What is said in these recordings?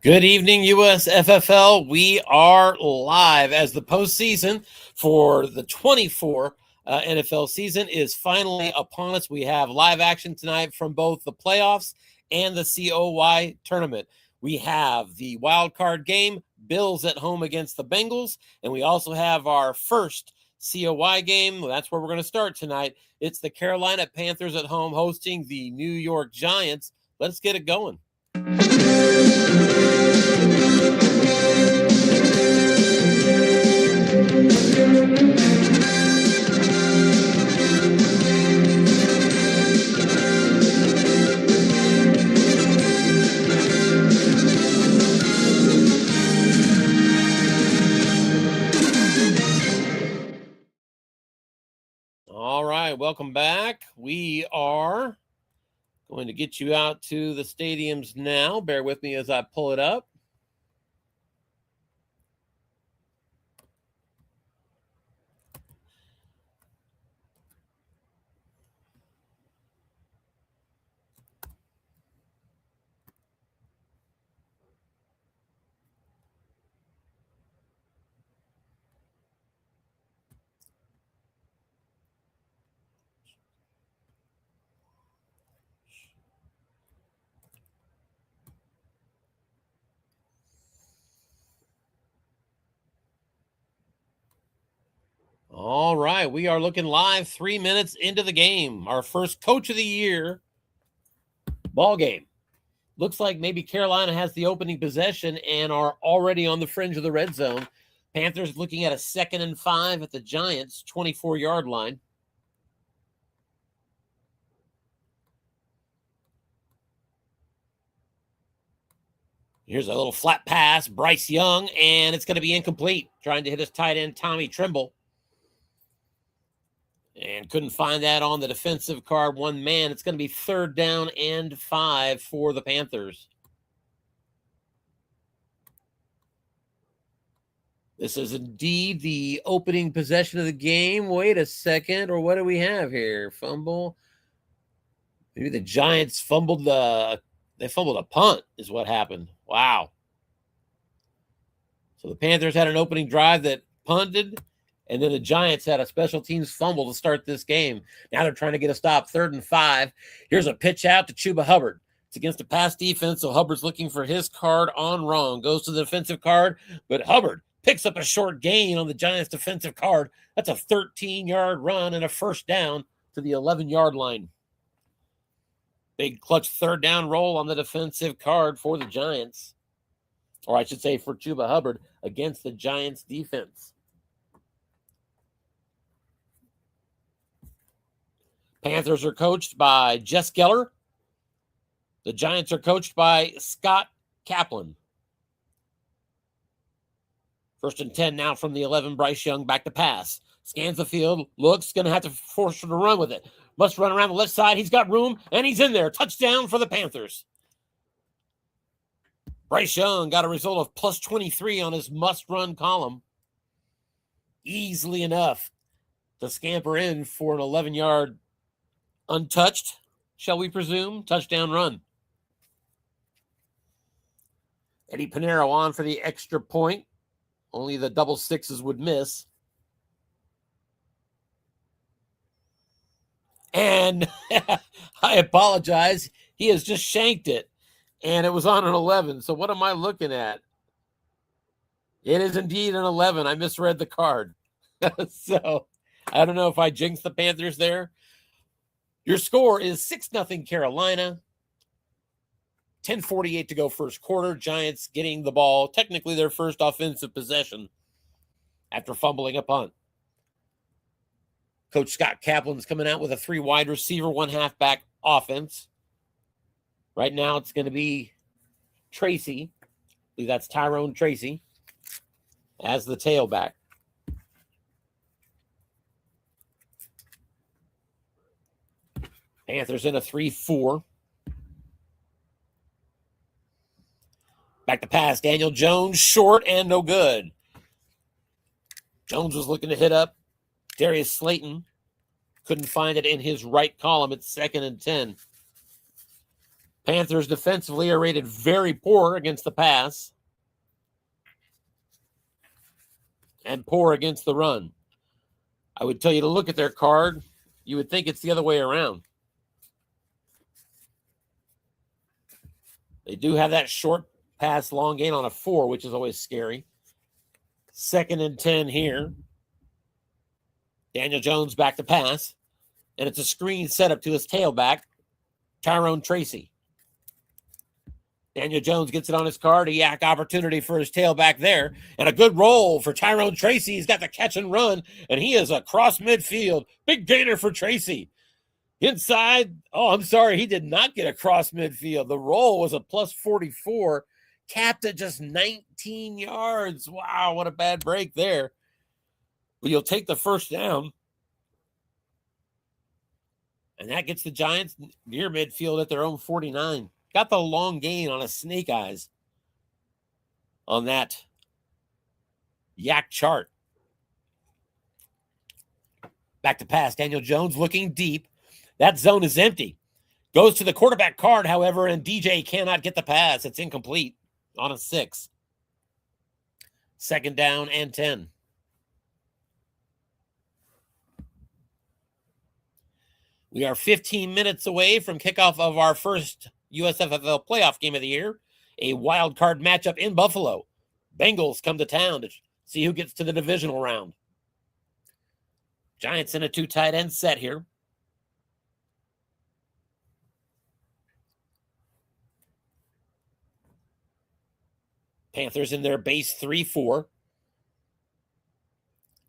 Good evening, USFFL. We are live as the postseason for the 24 NFL season is finally upon us. We have live action tonight from both the playoffs and the COY tournament. We have the Wildcard game, Bills at home against the Bengals, and we also have our first COY game. That's where we're going to start tonight. It's the Carolina Panthers at home hosting the New York Giants. Let's get it going. All right, welcome back. We are going to get you out to the stadiums now. Bear with me as I pull it up. All right, we are looking live 3 minutes into the game. Our first Coach of the Year ball game. Looks like maybe Carolina has the opening possession and are already on the fringe of the red zone. Panthers looking at a 2nd and 5 at the Giants' 24-yard line. Here's a little flat pass, Bryce Young, and it's going to be incomplete. Trying to hit his tight end, Tommy Trimble. And couldn't find that on the defensive card. One man. It's going to be 3rd down and 5 for the Panthers. This is indeed the opening possession of the game. Wait a second. Or what do we have here? Fumble. Maybe the Giants fumbled they fumbled a punt is what happened. Wow. So the Panthers had an opening drive that punted. And then the Giants had a special teams fumble to start this game. Now they're trying to get a stop, 3rd and 5. Here's a pitch out to Chuba Hubbard. It's against a pass defense, so Hubbard's looking for his card on wrong. Goes to the defensive card, but Hubbard picks up a short gain on the Giants' defensive card. That's a 13-yard run and a 1st down to the 11-yard line. Big clutch 3rd down roll on the defensive card for the Giants. Or I should say for Chuba Hubbard against the Giants' defense. Panthers are coached by Jess Geller. The Giants are coached by Scott Kaplan. 1st and 10 now from the 11. Bryce Young back to pass. Scans the field. Looks. Going to have to force him to run with it. Must run around the left side. He's got room, and he's in there. Touchdown for the Panthers. Bryce Young got a result of plus 23 on his must-run column. Easily enough to scamper in for an 11-yard untouched, shall we presume, touchdown run. Eddie Pinero on for the extra point. Only the double sixes would miss. And I apologize. He has just shanked it. And it was on an 11. So what am I looking at? It is indeed an 11. I misread the card. So I don't know if I jinxed the Panthers there. Your score is 6-0 Carolina. 10:48 to go first quarter. Giants getting the ball, technically their first offensive possession after fumbling a punt. Coach Scott Kaplan's coming out with a 3 wide receiver, 1 halfback offense. Right now it's going to be Tracy. I believe that's Tyrone Tracy as the tailback. Panthers in a 3-4. Back to pass. Daniel Jones, short and no good. Jones was looking to hit up Darius Slayton. Couldn't find it in his right column. It's 2nd and 10. Panthers defensively are rated very poor against the pass and poor against the run. I would tell you to look at their card. You would think it's the other way around. They do have that short pass, long gain on a 4, which is always scary. 2nd and 10 here. Daniel Jones back to pass. And it's a screen setup to his tailback, Tyrone Tracy. Daniel Jones gets it on his card. A yak opportunity for his tailback there. And a good roll for Tyrone Tracy. He's got the catch and run, and he is across midfield. Big gainer for Tracy. Inside. Oh, I'm sorry. He did not get across midfield. The roll was a plus 44. Capped at just 19 yards. Wow, what a bad break there. But you'll take the first down. And that gets the Giants near midfield at their own 49. Got the long gain on a snake eyes on that yak chart. Back to pass. Daniel Jones looking deep. That zone is empty. Goes to the quarterback card, however, and DJ cannot get the pass. It's incomplete on a 6. 2nd down and 10. We are 15 minutes away from kickoff of our first USFFL playoff game of the year, a wild card matchup in Buffalo. Bengals come to town to see who gets to the divisional round. Giants in a 2 tight end set here. Panthers in their base 3-4.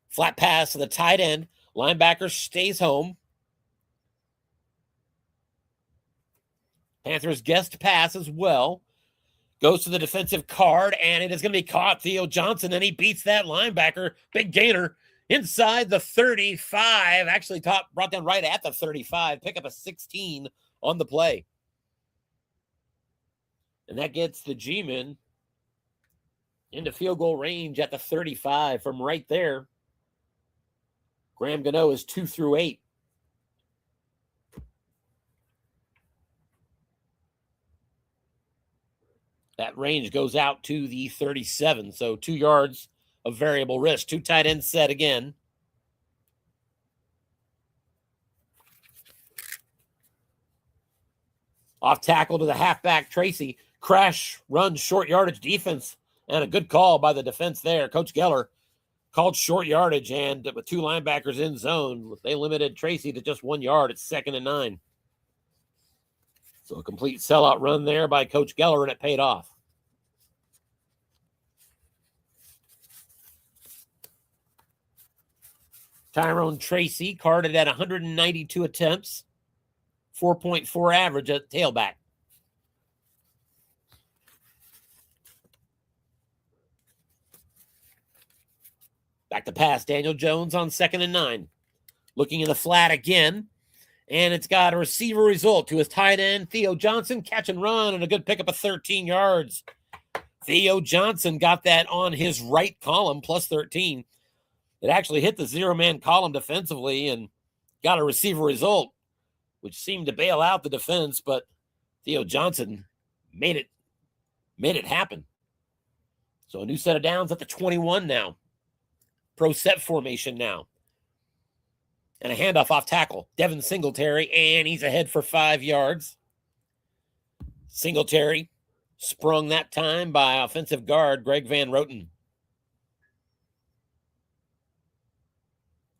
Flat pass to the tight end. Linebacker stays home. Panthers guest pass as well. Goes to the defensive card, and it is going to be caught. Theo Johnson, and he beats that linebacker. Big gainer inside the 35. Actually brought down right at the 35. Pick up a 16 on the play. And that gets the G-men into field goal range at the 35 from right there. Graham Gano is 2 through 8. That range goes out to the 37, so 2 yards of variable risk. 2 tight ends set again. Off tackle to the halfback, Tracy. Crash, run, short yardage defense, and a good call by the defense there. Coach Geller called short yardage, and with 2 linebackers in zone, they limited Tracy to just 1 yard. It's 2nd and 9. So a complete sellout run there by Coach Geller, and it paid off. Tyrone Tracy carded at 192 attempts, 4.4 average at tailback. Back to pass. Daniel Jones on 2nd and 9. Looking in the flat again. And it's got a receiver result to his tight end, Theo Johnson. Catch and run, and a good pickup of 13 yards. Theo Johnson got that on his right column, plus 13. It actually hit the 0-man column defensively and got a receiver result, which seemed to bail out the defense, but Theo Johnson made it happen. So a new set of downs at the 21 now. Pro set formation now. And a handoff off tackle. Devin Singletary, and he's ahead for 5 yards. Singletary sprung that time by offensive guard Greg Van Roten.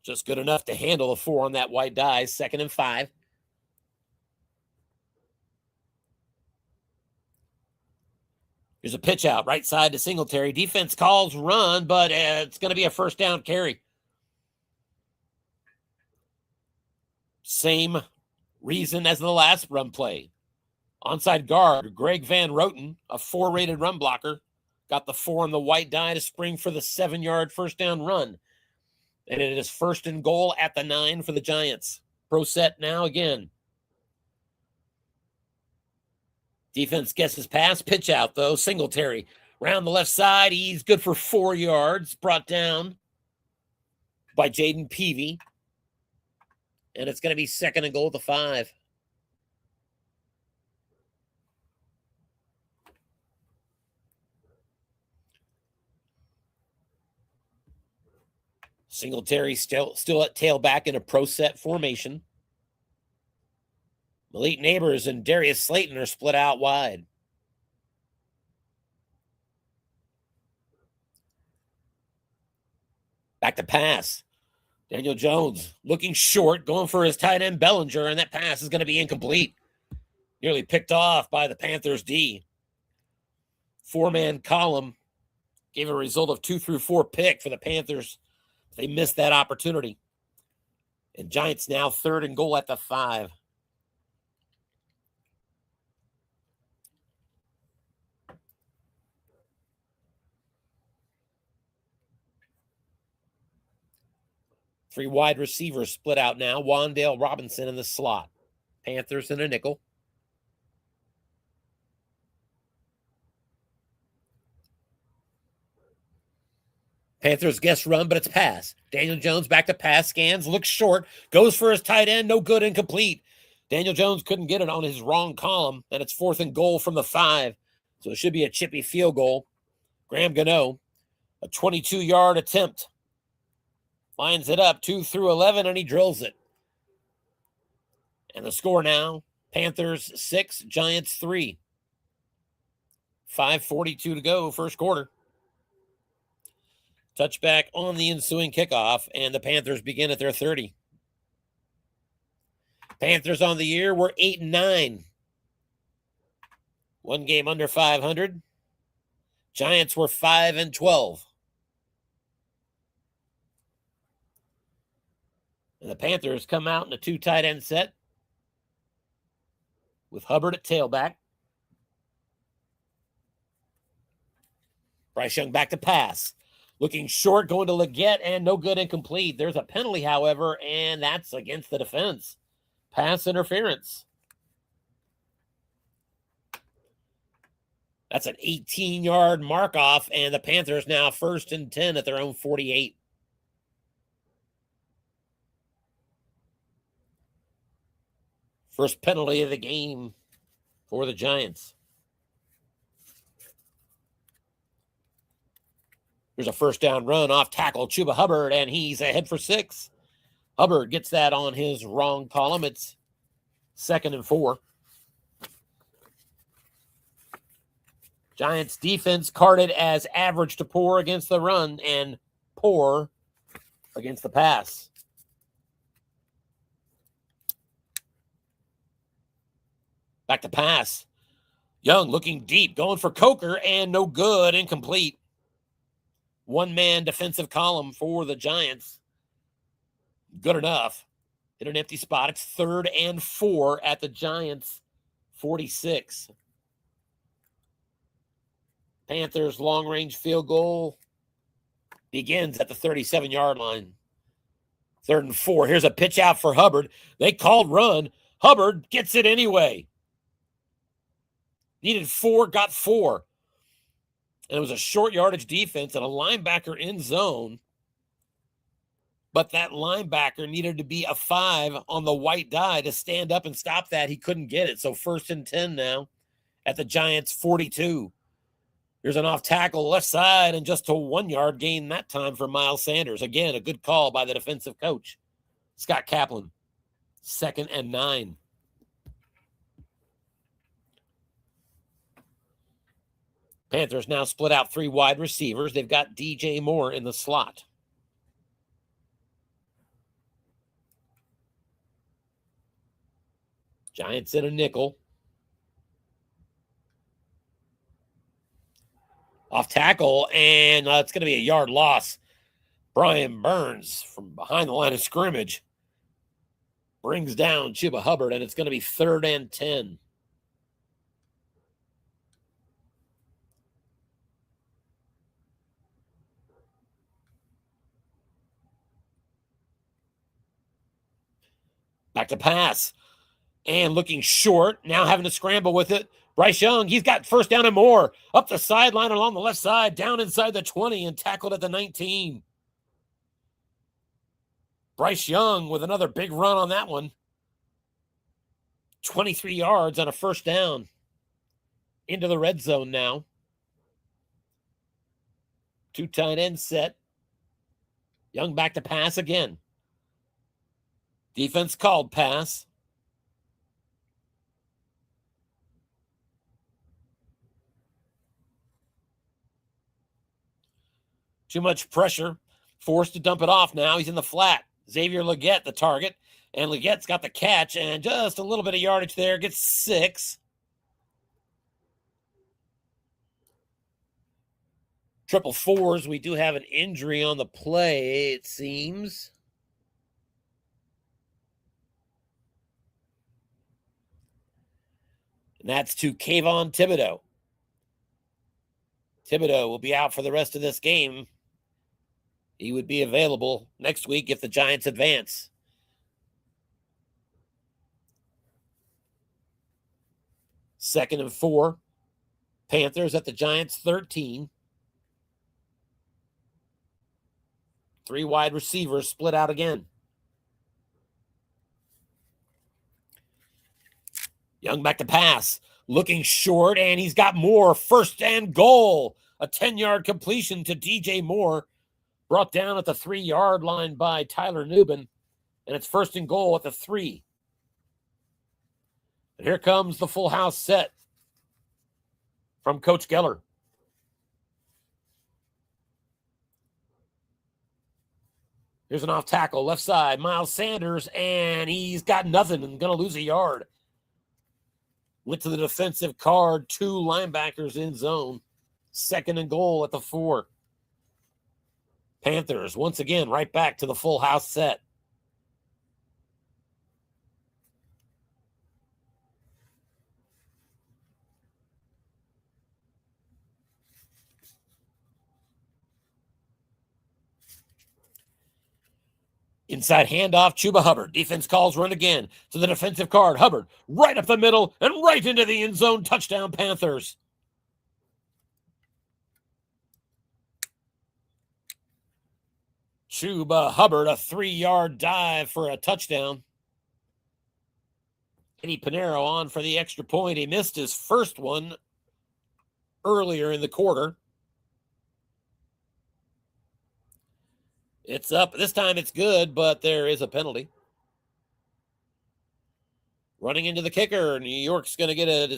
Just good enough to handle a 4 on that white die. 2nd and 5. Here's a pitch out, right side to Singletary. Defense calls run, but it's going to be a first down carry. Same reason as the last run play. Onside guard, Greg Van Roten, a 4-rated run blocker, got the 4 on the white die to spring for the 7-yard first down run. And it is 1st and goal at the 9 for the Giants. Pro set now again. Defense guesses pass. Pitch out, though. Singletary round the left side. He's good for 4 yards. Brought down by Jaden Peavy. And it's going to be 2nd and goal at the 5. Singletary still at tailback in a pro set formation. Malik Neighbors and Darius Slayton are split out wide. Back to pass. Daniel Jones looking short, going for his tight end Bellinger, and that pass is going to be incomplete. Nearly picked off by the Panthers D. Four-man column gave a result of 2-4 pick for the Panthers. They missed that opportunity. And Giants now 3rd and goal at the 5. Three wide receivers split out now. Wan'Dale Robinson in the slot. Panthers in a nickel. Panthers guess run, but it's pass. Daniel Jones back to pass, scans, looks short, goes for his tight end, no good, incomplete. Daniel Jones couldn't get it on his wrong column, and it's 4th and goal from the 5. So it should be a chippy field goal. Graham Gano, a 22-yard attempt. Lines it up 2-11, and he drills it. And the score now, Panthers 6, Giants 3. 5:42 to go, first quarter. Touchback on the ensuing kickoff, and the Panthers begin at their 30. Panthers on the year were 8-9. One game under 500. Giants were 5-12. And the Panthers come out in a 2 tight end set with Hubbard at tailback. Bryce Young back to pass. Looking short, going to Leggett, and no good, incomplete. There's a penalty, however, and that's against the defense. Pass interference. That's an 18-yard mark-off, and the Panthers now 1st and 10 at their own 48. First penalty of the game for the Giants. There's a first down run off tackle, Chuba Hubbard, and he's ahead for 6. Hubbard gets that on his wrong column. It's 2nd and 4. Giants defense carded as average to poor against the run and poor against the pass. Back to pass. Young looking deep, going for Coker, and no good, incomplete. One-man defensive column for the Giants. Good enough. Hit an empty spot. It's 3rd and 4 at the Giants' 46. Panthers' long-range field goal begins at the 37-yard line. 3rd and 4. Here's a pitch out for Hubbard. They called run. Hubbard gets it anyway. Needed 4, got 4. And it was a short yardage defense and a linebacker in zone. But that linebacker needed to be a 5 on the white die to stand up and stop that. He couldn't get it. So 1st and 10 now at the Giants' 42. Here's an off tackle left side and just a 1-yard gain that time for Miles Sanders. Again, a good call by the defensive coach, Scott Kaplan. 2nd and 9. Panthers now split out 3 wide receivers. They've got DJ Moore in the slot. Giants in a nickel. Off tackle, and it's going to be a yard loss. Brian Burns from behind the line of scrimmage brings down Chuba Hubbard, and it's going to be 3rd and 10. Back to pass. And looking short, now having to scramble with it. Bryce Young, he's got first down and more. Up the sideline along the left side, down inside the 20 and tackled at the 19. Bryce Young with another big run on that one. 23 yards on a first down. Into the red zone now. 2 tight end set. Young back to pass again. Defense called pass. Too much pressure. Forced to dump it off now. He's in the flat. Xavier Leggett, the target. And Leggett's got the catch. And just a little bit of yardage there. Gets 6. Triple fours. We do have an injury on the play, it seems. And that's to Kayvon Thibodeau. Thibodeau will be out for the rest of this game. He would be available next week if the Giants advance. Second and 4. Panthers at the Giants 13. 3 wide receivers split out again. Young back to pass. Looking short, and he's got more. First and goal. A 10-yard completion to DJ Moore. Brought down at the 3-yard line by Tyler Newbin. And it's first and goal at the 3. And here comes the full house set from Coach Geller. Here's an off tackle, left side, Miles Sanders, and he's got nothing and going to lose a yard. Went to the defensive card, 2 linebackers in zone. Second and goal at the 4. Panthers, once again, right back to the full house set. Inside handoff, Chuba Hubbard. Defense calls run again to the defensive card. Hubbard right up the middle and right into the end zone. Touchdown, Panthers. Chuba Hubbard, a 3-yard dive for a touchdown. Eddie Pinero on for the extra point. He missed his first one earlier in the quarter. It's up. This time it's good, but there is a penalty. Running into the kicker. New York's going to get an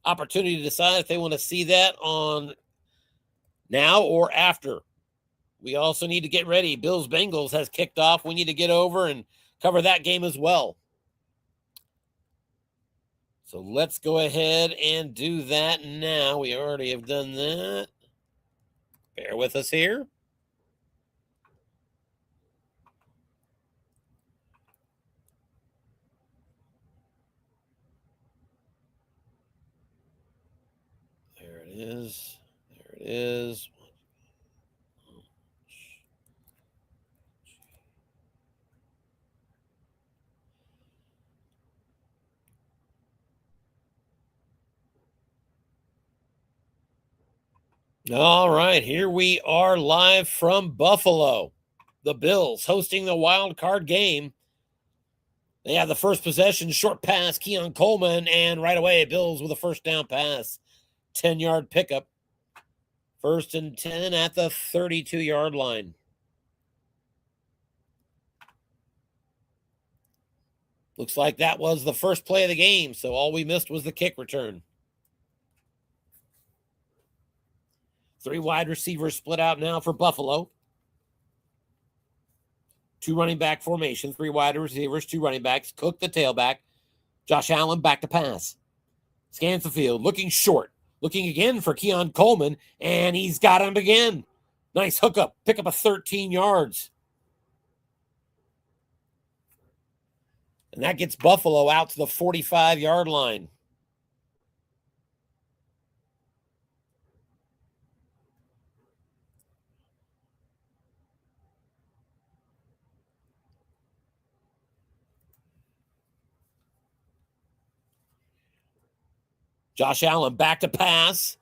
opportunity to decide if they want to see that on now or after. We also need to get ready. Bills-Bengals has kicked off. We need to get over and cover that game as well. So let's go ahead and do that now. We already have done that. Bear with us here. There it is. There it is. All right, here we are live from Buffalo. The Bills hosting the wild card game. They have the first possession, short pass, Keon Coleman, and right away, Bills with a first down pass. 10-yard pickup. First and 10 at the 32-yard line. Looks like that was the first play of the game, so all we missed was the kick return. 3 wide receivers split out now for Buffalo. 2 running back formation, 3 wide receivers, 2 running backs. Cook the tailback. Josh Allen back to pass. Scans the field, looking short. Looking again for Keon Coleman, and he's got him again. Nice hookup. Pick up a 13 yards. And that gets Buffalo out to the 45-yard line. Josh Allen back to pass.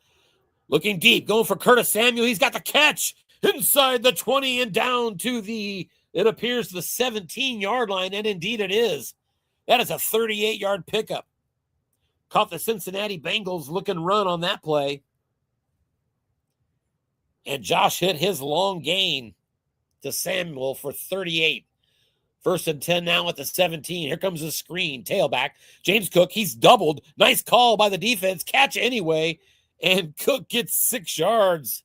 Looking deep, going for Curtis Samuel. He's got the catch inside the 20 and down to it appears, the 17-yard line, and indeed it is. That is a 38-yard pickup. Caught the Cincinnati Bengals looking run on that play. And Josh hit his long gain to Samuel for 38. 1st and 10 now at the 17. Here comes the screen. Tailback. James Cook, he's doubled. Nice call by the defense. Catch anyway. And Cook gets 6 yards.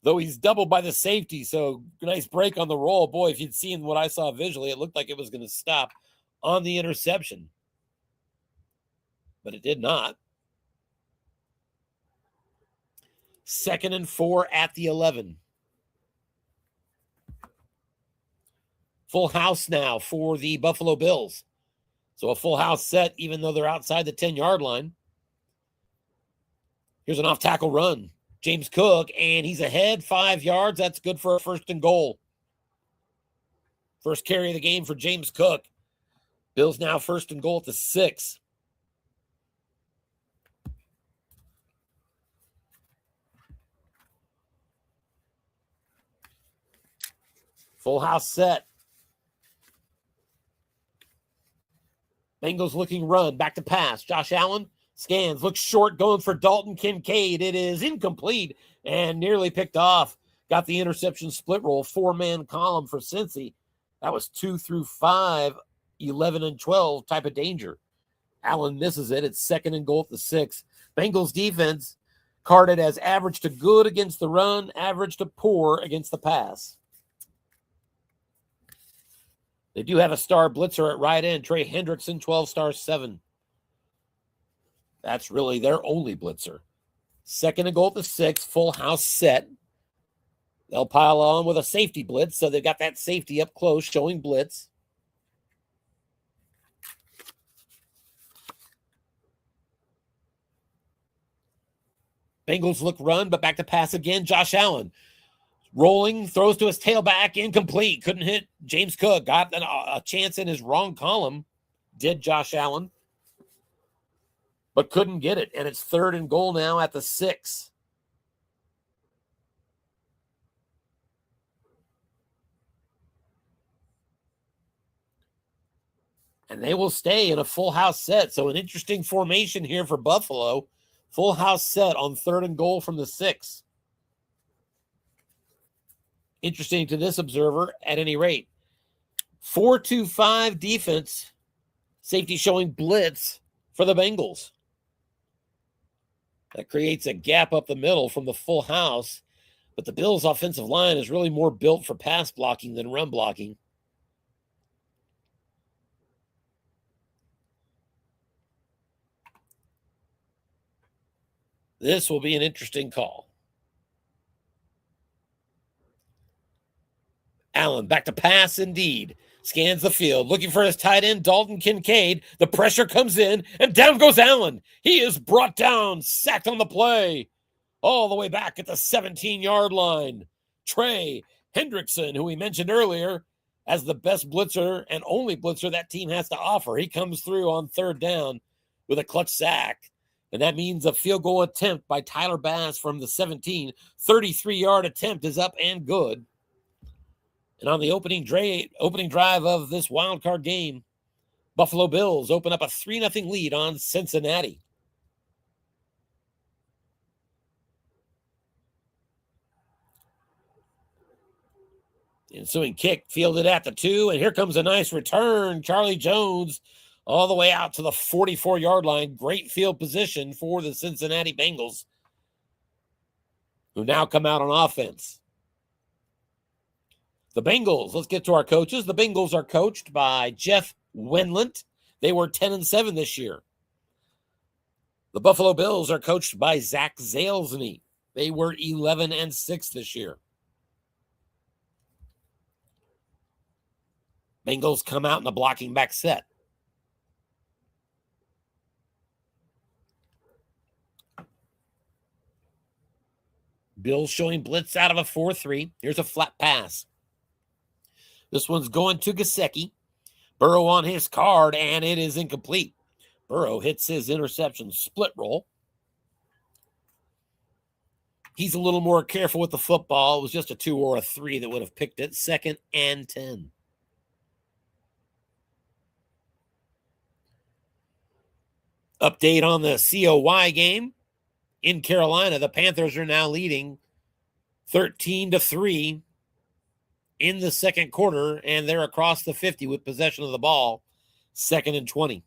Though he's doubled by the safety. So nice break on the roll. Boy, if you'd seen what I saw visually, it looked like it was going to stop on the interception. But it did not. 2nd and 4 at the 11. Full house now for the Buffalo Bills. So a full house set, even though they're outside the 10-yard line. Here's an off-tackle run. James Cook, and he's ahead 5 yards. That's good for a 1st and goal. First carry of the game for James Cook. Bills now 1st and goal at the 6. Full house set. Bengals looking run. Back to pass. Josh Allen scans. Looks short. Going for Dalton Kincaid. It is incomplete and nearly picked off. Got the interception split roll. 4-man column for Cincy. That was 2 through 5. 11 and 12 type of danger. Allen misses it. It's 2nd and goal at the 6. Bengals defense carded as average to good against the run. Average to poor against the pass. They do have a star blitzer at right end, Trey Hendrickson, 12 stars 7. That's really their only blitzer. 2nd and goal at the 6, full house set. They'll pile on with a safety blitz, so they've got that safety up close showing blitz. Bengals look run, but back to pass again. Josh Allen. Rolling, throws to his tailback, incomplete. Couldn't hit James Cook. Got a chance in his wrong column. Did Josh Allen. But couldn't get it. And it's 3rd and goal now at the 6. And they will stay in a full house set. So an interesting formation here for Buffalo. Full house set on 3rd and goal from the 6. Interesting to this observer at any rate. 4-2-5 defense. Safety showing blitz for the Bengals. That creates a gap up the middle from the full house. But the Bills' offensive line is really more built for pass blocking than run blocking. This will be an interesting call. Allen back to pass indeed. Scans the field, looking for his tight end, Dalton Kincaid. The pressure comes in, and down goes Allen. He is brought down, sacked on the play, all the way back at the 17-yard line. Trey Hendrickson, who we mentioned earlier, as the best blitzer and only blitzer that team has to offer. He comes through on 3rd down with a clutch sack. And that means a field goal attempt by Tyler Bass from the 17. 33-yard attempt is up and good. And on the opening drive of this wildcard game, Buffalo Bills open up a 3-0 lead on Cincinnati. The ensuing kick fielded at the 2, and here comes a nice return. Charlie Jones all the way out to the 44-yard line. Great field position for the Cincinnati Bengals, who now come out on offense. The Bengals, let's get to our coaches. The Bengals are coached by Jeff Wendlandt. They were 10-7 this year. The Buffalo Bills are coached by Zach Zalesny. They were 11-6 this year. Bengals come out in the blocking back set. Bills showing blitz out of a 4-3. Here's a flat pass. This one's going to Gesicki. Burrow on his card, and it is incomplete. Burrow hits his interception split roll. He's a little more careful with the football. It was just a 2 or a 3 that would have picked it. 2nd and 10. Update on the COY game. In Carolina, the Panthers are now leading 13-3 in the second quarter, and they're across the 50 with possession of the ball, 2nd and 20.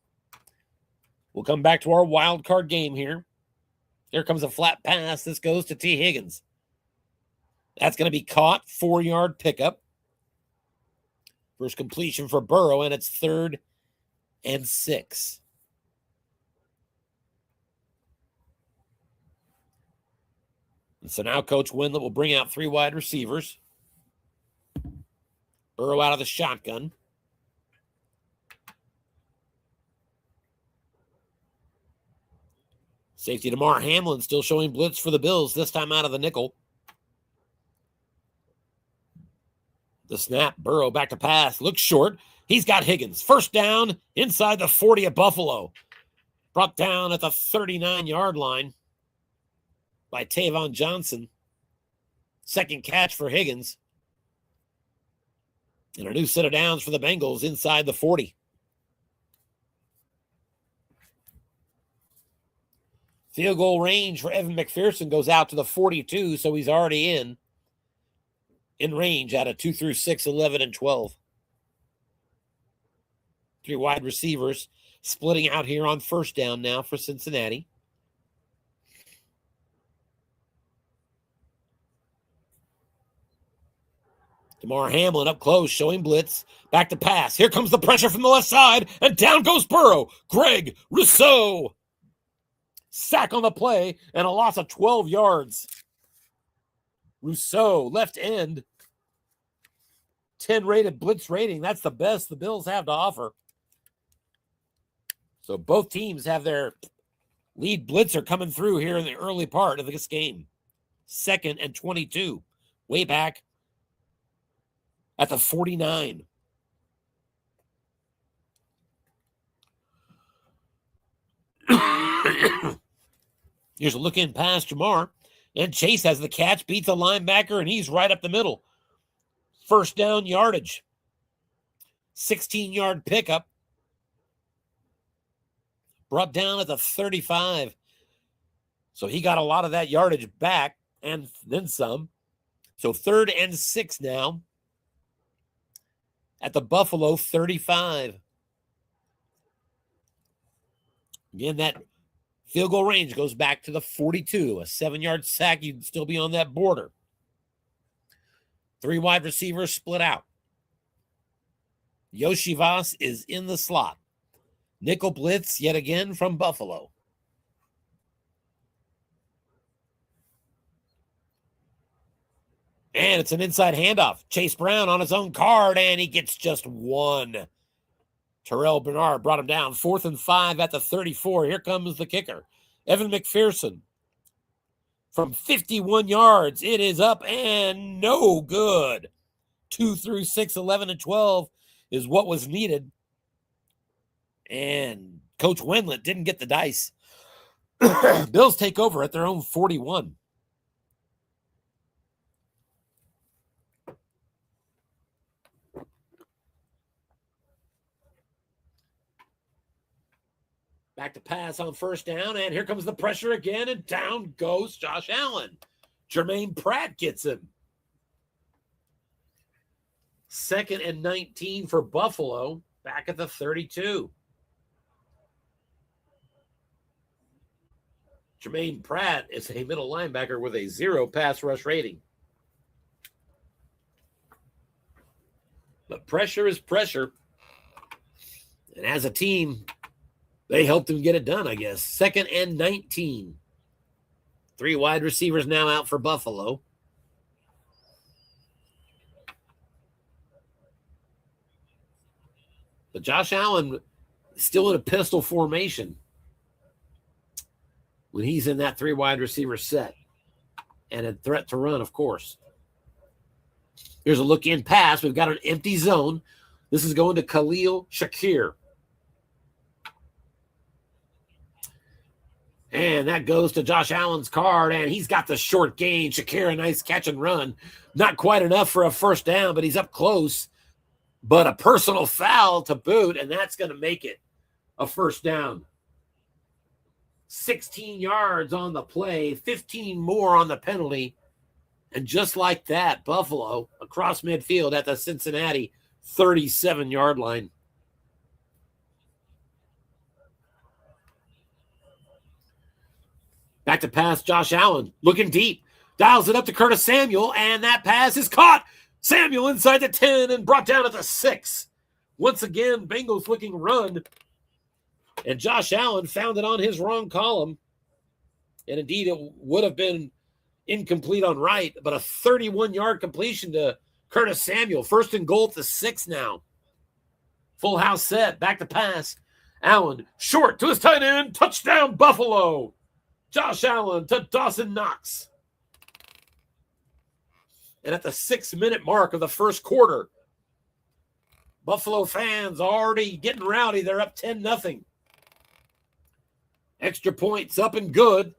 We'll come back to our wild card game here. Here comes a flat pass. This goes to T. Higgins. That's going to be caught, 4-yard pickup. First completion for Burrow, and it's 3rd and 6. And so now Coach Wendlandt will bring out 3 wide receivers. Burrow out of the shotgun. Safety Damar Hamlin still showing blitz for the Bills, this time out of the nickel. The snap, Burrow back to pass, looks short. He's got Higgins. First down inside the 40 at Buffalo. Brought down at the 39-yard line by Tavon Johnson. Second catch for Higgins. And a new set of downs for the Bengals inside the 40. Field goal range for Evan McPherson goes out to the 42, so he's already in range out of 2 through 6, 11, and 12. 3 wide receivers splitting out here on first down now for Cincinnati. Damar Hamlin up close, showing blitz. Back to pass. Here comes the pressure from the left side, and down goes Burrow. Greg Rousseau. Sack on the play, and a loss of 12 yards. Rousseau, left end. 10 rated blitz rating. That's the best the Bills have to offer. So both teams have their lead blitzer coming through here in the early part of this game. 2nd and 22. Way back at the 49. Here's a look in past Jamar. And Chase has the catch, beats the linebacker, and he's right up the middle. First down yardage. 16-yard pickup. Brought down at the 35. So he got a lot of that yardage back and then some. So 3rd and 6 now at the Buffalo 35. Again, that field goal range goes back to the 42. A 7-yard sack, you'd still be on that border. 3 wide receivers split out. Yoshi Voss is in the slot. Nickel blitz yet again from Buffalo. And it's an inside handoff. Chase Brown on his own card, and he gets just one. Terrell Bernard brought him down. 4th and 5 at the 34. Here comes the kicker. Evan McPherson. From 51 yards, it is up and no good. 2 through 6, 11, and 12 is what was needed. And Coach Wendlandt didn't get the dice. Bills take over at their own 41. Back to pass on first down, and here comes the pressure again, and down goes Josh Allen. Jermaine Pratt gets him. 2nd and 19 for Buffalo, back at the 32. Jermaine Pratt is a middle linebacker with a 0 pass rush rating. But pressure is pressure. And as a team, they helped him get it done, I guess. 2nd and 19. 3 wide receivers now out for Buffalo. But Josh Allen is still in a pistol formation when he's in that 3 wide receiver set. And a threat to run, of course. Here's a look in pass. We've got an empty zone. This is going to Khalil Shakir. And that goes to Josh Allen's card, and he's got the short gain. Shakir, a nice catch and run. Not quite enough for a first down, but he's up close. But a personal foul to boot, and that's going to make it a first down. 16 yards on the play, 15 more on the penalty. And just like that, Buffalo across midfield at the Cincinnati 37-yard line. Back to pass, Josh Allen looking deep. Dials it up to Curtis Samuel, and that pass is caught. Samuel inside the 10 and brought down at the 6. Once again, Bengals looking run. And Josh Allen found it on his wrong column. And indeed, it would have been incomplete on right, but a 31-yard completion to Curtis Samuel. First and goal at the 6 now. Full house set. Back to pass. Allen short to his tight end. Touchdown, Buffalo. Josh Allen to Dawson Knox. And at the 6-minute mark of the first quarter, Buffalo fans already getting rowdy. They're up 10-0. Extra points up and good,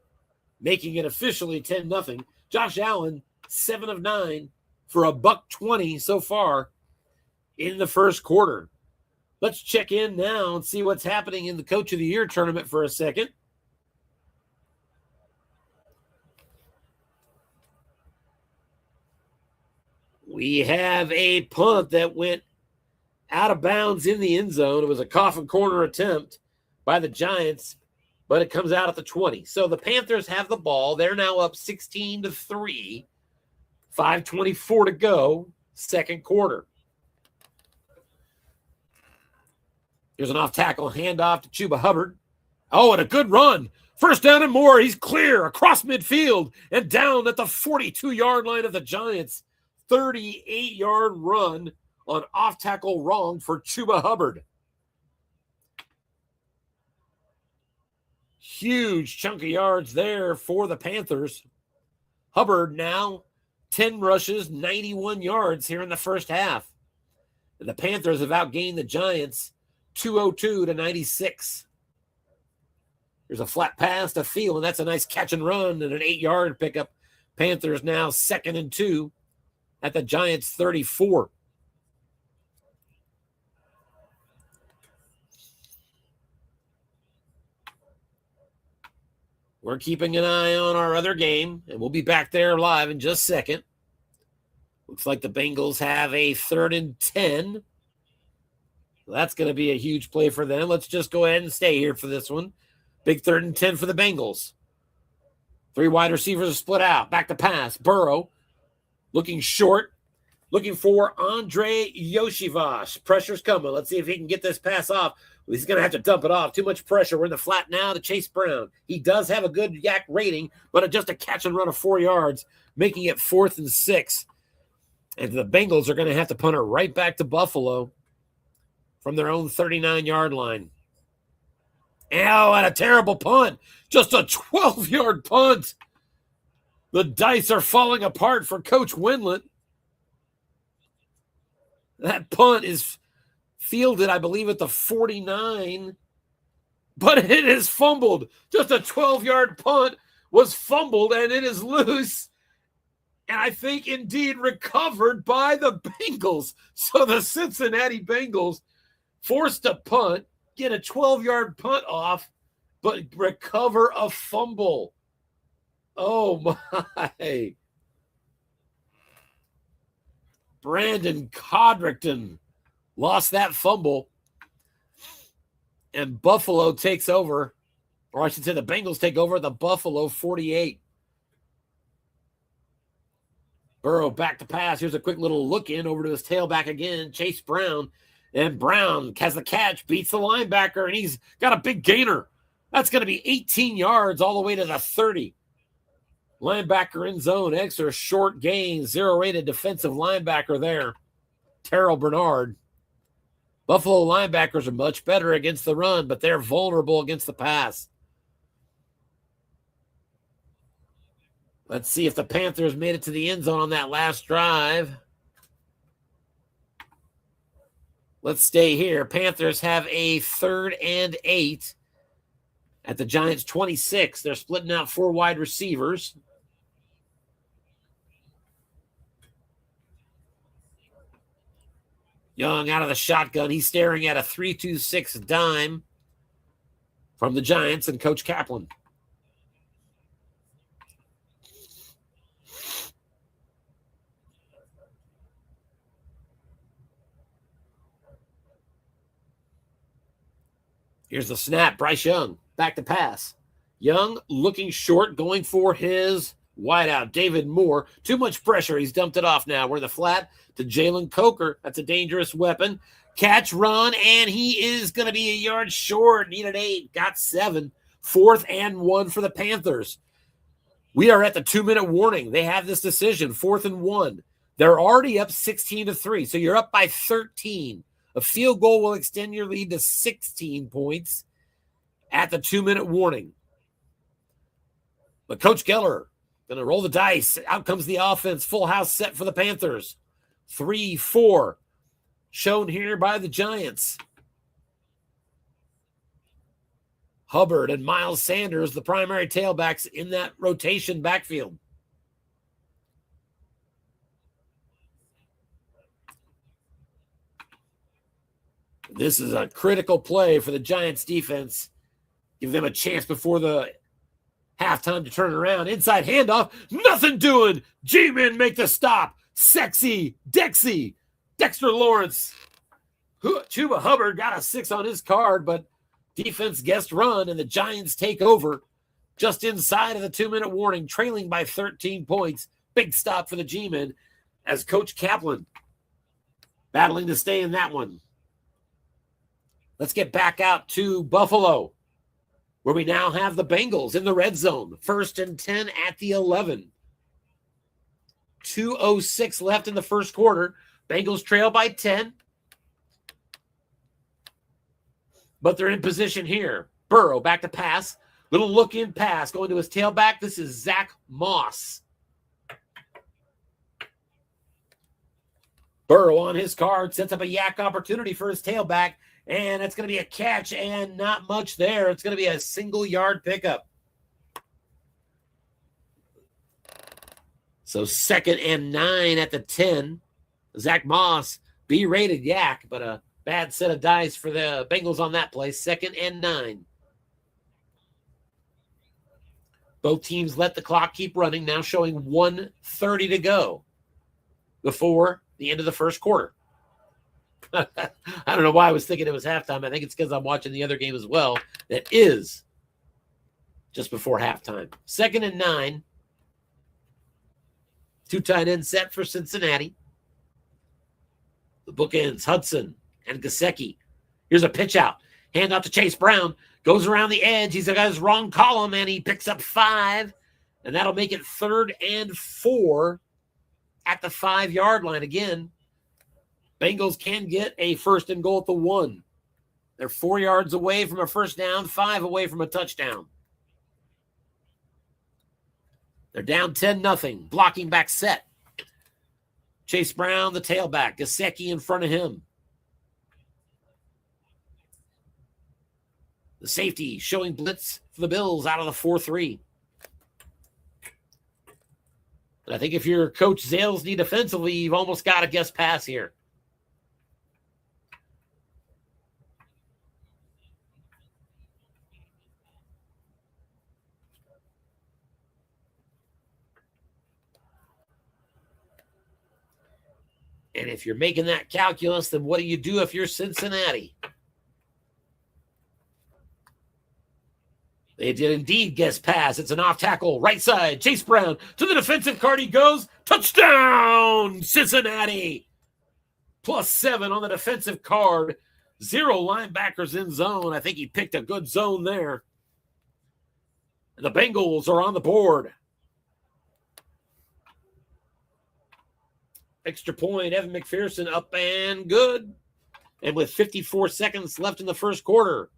making it officially 10-0. Josh Allen, 7 of 9 for $120 so far in the first quarter. Let's check in now and see what's happening in the Coach of the Year tournament for a second. We have a punt that went out of bounds in the end zone. It was a coffin corner attempt by the Giants, but it comes out at the 20. So the Panthers have the ball. They're now up 16-3. 5:24 to go, second quarter. Here's an off-tackle handoff to Chuba Hubbard. Oh, and a good run. First down and more. He's clear across midfield and down at the 42-yard line of the Giants. 38-yard run on off-tackle wrong for Chuba Hubbard. Huge chunk of yards there for the Panthers. Hubbard now 10 rushes, 91 yards here in the first half. And the Panthers have outgained the Giants 202-96. There's a flat pass to Field, and that's a nice catch and run and an 8-yard pickup. Panthers now 2nd and 2 at the Giants 34. We're keeping an eye on our other game, and we'll be back there live in just a second. Looks like the Bengals have a 3rd and 10. That's going to be a huge play for them. Let's just go ahead and stay here for this one. Big 3rd and 10 for the Bengals. 3 wide receivers are split out. Back to pass. Burrow looking short. Looking for Andre Yoshivash. Pressure's coming. Let's see if he can get this pass off. He's going to have to dump it off. Too much pressure. We're in the flat now to Chase Brown. He does have a good yak rating, but just a catch and run of 4 yards, making it 4th and 6. And the Bengals are going to have to punt it right back to Buffalo from their own 39-yard line. Ow, and a terrible punt. Just a 12-yard punt. The dice are falling apart for Coach Windlet. That punt is fielded, I believe, at the 49, but it is fumbled. Just a 12-yard punt was fumbled, and it is loose. And I think indeed recovered by the Bengals. So the Cincinnati Bengals forced a punt, get a 12-yard punt off, but recover a fumble. Oh, my. Brandon Codrington lost that fumble, and Buffalo takes over, or I should say the Bengals take over the Buffalo 48. Burrow back to pass. Here's a quick little look in over to his tailback again, Chase Brown. And Brown has the catch, beats the linebacker, and he's got a big gainer. That's going to be 18 yards all the way to the 30. Linebacker in zone, extra short gain, 0-rated defensive linebacker there, Terrell Bernard. Buffalo linebackers are much better against the run, but they're vulnerable against the pass. Let's see if the Panthers made it to the end zone on that last drive. Let's stay here. Panthers have a 3rd and 8 at the Giants 26. They're splitting out 4 wide receivers. Young out of the shotgun. He's staring at a 3-2-6 dime from the Giants and Coach Kaplan. Here's the snap. Bryce Young back to pass. Young looking short, going for his wideout. David Moore. Too much pressure. He's dumped it off now. We're in the flat to Jalen Coker. That's a dangerous weapon. Catch, run, and he is going to be a yard short. Needed 8. Got 7. 4th and 1 for the Panthers. We are at the 2-minute warning. They have this decision. 4th and 1. They're already up 16-3. So you're up by 13. A field goal will extend your lead to 16 points at the 2-minute warning. But Coach Geller going to roll the dice. Out comes the offense. Full house set for the Panthers. 3-4 shown here by the Giants. Hubbard and Miles Sanders, the primary tailbacks in that rotation backfield. This is a critical play for the Giants defense. Give them a chance before the halftime to turn around. Inside handoff. Nothing doing. G-Men make the stop. Sexy. Dexy. Dexter Lawrence. Chuba Hubbard got a 6 on his card, but defense guessed run, and the Giants take over just inside of the 2-minute warning, trailing by 13 points. Big stop for the G-Men as Coach Kaplan battling to stay in that one. Let's get back out to Buffalo, where we now have the Bengals in the red zone. 1st and 10 at the 11. 2:06 left in the first quarter. Bengals trail by 10. But they're in position here. Burrow back to pass. Little look-in pass going to his tailback. This is Zach Moss. Burrow on his card sets up a yak opportunity for his tailback. And it's going to be a catch and not much there. It's going to be a single-yard pickup. So 2nd and 9 at the 10. Zach Moss, B-rated yak, but a bad set of dice for the Bengals on that play. 2nd and 9. Both teams let the clock keep running, now showing 1:30 to go before the end of the first quarter. I don't know why I was thinking it was halftime. I think it's because I'm watching the other game as well. That is just before halftime. 2nd and 9. 2 tight end set for Cincinnati. The bookends, Hudson and Gesicki. Here's a pitch out. Hand out to Chase Brown. Goes around the edge. He's got his wrong column, and he picks up 5. And that'll make it 3rd and 4 at the 5-yard line. Again, Bengals can get a 1st and goal at the 1. They're 4 yards away from a first down, 5 away from a touchdown. They're down 10-0. Blocking back set. Chase Brown, the tailback. Gesicki in front of him. The safety showing blitz for the Bills out of the 4-3. But I think if you're Coach Zalesny defensively, you've almost got a guess pass here. And if you're making that calculus, then what do you do if you're Cincinnati? They did indeed guess pass. It's an off tackle, right side. Chase Brown to the defensive card. He goes. Touchdown, Cincinnati. +7 on the defensive card. 0 linebackers in zone. I think he picked a good zone there. And the Bengals are on the board. Extra point, Evan McPherson up and good. And with 54 seconds left in the first quarter,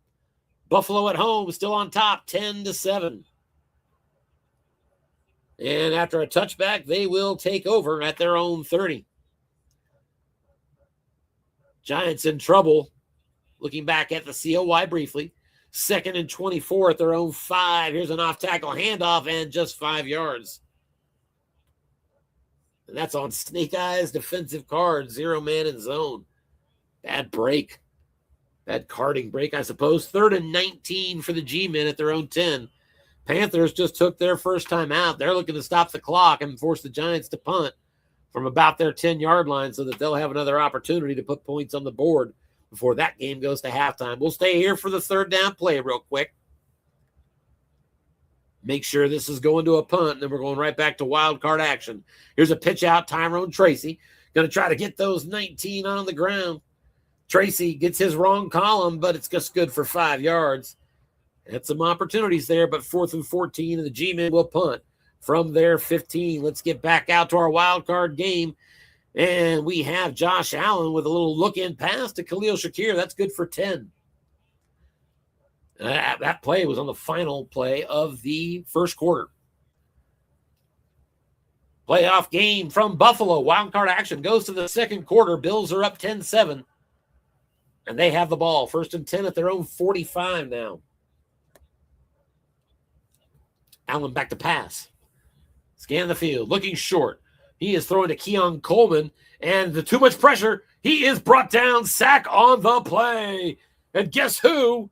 Buffalo at home still on top, 10-7. And after a touchback, they will take over at their own 30. Giants in trouble. Looking back at the COY briefly. 2nd and 24 at their own 5. Here's an off-tackle handoff and just 5 yards. And that's on Snake Eyes defensive card, 0 man in zone. Bad break. Bad carding break, I suppose. 3rd and 19 for the G-men at their own 10. Panthers just took their first time out. They're looking to stop the clock and force the Giants to punt from about their 10-yard line so that they'll have another opportunity to put points on the board. before that game goes to halftime. We'll stay here for the third down play real quick. Make sure this is going to a punt, and then we're going right back to wild card action. Here's a pitch out, Tyrone Tracy. Going to try to get those 19 on the ground. Tracy gets his wrong column, but it's just good for 5 yards. Had some opportunities there, but 4th and 14, and the G-men will punt from their 15. Let's get back out to our wild card game. And we have Josh Allen with a little look-in pass to Khalil Shakir. That's good for 10. That play was on the final play of the first quarter. Playoff game from Buffalo. Wild card action goes to the second quarter. Bills are up 10-7. And they have the ball. 1st and 10 at their own 45 now. Allen back to pass. Scan the field. Looking short. He is throwing to Keon Coleman. And the too much pressure. He is brought down. Sack on the play. And guess who?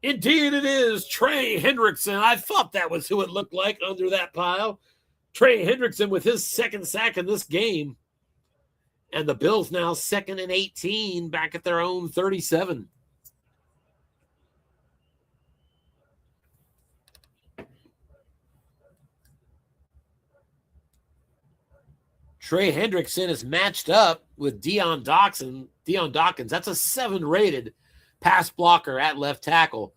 Indeed it is. Trey Hendrickson. I thought that was who it looked like under that pile. Trey Hendrickson with his second sack in this game. And the Bills now 2nd and 18 back at their own 37. Trey Hendrickson is matched up with Deion Dawkins. That's a 7-rated pass blocker at left tackle.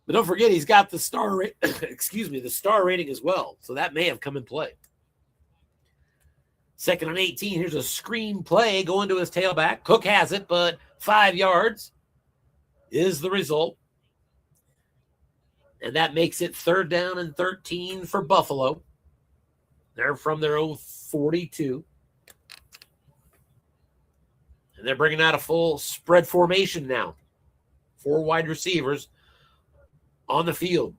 But don't forget, he's got the star the star rating as well. So that may have come in play. 2nd and 18. Here's a screen play going to his tailback. Cook has it, but 5 yards is the result. And that makes it 3rd down and 13 for Buffalo. They're from their own 42. And they're bringing out a full spread formation now. 4 wide receivers on the field.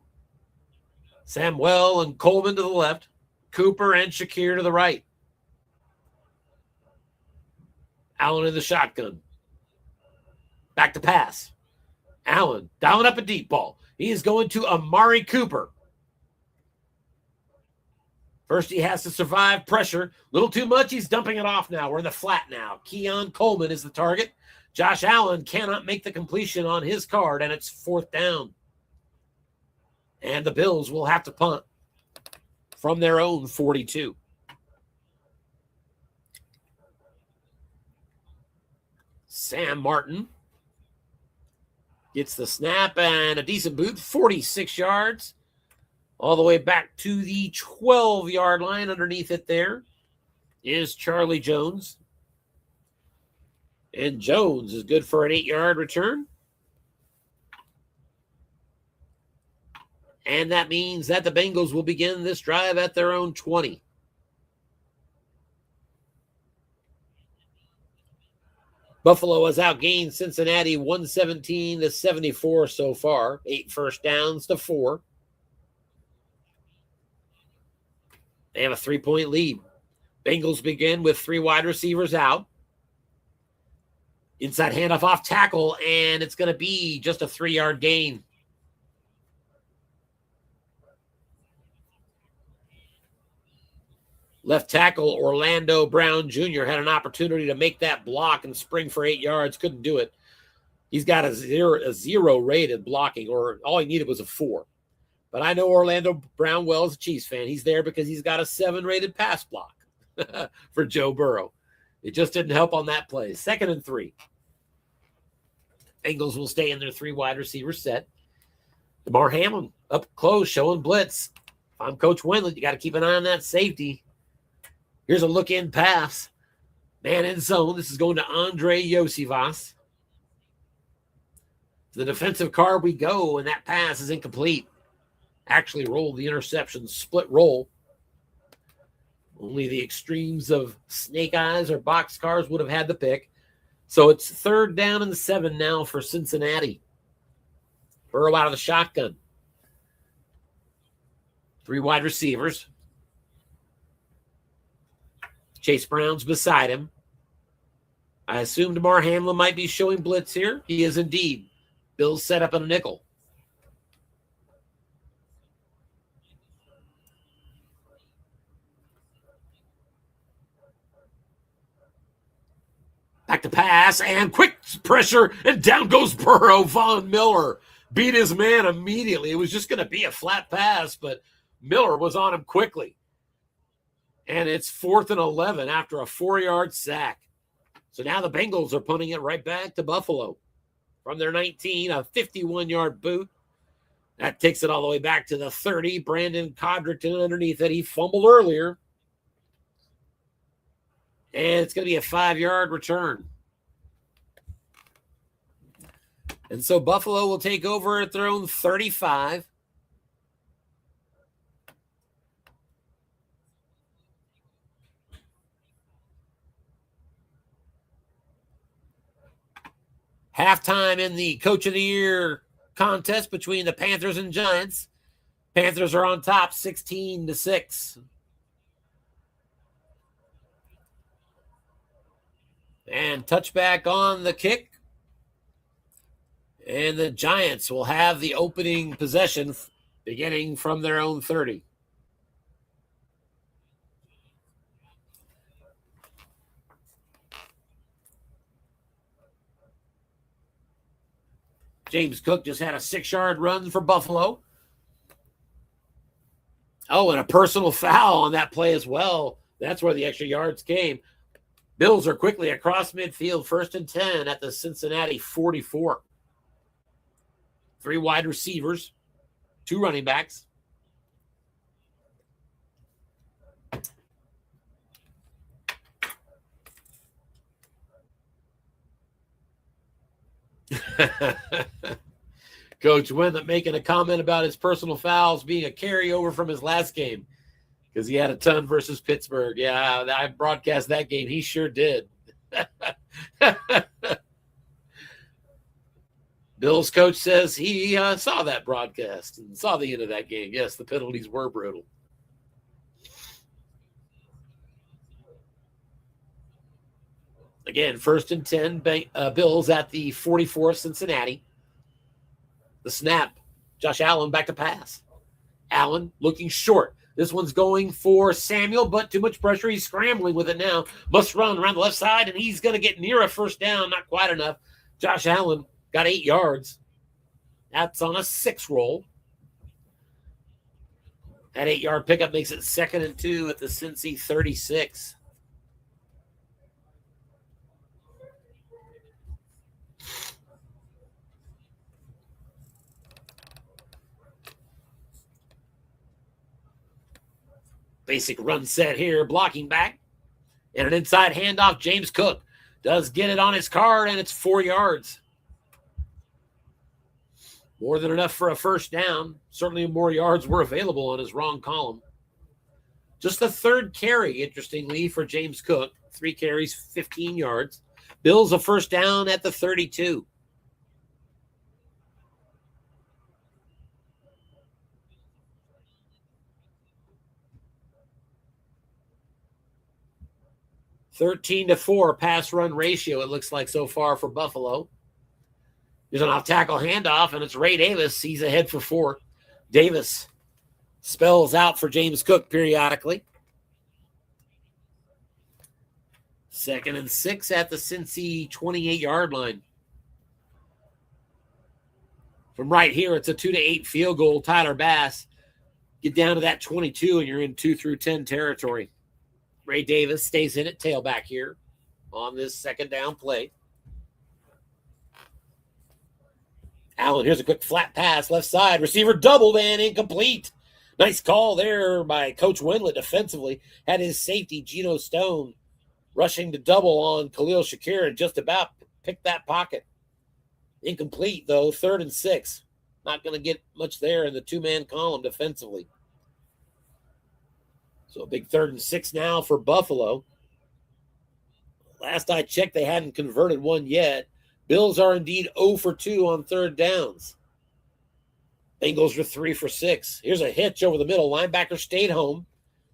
Samuel and Coleman to the left. Cooper and Shakir to the right. Allen in the shotgun. Back to pass. Allen dialing up a deep ball. He is going to Amari Cooper. First, he has to survive pressure. A little too much. He's dumping it off now. We're in the flat now. Keon Coleman is the target. Josh Allen cannot make the completion on his card, and it's 4th down. And the Bills will have to punt from their own 42. Sam Martin gets the snap and a decent boot, 46 yards. All the way back to the 12-yard line. Underneath it there is Charlie Jones. And Jones is good for an 8-yard return. And that means that the Bengals will begin this drive at their own 20. Buffalo has outgained Cincinnati 117-74 so far. 8 first downs to 4. They have a 3-point lead. Bengals begin with 3 wide receivers out. Inside handoff off tackle, and it's going to be just a 3-yard gain. Left tackle Orlando Brown Jr. had an opportunity to make that block and spring for 8 yards. Couldn't do it. He's got a zero rated blocking, or all he needed was a 4. But I know Orlando Brown well as a Chiefs fan. He's there because he's got a 7-rated pass block for Joe Burrow. It just didn't help on that play. 2nd and 3. Bengals will stay in their 3 wide receiver set. DeMar Hamlin up close, showing blitz. If I'm Coach Wendland, you got to keep an eye on that safety. Here's a look-in pass. Man in zone. This is going to Andre Yosivas. To the defensive card we go, and that pass is incomplete. Actually rolled the interception, split roll. Only the extremes of snake eyes or box cars would have had the pick. So it's 3rd down and 7 now for Cincinnati. Burrow out of the shotgun. 3 wide receivers. Chase Brown's beside him. I assume DeMar Hamlin might be showing blitz here. He is indeed. Bills set up in a nickel. Back to pass, and quick pressure, and down goes Burrow. Von Miller beat his man immediately. It was just going to be a flat pass, but Miller was on him quickly. And it's 4th and 11 after a 4-yard sack. So now the Bengals are punting it right back to Buffalo. From their 19, a 51-yard boot. That takes it all the way back to the 30. Brandon Codrington underneath it. He fumbled earlier. And it's going to be a 5-yard return. And so Buffalo will take over at their own 35. Halftime in the Coach of the Year contest between the Panthers and Giants. Panthers are on top 16-6. And touchback on the kick. And the Giants will have the opening possession beginning from their own 30. James Cook just had a 6-yard run for Buffalo. Oh, and a personal foul on that play as well. That's where the extra yards came. Bills are quickly across midfield, 1st and 10 at the Cincinnati 44. 3 wide receivers, 2 running backs. Coach Wendlandt making a comment about his personal fouls being a carryover from his last game because he had a ton versus Pittsburgh. Yeah, I broadcast that game. He sure did. Bills coach says he saw that broadcast and saw the end of that game. Yes, the penalties were brutal. Again, 1st and 10, Bills at the 44 Cincinnati. The snap, Josh Allen back to pass. Allen looking short. This one's going for Samuel, but too much pressure. He's scrambling with it now. Must run around the left side, and he's going to get near a 1st down. Not quite enough. Josh Allen got 8 yards. That's on a 6 roll. That 8-yard pickup makes it 2nd and 2 at the Cincy 36. Basic run set here, blocking back. And an inside handoff. James Cook does get it on his card, and it's 4 yards. More than enough for a 1st down. Certainly more yards were available on his wrong column. Just the 3rd carry, interestingly, for James Cook. 3 carries, 15 yards. Bills a 1st down at the 32. (13-4) pass run ratio, it looks like so far for Buffalo. There's an off-tackle handoff, and it's Ray Davis. He's ahead for 4. Davis spells out for James Cook periodically. 2nd and 6 at the Cincy 28-yard line. From right here, it's a 2-8 field goal. Tyler Bass, get down to that 22, and you're in 2 through 10 territory. Ray Davis stays in at tailback here on this 2nd down play. Allen, here's a quick flat pass, left side. Receiver doubled and incomplete. Nice call there by Coach Wendlandt defensively. Had his safety, Geno Stone, rushing to double on Khalil Shakir and just about picked that pocket. Incomplete, though, 3rd and 6. Not going to get much there in the 2-man column defensively. So a big 3rd and 6 now for Buffalo. Last I checked, they hadn't converted one yet. Bills are indeed 0 for 2 on 3rd downs. Bengals are 3 for 6. Here's a hitch over the middle. Linebacker stayed home.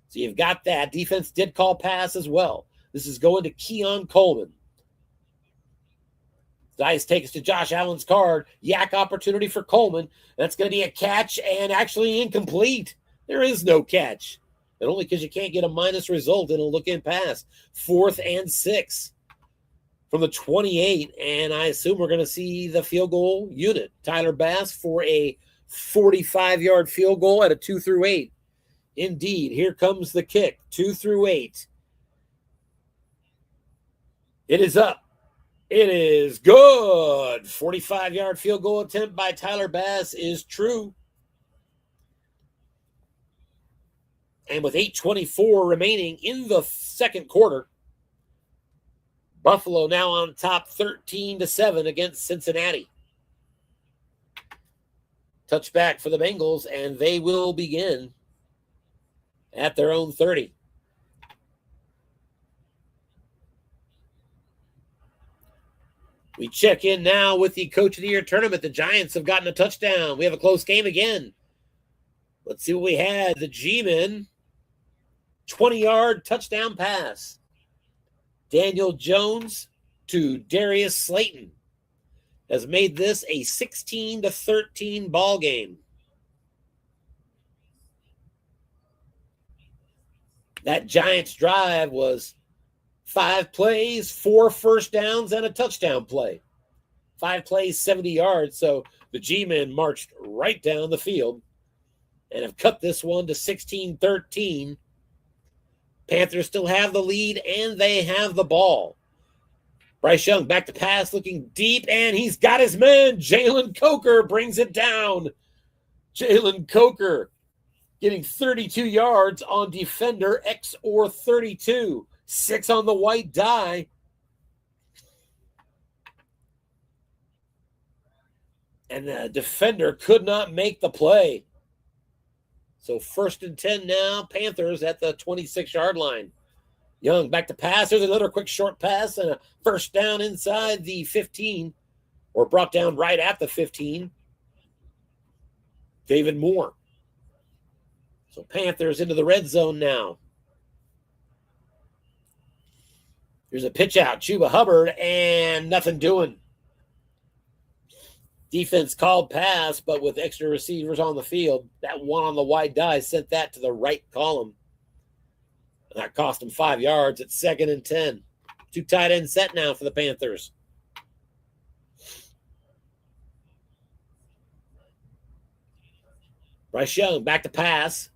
So you've got that. Defense did call pass as well. This is going to Keon Coleman. Dice takes to Josh Allen's card. Yak opportunity for Coleman. That's going to be a catch and actually incomplete. There is no catch. And only because you can't get a minus result in a look-in pass. 4th and 6. from the 28, and I assume we're going to see the field goal unit. Tyler Bass for a 45-yard field goal at a 2 through 8. Indeed, here comes the kick, 2 through 8. It is up. It is good. 45-yard field goal attempt by Tyler Bass is true. And with 8:24 remaining in the second quarter, Buffalo now on top 13-7 against Cincinnati. Touchback for the Bengals, and they will begin at their own 30. We check in now with the Coach of the Year tournament. The Giants have gotten a touchdown. We have a close game again. Let's see what we had. The G-Men, 20-yard touchdown pass. Daniel Jones to Darius Slayton has made this a 16-13 ball game. That Giants drive was 5 plays, 4 first downs, and a touchdown play. 5 plays, 70 yards. So the G-Men marched right down the field and have cut this one to 16-13. Panthers still have the lead, and they have the ball. Bryce Young back to pass, looking deep, and he's got his man. Jalen Coker brings it down. Jalen Coker getting 32 yards on defender X or 32. 6 on the white die. And the defender could not make the play. So 1st and 10 now, Panthers at the 26-yard line. Young back to pass. There's another quick short pass and a first down inside the 15, or brought down right at the 15. David Moore. So Panthers into the red zone now. Here's a pitch out. Chuba Hubbard, and nothing doing. Defense called pass, but with extra receivers on the field, that one on the wide die sent that to the right column. And that cost him 5 yards at 2nd and 10. 2 tight end set now for the Panthers. Bryce Young back to pass.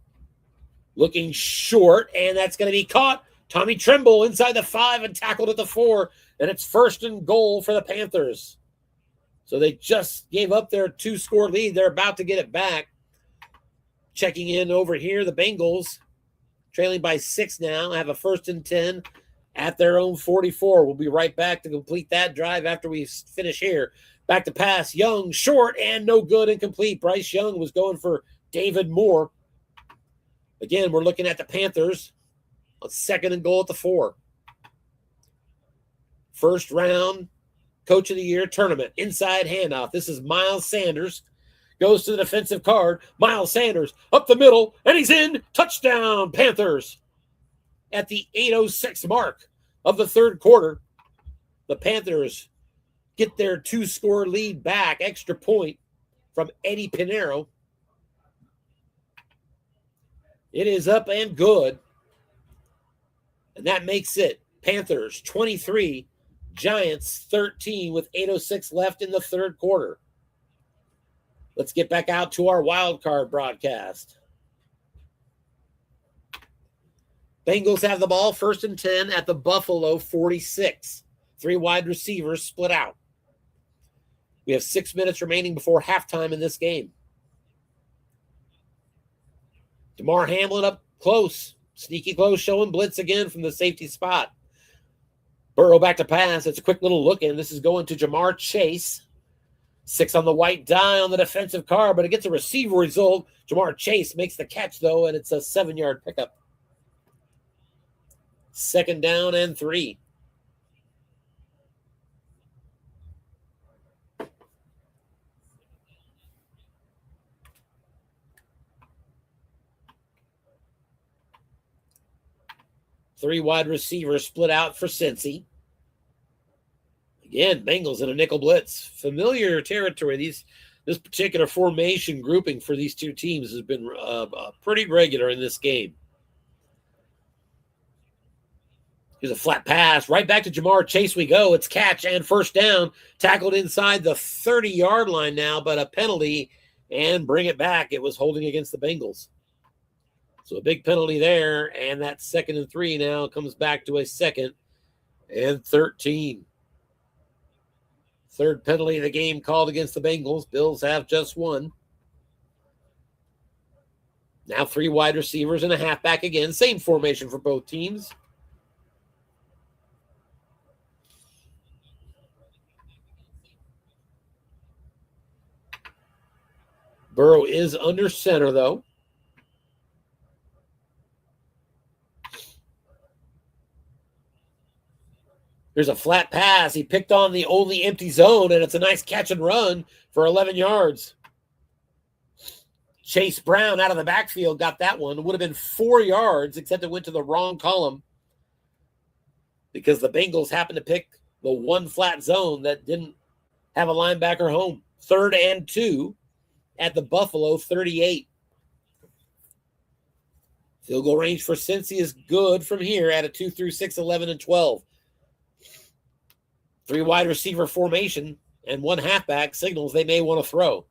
Looking short, and that's going to be caught. Tommy Tremble inside the 5 and tackled at the 4, and it's 1st and goal for the Panthers. So they just gave up their 2-score lead. They're about to get it back. Checking in over here, the Bengals trailing by 6 now, have a 1st and 10 at their own 44. We'll be right back to complete that drive after we finish here. Back to pass. Young, short, and no good, incomplete. Bryce Young was going for David Moore. Again, we're looking at the Panthers on 2nd and goal at the 4. First round Coach of the Year tournament. Inside handoff. This is Miles Sanders. Goes to the defensive card. Miles Sanders up the middle, and he's in. Touchdown, Panthers. At the 8:06 mark of the third quarter, the Panthers get their 2-score lead back. Extra point from Eddie Pinheiro. It is up and good. And that makes it Panthers 23, Giants 13 with 8:06 left in the third quarter. Let's get back out to our Wildcard broadcast. Bengals have the ball, 1st and 10 at the Buffalo 46. 3 wide receivers split out. We have 6 minutes remaining before halftime in this game. DeMar Hamlin up close. Sneaky close, showing blitz again from the safety spot. Burrow back to pass. It's a quick little look in. This is going to Jamar Chase. 6 on the white die on the defensive card, but it gets a receiver result. Jamar Chase makes the catch, though, and it's a 7-yard pickup. 2nd down and 3. Three wide receivers split out for Cincy. Again, Bengals in a nickel blitz. Familiar territory. This particular formation grouping for these two teams has been pretty regular in this game. Here's a flat pass. Right back to Jamar Chase we go. It's catch and first down. Tackled inside the 30-yard line now, but a penalty and bring it back. It was holding against the Bengals. So a big penalty there, and that 2nd and 3 now comes back to a 2nd and 13. Third penalty of the game called against the Bengals. Bills have just one. Now 3 wide receivers and a halfback again. Same formation for both teams. Burrow is under center, though. There's a flat pass. He picked on the only empty zone, and it's a nice catch and run for 11 yards. Chase Brown out of the backfield got that one. It would have been 4 yards, except it went to the wrong column because the Bengals happened to pick the one flat zone that didn't have a linebacker home. 3rd and 2 at the Buffalo 38. Field goal range for Cincy is good from here at a 2 through 6, 11, and 12. 3 wide receiver formation and 1 halfback signals they may want to throw.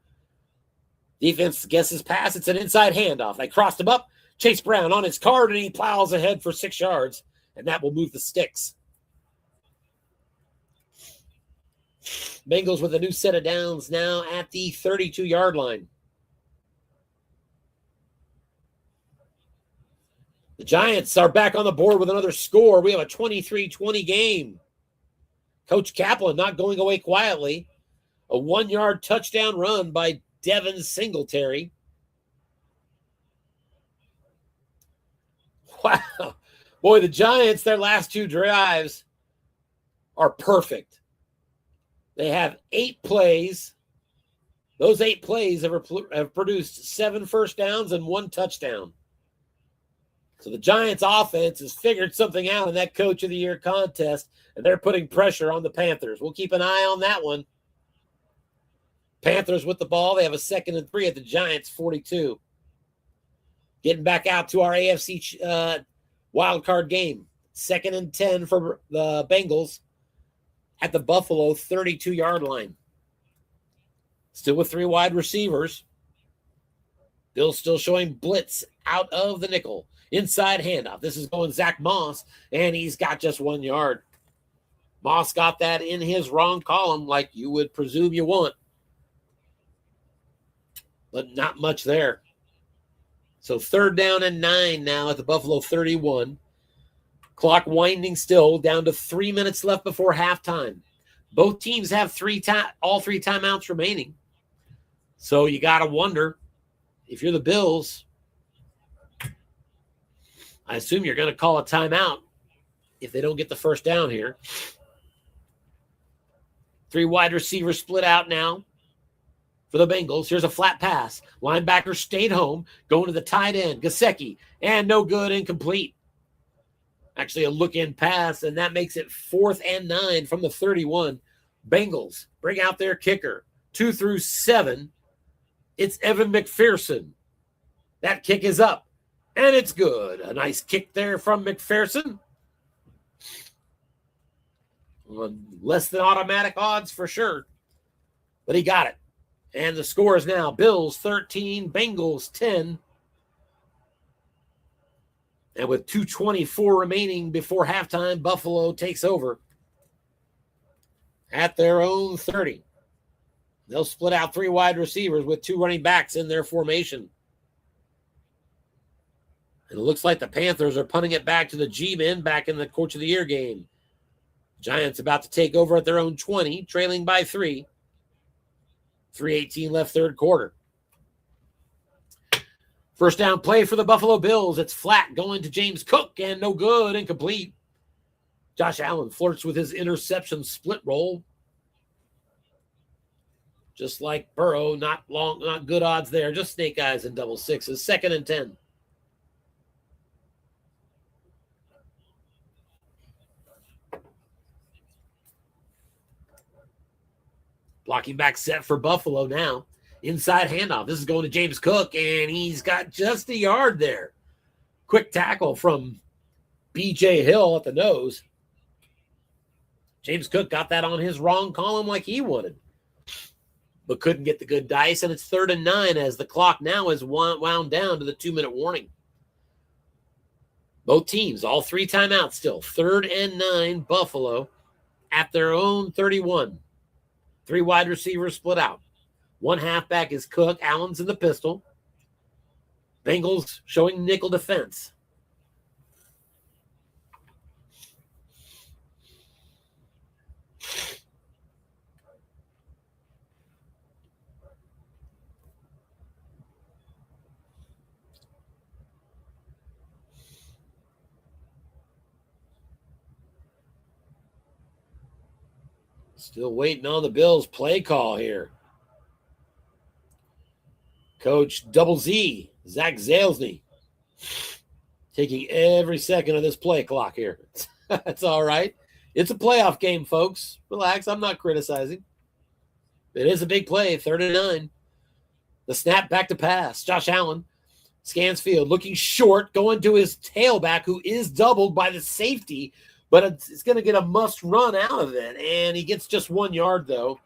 Defense guesses pass. It's an inside handoff. They crossed him up. Chase Brown on his card, and he plows ahead for 6 yards, and that will move the sticks. Bengals with a new set of downs now at the 32-yard line. The Giants are back on the board with another score. We have a 23-20 game. Coach Kaplan not going away quietly. A 1-yard touchdown run by Devin Singletary. Wow. Boy, the Giants, their last 2 drives are perfect. They have 8 plays. Those 8 plays have produced 7 first downs and 1 touchdown. So the Giants offense has figured something out in that Coach of the Year contest, and they're putting pressure on the Panthers. We'll keep an eye on that one. Panthers with the ball. They have a 2nd and 3 at the Giants 42. Getting back out to our AFC wildcard game. 2nd and 10 for the Bengals at the Buffalo 32-yard line. Still with 3 wide receivers. Bills still showing blitz out of the nickel. Inside handoff. This is going Zach Moss, and he's got just 1 yard. Moss got that in his wrong column like you would presume you want. But not much there. So 3rd down and 9 now at the Buffalo 31. Clock winding still, down to 3 minutes left before halftime. Both teams have all 3 timeouts remaining. So you got to wonder, if you're the Bills, I assume you're going to call a timeout if they don't get the first down here. 3 wide receivers split out now for the Bengals. Here's a flat pass. Linebacker stayed home, going to the tight end, Gesicki, and no good, incomplete. Actually a look-in pass, and that makes it 4th and 9 from the 31. Bengals bring out their kicker. 2 through 7. It's Evan McPherson. That kick is up, and it's good. A nice kick there from McPherson. Less than automatic odds for sure, but he got it. And the score is now Bills 13, Bengals 10. And with 2:24 remaining before halftime, Buffalo takes over at their own 30. They'll split out 3 wide receivers with 2 running backs in their formation. And it looks like the Panthers are punting it back to the G-men back in the Coach of the Year game. Giants about to take over at their own 20, trailing by 3. 3:18 left, 3rd quarter. First down play for the Buffalo Bills. It's flat going to James Cook, and no good, incomplete. Josh Allen flirts with his interception split roll. Just like Burrow, not good odds there. Just snake eyes and double sixes. 2nd and 10. Blocking back set for Buffalo now. Inside handoff. This is going to James Cook, and he's got just a yard there. Quick tackle from B.J. Hill at the nose. James Cook got that on his wrong column like he wanted, but couldn't get the good dice, and it's 3rd and 9 as the clock now is wound down to the 2-minute warning. Both teams, all 3 timeouts still. 3rd and 9, Buffalo at their own 31. 3 wide receivers split out. 1 halfback is Cook. Allen's in the pistol. Bengals showing nickel defense. Still waiting on the Bills play call here. Coach Double Z, Zach Zalesny, taking every second of this play clock here. That's all right. It's a playoff game, folks. Relax. I'm not criticizing. It is a big play, 3rd and 9. The snap back to pass. Josh Allen scans field, looking short, going to his tailback, who is doubled by the safety, but it's going to get a must run out of it. And he gets just 1 yard, though,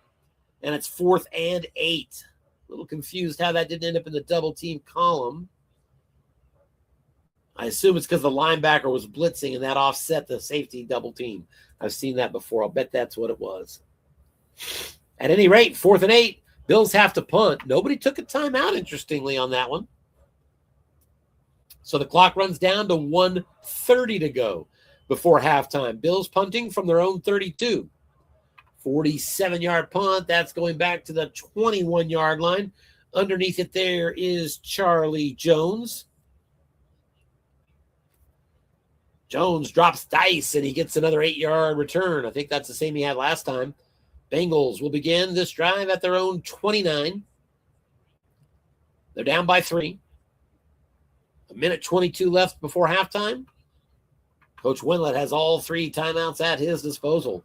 and it's 4th and 8. A little confused how that didn't end up in the double team column. I assume it's because the linebacker was blitzing and that offset the safety double team. I've seen that before. I'll bet that's what it was. At any rate, 4th and 8. Bills have to punt. Nobody took a timeout, interestingly, on that one. So the clock runs down to 1:30 to go before halftime. Bills punting from their own 32. 47-yard punt. That's going back to the 21-yard line. Underneath it there is Charlie Jones. Jones drops dice, and he gets another 8-yard return. I think that's the same he had last time. Bengals will begin this drive at their own 29. They're down by 3. 1:22 left before halftime. Coach Winlet has all 3 timeouts at his disposal.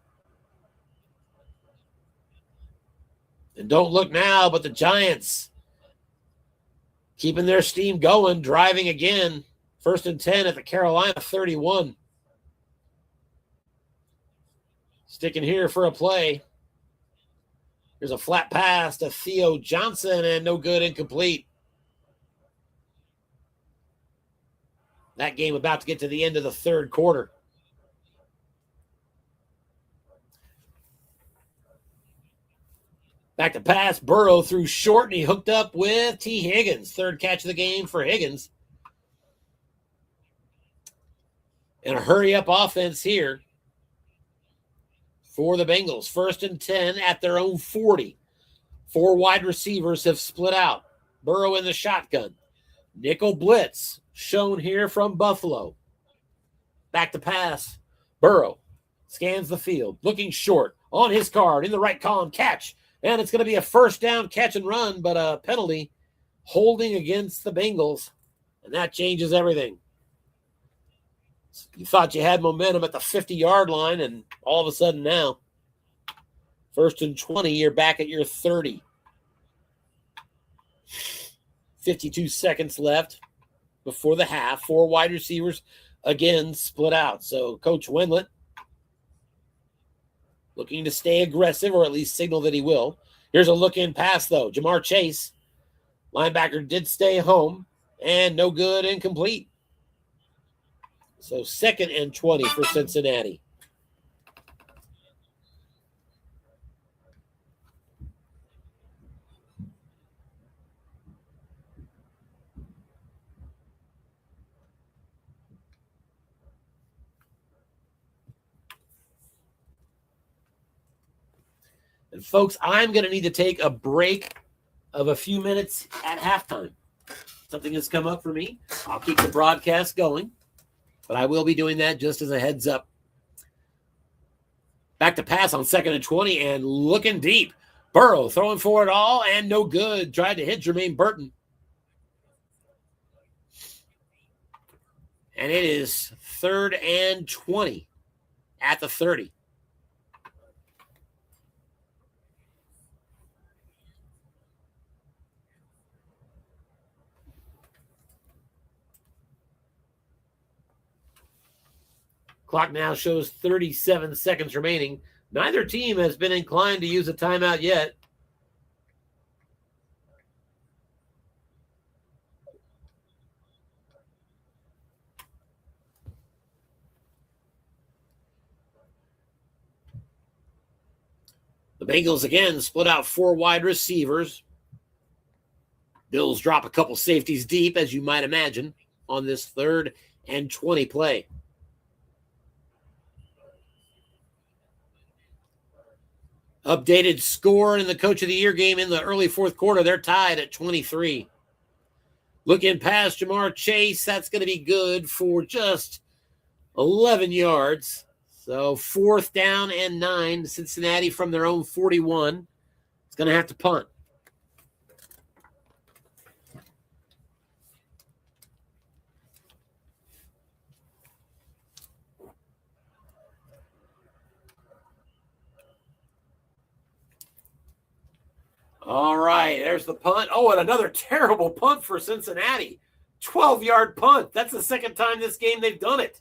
And don't look now, but the Giants keeping their steam going, driving again. 1st and 10 at the Carolina 31. Sticking here for a play. Here's a flat pass to Theo Johnson, and no good, incomplete. That game about to get to the end of the 3rd quarter. Back to pass. Burrow threw short, and he hooked up with T. Higgins. 3rd catch of the game for Higgins. And a hurry-up offense here for the Bengals. 1st and 10 at their own 40. 4 wide receivers have split out. Burrow in the shotgun. Nickel blitz shown here from Buffalo. Back to pass. Burrow scans the field, looking short on his card in the right column. Catch. And it's going to be a 1st down catch and run, but a penalty holding against the Bengals. And that changes everything. You thought you had momentum at the 50-yard line, and all of a sudden now, 1st and 20, you're back at your 30. 52 seconds left before the half. 4 wide receivers, again, split out. So Coach Winlet looking to stay aggressive, or at least signal that he will. Here's a look-in pass, though. Jamar Chase, linebacker, did stay home, and no good, incomplete. So 2nd and 20 for Cincinnati. And folks, I'm going to need to take a break of a few minutes at halftime. Something has come up for me. I'll keep the broadcast going, but I will be doing that just as a heads up. Back to pass on 2nd and 20 and looking deep. Burrow throwing for it all and no good. Tried to hit Jermaine Burton. And it is 3rd and 20 at the 30. Clock now shows 37 seconds remaining. Neither team has been inclined to use a timeout yet. The Bengals again split out 4 wide receivers. Bills drop a couple safeties deep, as you might imagine, on this 3rd and 20 play. Updated score in the Coach of the Year game in the early 4th quarter. They're tied at 23. Looking past Jamar Chase, that's going to be good for just 11 yards. So 4th down and 9. Cincinnati from their own 41. It's going to have to punt. All right, there's the punt. Oh, and another terrible punt for Cincinnati. 12-yard punt. That's the second time this game they've done it.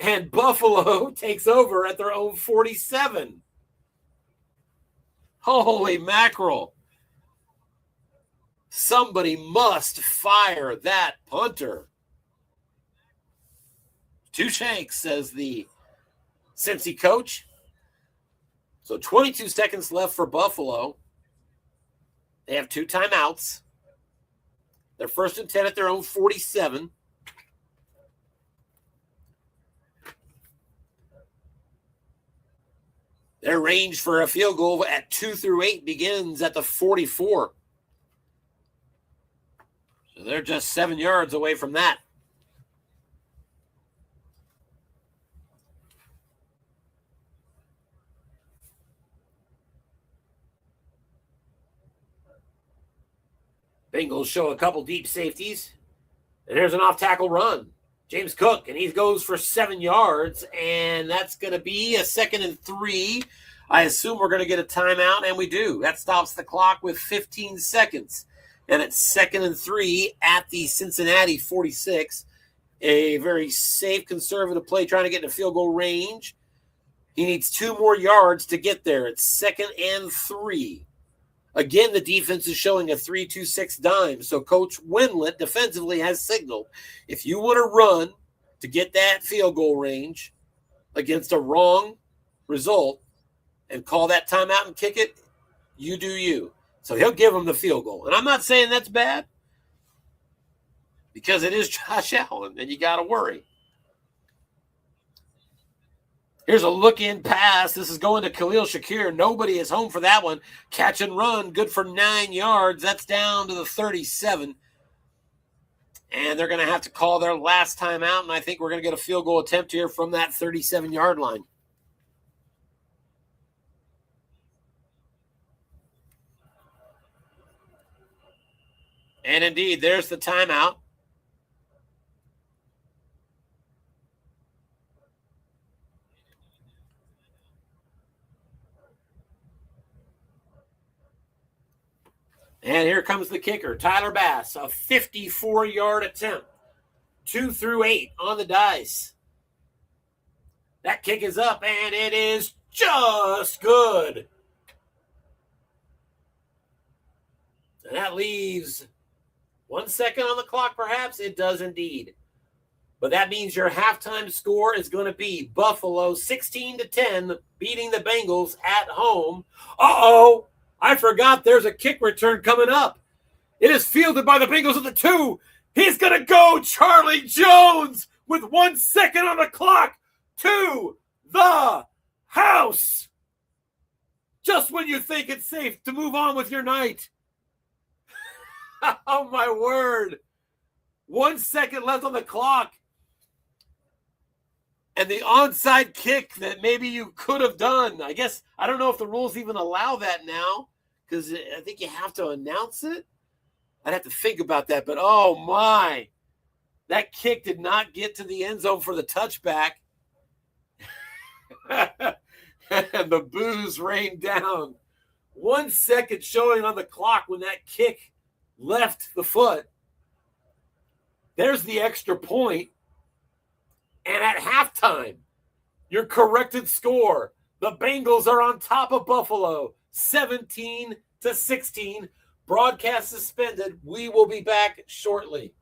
And Buffalo takes over at their own 47. Holy mackerel. Somebody must fire that punter. 2 shanks, says the Cincy coach. So 22 seconds left for Buffalo. They have 2 timeouts. They're 1st and 10 at their own 47. Their range for a field goal at 2 through 8 begins at the 44. So they're just 7 yards away from that. Bengals show a couple deep safeties. And here's an off-tackle run. James Cook, and he goes for 7 yards, and that's going to be a 2nd and 3. I assume we're going to get a timeout, and we do. That stops the clock with 15 seconds. And it's 2nd and 3 at the Cincinnati 46. A very safe, conservative play trying to get into field goal range. He needs 2 more yards to get there. It's 2nd and 3. Again, the defense is showing a 3-2-6 dime. So Coach Windlet defensively has signaled, if you want to run to get that field goal range against a wrong result and call that timeout and kick it, you do you. So he'll give them the field goal. And I'm not saying that's bad, because it is Josh Allen, and you got to worry. Here's a look-in pass. This is going to Khalil Shakir. Nobody is home for that one. Catch and run, good for 9 yards. That's down to the 37. And they're going to have to call their last timeout, and I think we're going to get a field goal attempt here from that 37-yard line. And indeed, there's the timeout. And here comes the kicker, Tyler Bass, a 54-yard attempt. 2 through 8 on the dice. That kick is up, and it is just good. And that leaves 1 second on the clock, perhaps. It does indeed. But that means your halftime score is going to be Buffalo 16-10, beating the Bengals at home. Uh-oh! I forgot there's a kick return coming up. It is fielded by the Bengals at the 2. He's going to go Charlie Jones with 1 second on the clock to the house. Just when you think it's safe to move on with your night. Oh, my word. 1 second left on the clock. And the onside kick that maybe you could have done. I guess, I don't know if the rules even allow that now, because I think you have to announce it. I'd have to think about that. But, oh, my. That kick did not get to the end zone for the touchback. And the boos rained down. 1 second showing on the clock when that kick left the foot. There's the extra point. And at halftime, your corrected score, the Bengals are on top of Buffalo, 17-16. Broadcast suspended. We will be back shortly.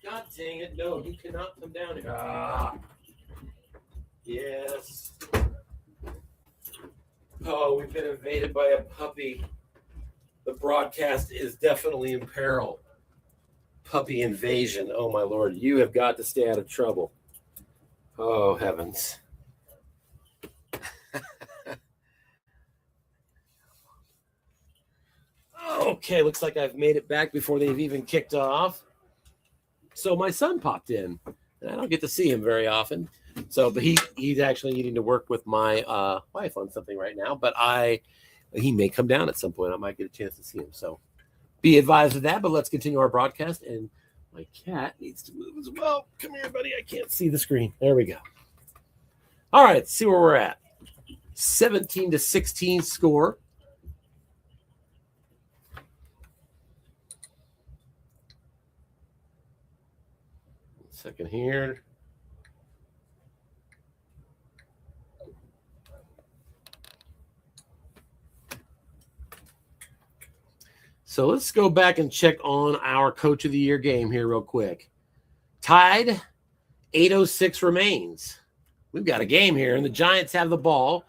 God dang it. No, you cannot come down here. Yes. Oh, we've been invaded by a puppy. The broadcast is definitely in peril. Puppy invasion. Oh, my Lord. You have got to stay out of trouble. Oh, heavens. Okay, looks like I've made it back before they've even kicked off. So my son popped in, and I don't get to see him very often. So, but he's actually needing to work with my wife on something right now. But he may come down at some point. I might get a chance to see him. So be advised of that. But let's continue our broadcast. And my cat needs to move as well. Come here, buddy. I can't see the screen. There we go. All right, let's see where we're at. 17-16 score. Second here. So let's go back and check on our Coach of the Year game here real quick. Tied, 8:06 remains. We've got a game here, and the Giants have the ball.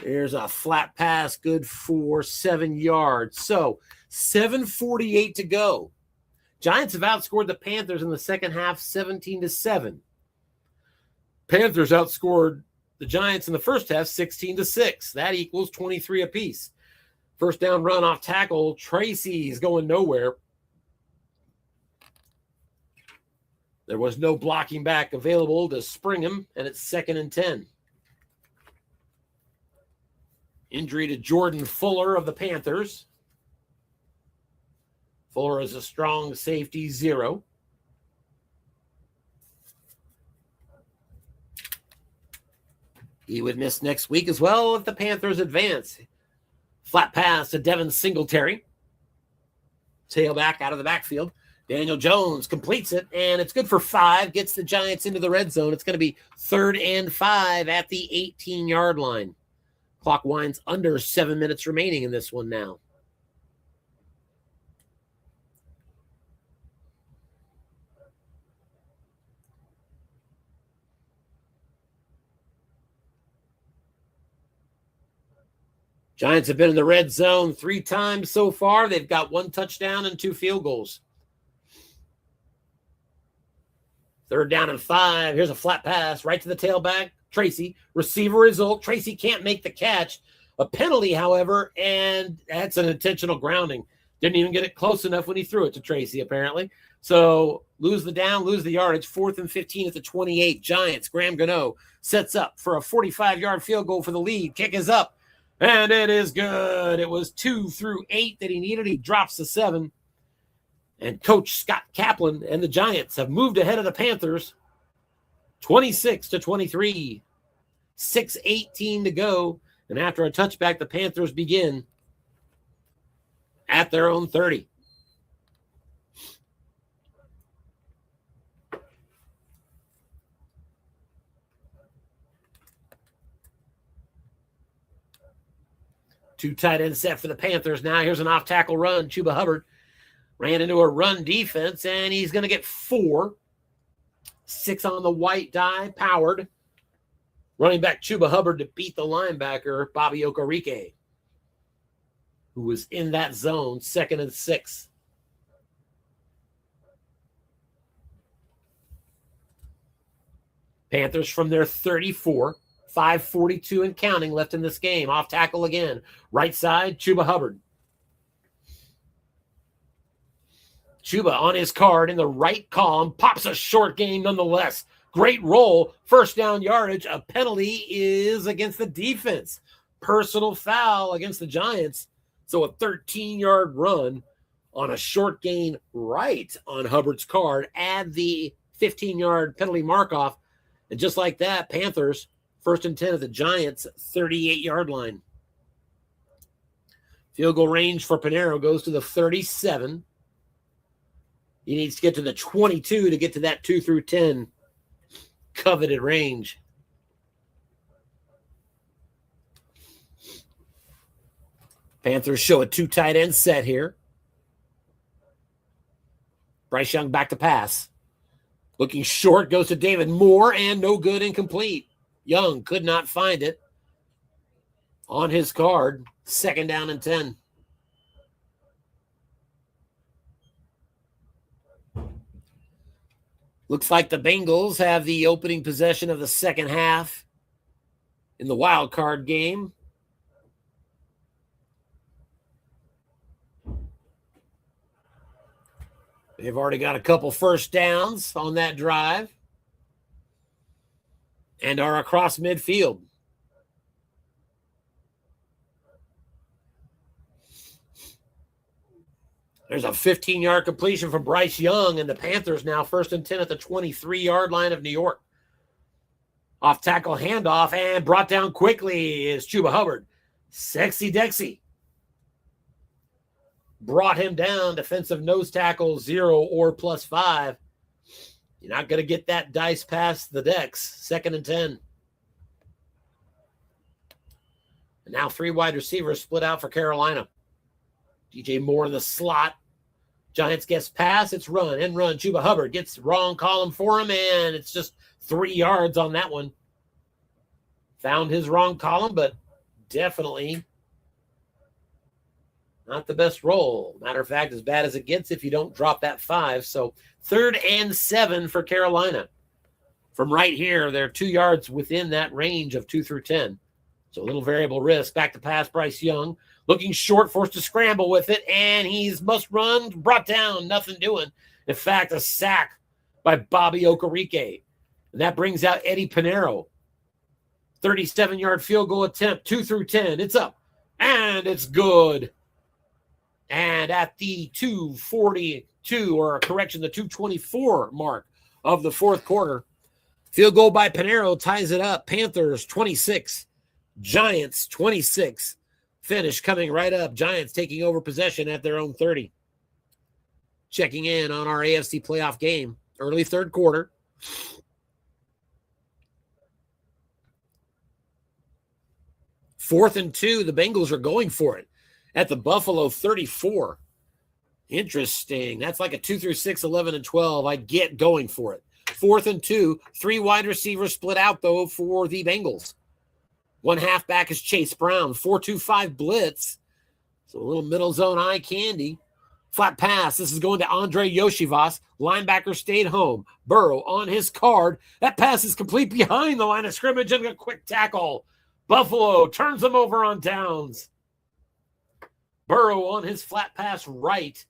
There's a flat pass, good for 7 yards. So 7:48 to go. Giants have outscored the Panthers in the second half, 17-7. Panthers outscored the Giants in the first half, 16-6. That equals 23 apiece. First down run off tackle. Tracy's going nowhere. There was no blocking back available to spring him, and it's 2nd and 10. Injury to Jordan Fuller of the Panthers. Fuller is a strong safety, 0. He would miss next week as well if the Panthers advance. Flat pass to Devin Singletary. Tailback out of the backfield. Daniel Jones completes it, and it's good for 5. Gets the Giants into the red zone. It's going to be 3rd and 5 at the 18-yard line. Clock winds under 7 minutes remaining in this one now. Giants have been in the red zone 3 times so far. They've got 1 touchdown and 2 field goals. 3rd down and 5. Here's a flat pass right to the tailback. Tracy, receiver result. Tracy can't make the catch. A penalty, however, and that's an intentional grounding. Didn't even get it close enough when he threw it to Tracy, apparently. So lose the down, lose the yardage. 4th and 15 at the 28. Giants, Graham Gano Sets up for a 45-yard field goal for the lead. Kick is up, and it is good. It was 2 through 8 that he needed. He drops the 7. And Coach Scott Kaplan and the Giants have moved ahead of the Panthers 26-23. 6:18 to go. And after a touchback, the Panthers begin at their own 30. Two tight end set for the Panthers. Now here's an off-tackle run. Chuba Hubbard ran into a run defense, and he's going to get 4. 6 on the white die, powered. Running back Chuba Hubbard to beat the linebacker, Bobby Okereke, who was in that zone, 2nd and 6. Panthers from their 34, 5:42 and counting left in this game. Off tackle again. Right side, Chuba Hubbard. Chuba on his card in the right column, pops a short gain nonetheless. Great roll, first down yardage. A penalty is against the defense. Personal foul against the Giants. So a 13-yard run on a short gain right on Hubbard's card. Add the 15-yard penalty mark-off. And just like that, Panthers, 1st and 10 at the Giants' 38-yard line. Field goal range for Panero goes to the 37. He needs to get to the 22 to get to that 2 through 10 coveted range. Panthers show a 2 tight end set here. Bryce Young back to pass. Looking short, goes to David Moore, and no good, incomplete. Young could not find it on his card. 2nd down and 10. Looks like the Bengals have the opening possession of the second half in the Wildcard game. They've already got a couple first downs on that drive and are across midfield. There's a 15-yard completion from Bryce Young, and the Panthers now 1st and 10 at the 23-yard line of New York. Off tackle handoff, and brought down quickly is Chuba Hubbard. Sexy Dexy. Brought him down. Defensive nose tackle 0 or +5. You're not going to get that dice past the decks. 2nd and 10. And now 3 wide receivers split out for Carolina. DJ Moore in the slot. Giants gets pass. It's run and run. Chuba Hubbard gets wrong column for him, and it's just 3 yards on that one. Found his wrong column, but definitely not the best roll. Matter of fact, as bad as it gets if you don't drop that 5. So 3rd and 7 for Carolina. From right here, they're 2 yards within that range of 2 through 10. So a little variable risk. Back to pass, Bryce Young. Looking short, forced to scramble with it, and he's must run, brought down, nothing doing. In fact, a sack by Bobby Okereke. And that brings out Eddie Panero. 37-yard field goal attempt, 2 through 10. It's up, and it's good. And at the 2:42, or correction, the 2:24 mark of the 4th quarter, field goal by Panero ties it up. Panthers 26, Giants 26. Finish coming right up. Giants taking over possession at their own 30. Checking in on our AFC playoff game. Early 3rd quarter. Fourth and 2. The Bengals are going for it at the Buffalo 34. Interesting. That's like a 2 through 6, 11 and 12. I get going for it. 4th and 2. 3 wide receivers split out, though, for the Bengals. 1 halfback is Chase Brown. 4-2-5 blitz. So a little middle zone eye candy. Flat pass. This is going to Andre Yoshivas. Linebacker stayed home. Burrow on his card. That pass is complete behind the line of scrimmage and a quick tackle. Buffalo turns them over on downs. Burrow on his flat pass right.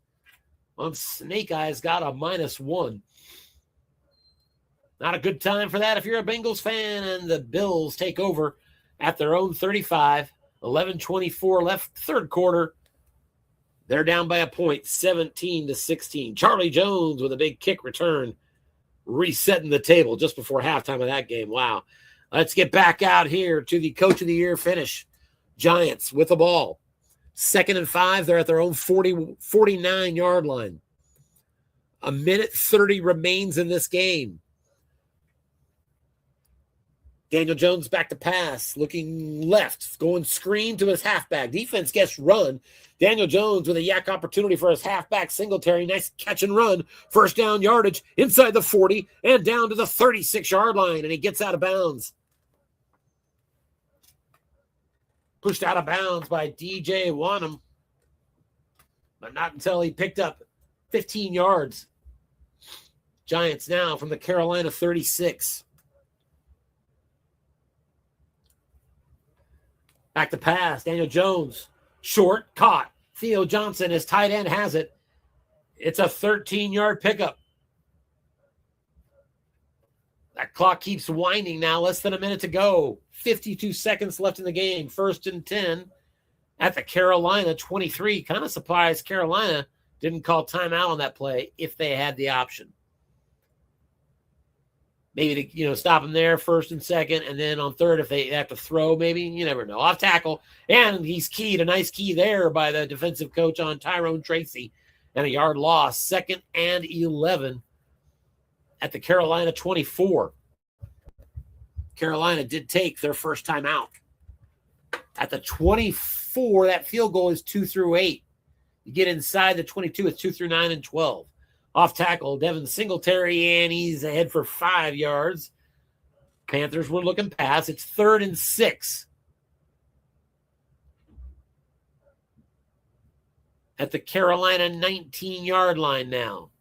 On Snake Eyes got a -1. Not a good time for that if you're a Bengals fan, and the Bills take over at their own 35. 11:24 left, third quarter. They're down by a point, 17-16. Charlie Jones with a big kick return, resetting the table just before halftime of that game. Wow. Let's get back out here to the Coach of the Year finish. Giants with the ball. 2nd and 5. They're at their own 49-yard line. 1:30 remains in this game. Daniel Jones back to pass, looking left, going screen to his halfback. Defense gets run. Daniel Jones with a yak opportunity for his halfback Singletary. Nice catch and run. First down yardage inside the 40 and down to the 36-yard line, and he gets out of bounds. Pushed out of bounds by DJ Wanham, but not until he picked up 15 yards. Giants now from the Carolina 36. Back to pass. Daniel Jones. Short. Caught. Theo Johnson, his tight end, has it. It's a 13-yard pickup. That clock keeps winding now. Less than a minute to go. 52 seconds left in the game. 1st and 10 at the Carolina 23. Kind of surprised Carolina didn't call timeout on that play if they had the option. Maybe to stop him there, 1st and 2nd, and then on 3rd if they have to throw, maybe. You never know. Off tackle, and he's keyed. A nice key there by the defensive coach on Tyrone Tracy, and a yard loss. 2nd and 11 at the Carolina 24. Carolina did take their first time out. At the 24, that field goal is 2 through 8. You get inside the 22, it's 2 through 9 and 12. Off tackle, Devin Singletary, and he's ahead for 5 yards. Panthers were looking pass. It's 3rd and 6. At the Carolina 19-yard line now.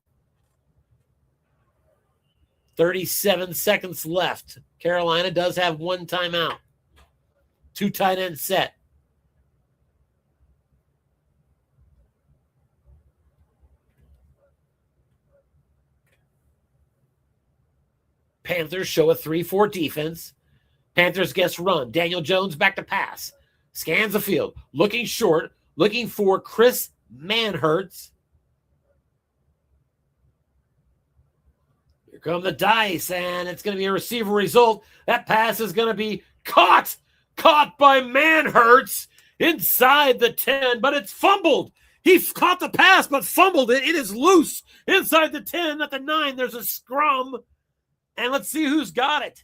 37 seconds left. Carolina does have one timeout. 2 tight end set. Panthers show a 3-4 defense. Panthers gets run. Daniel Jones back to pass. Scans the field. Looking short. Looking for Chris Manhertz. Here come the dice, and it's going to be a receiver result. That pass is going to be caught. Caught by Manhertz inside the 10, but it's fumbled. He caught the pass, but fumbled it. It is loose inside the 10. At the 9, there's a scrum. And let's see who's got it.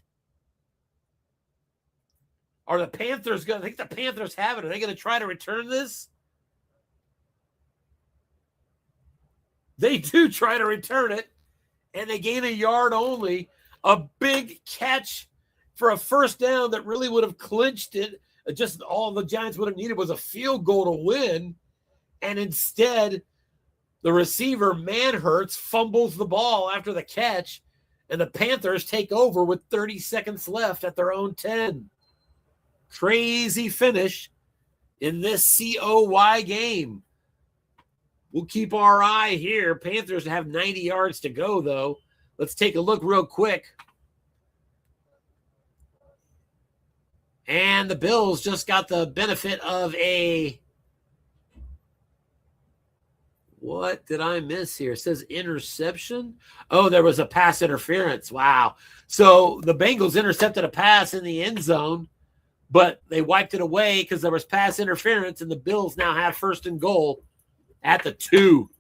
Are the Panthers going to? I think the Panthers have it. Are they going to try to return this? They do try to return it, and they gain a yard only. A big catch for a first down that really would have clinched it. Just all the Giants would have needed was a field goal to win. And instead, the receiver, Manhertz, fumbles the ball after the catch. And the Panthers take over with 30 seconds left at their own 10. Crazy finish in this COY game. We'll keep our eye here. Panthers have 90 yards to go, though. Let's take a look real quick. And the Bills just got the benefit of a... What did I miss here? It says interception. Oh, there was a pass interference. Wow. So the Bengals intercepted a pass in the end zone, but they wiped it away because there was pass interference, and the Bills now have 1st and goal at the 2.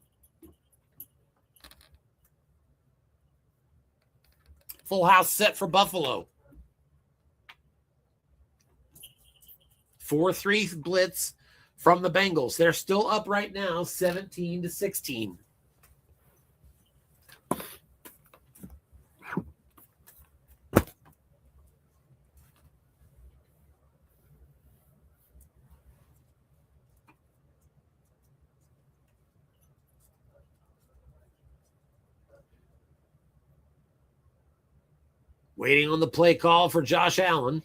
Full house set for Buffalo. 4-3 blitz from the Bengals. They're still up right now, 17-16. Waiting on the play call for Josh Allen.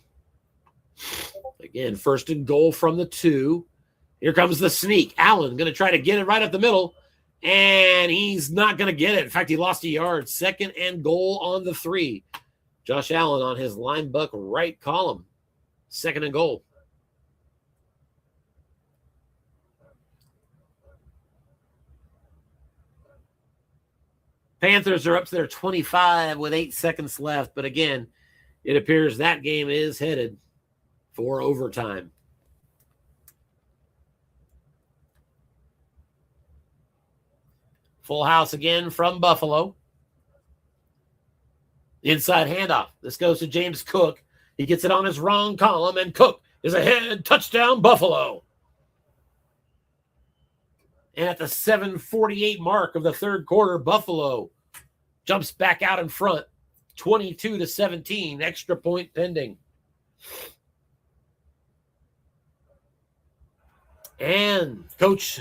Again, 1st and goal from the 2. Here comes the sneak. Allen going to try to get it right up the middle. And he's not going to get it. In fact, he lost a yard. 2nd and goal on the 3. Josh Allen on his linebucker right column. 2nd and goal. Panthers are up to their 25 with 8 seconds left. But again, it appears that game is headed for overtime. Full house again from Buffalo. Inside handoff. This goes to James Cook. He gets it on his wrong column, and Cook is ahead. Touchdown, Buffalo. And at the 7:48 mark of the third quarter, Buffalo jumps back out in front. 22-17. Extra point pending. And Coach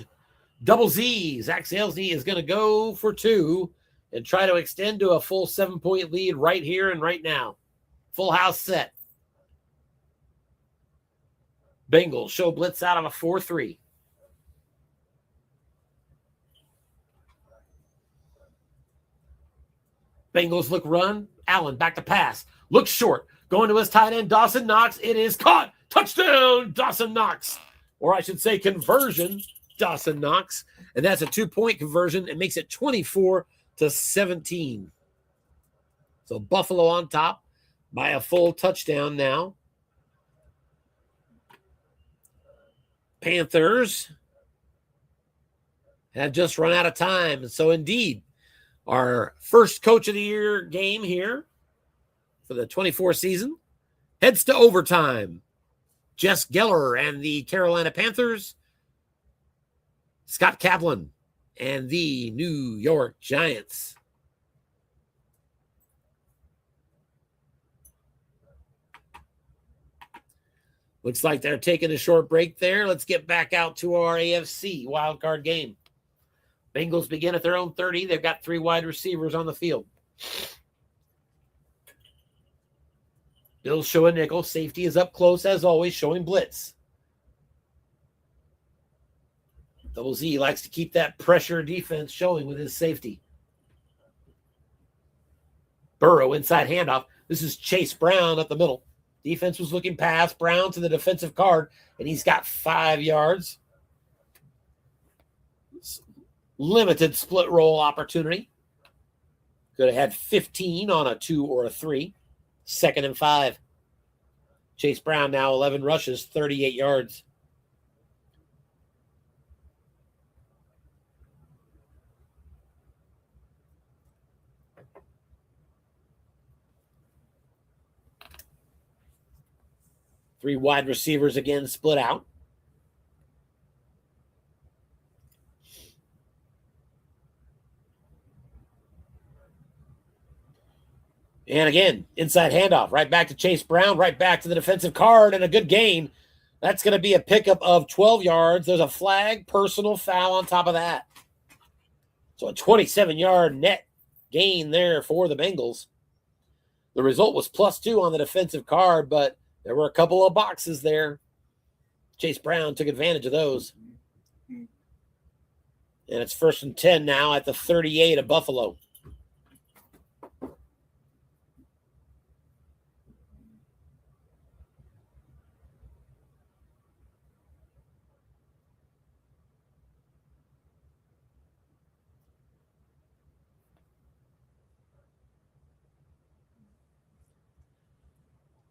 Double Z, Zach Salesny, is going to go for 2 and try to extend to a full 7-point lead right here and right now. Full house set. Bengals show blitz out of a 4-3. Bengals look run. Allen back to pass. Looks short. Going to his tight end, Dawson Knox. It is caught. Touchdown, Dawson Knox. Or I should say conversion, Dawson Knox. And that's a 2-point conversion. It makes it 24-17. So Buffalo on top by a full touchdown now. Panthers have just run out of time. So indeed, our first Coach of the Year game here for the 24 season heads to overtime. Jess Geller and the Carolina Panthers, Scott Kaplan and the New York Giants. Looks like they're taking a short break there. Let's get back out to our AFC wildcard game. Bengals begin at their own 30. They've got 3 wide receivers on the field. Bills show a nickel. Safety is up close, as always, showing blitz. Double Z likes to keep that pressure defense showing with his safety. Burrow inside handoff. This is Chase Brown up the middle. Defense was looking past Brown to the defensive guard, and he's got 5 yards. Limited split roll opportunity. Could have had 15 on a 2 or a 3. 2nd and 5. Chase Brown now 11 rushes, 38 yards. Three wide receivers again split out. And again, inside handoff, right back to Chase Brown, right back to the defensive guard, and a good gain. That's going to be a pickup of 12 yards. There's a flag, personal foul on top of that. So a 27-yard net gain there for the Bengals. The result was +2 on the defensive guard, but there were a couple of boxes there. Chase Brown took advantage of those. And it's 1st and 10 now at the 38 of Buffalo.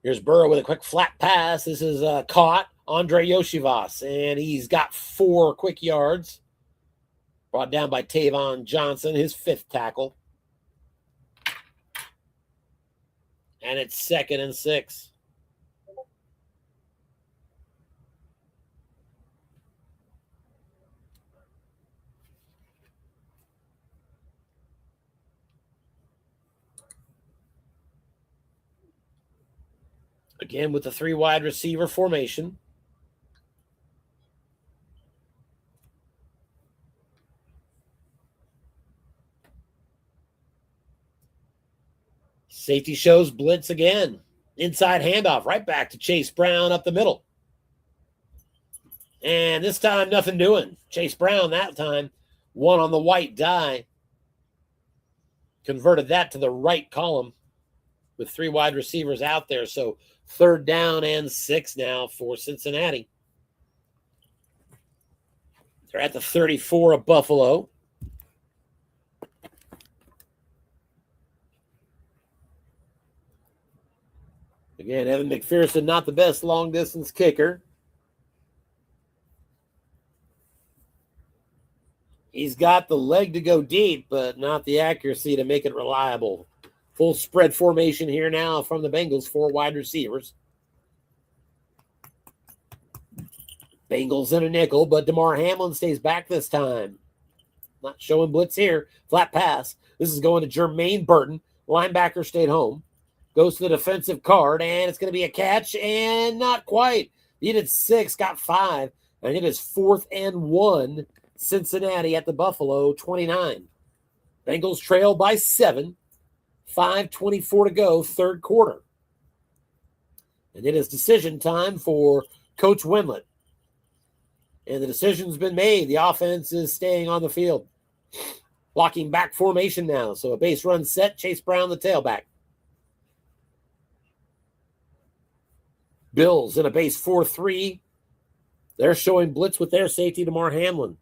Here's Burrow with a quick flat pass. This is caught. Andre Yoshivas, and he's got 4 quick yards. Brought down by Tavon Johnson, his 5th tackle. And it's 2nd and 6. Again with the 3 wide receiver formation. Safety shows blitz again. Inside handoff, right back to Chase Brown up the middle. And this time, nothing doing. Chase Brown that time one on the white die. Converted that to the right column with 3 wide receivers out there. So 3rd down and 6 now for Cincinnati. They're at the 34 of Buffalo. Again, Evan McPherson, not the best long-distance kicker. He's got the leg to go deep, but not the accuracy to make it reliable. Full spread formation here now from the Bengals, 4 wide receivers. Bengals in a nickel, but DeMar Hamlin stays back this time. Not showing blitz here. Flat pass. This is going to Jermaine Burton. Linebacker stayed home. Goes to the defensive card, and it's going to be a catch, and not quite. Needed 6, got 5, and it is 4th and 1. Cincinnati at the Buffalo 29. Bengals trail by 7. 5:24 to go, 3rd quarter. And it is decision time for Coach Wimlett. And the decision's been made. The offense is staying on the field. Blocking back formation now. So a base run set. Chase Brown, the tailback. Bills in a base 4-3. They're showing blitz with their safety, DeMar Hamlin.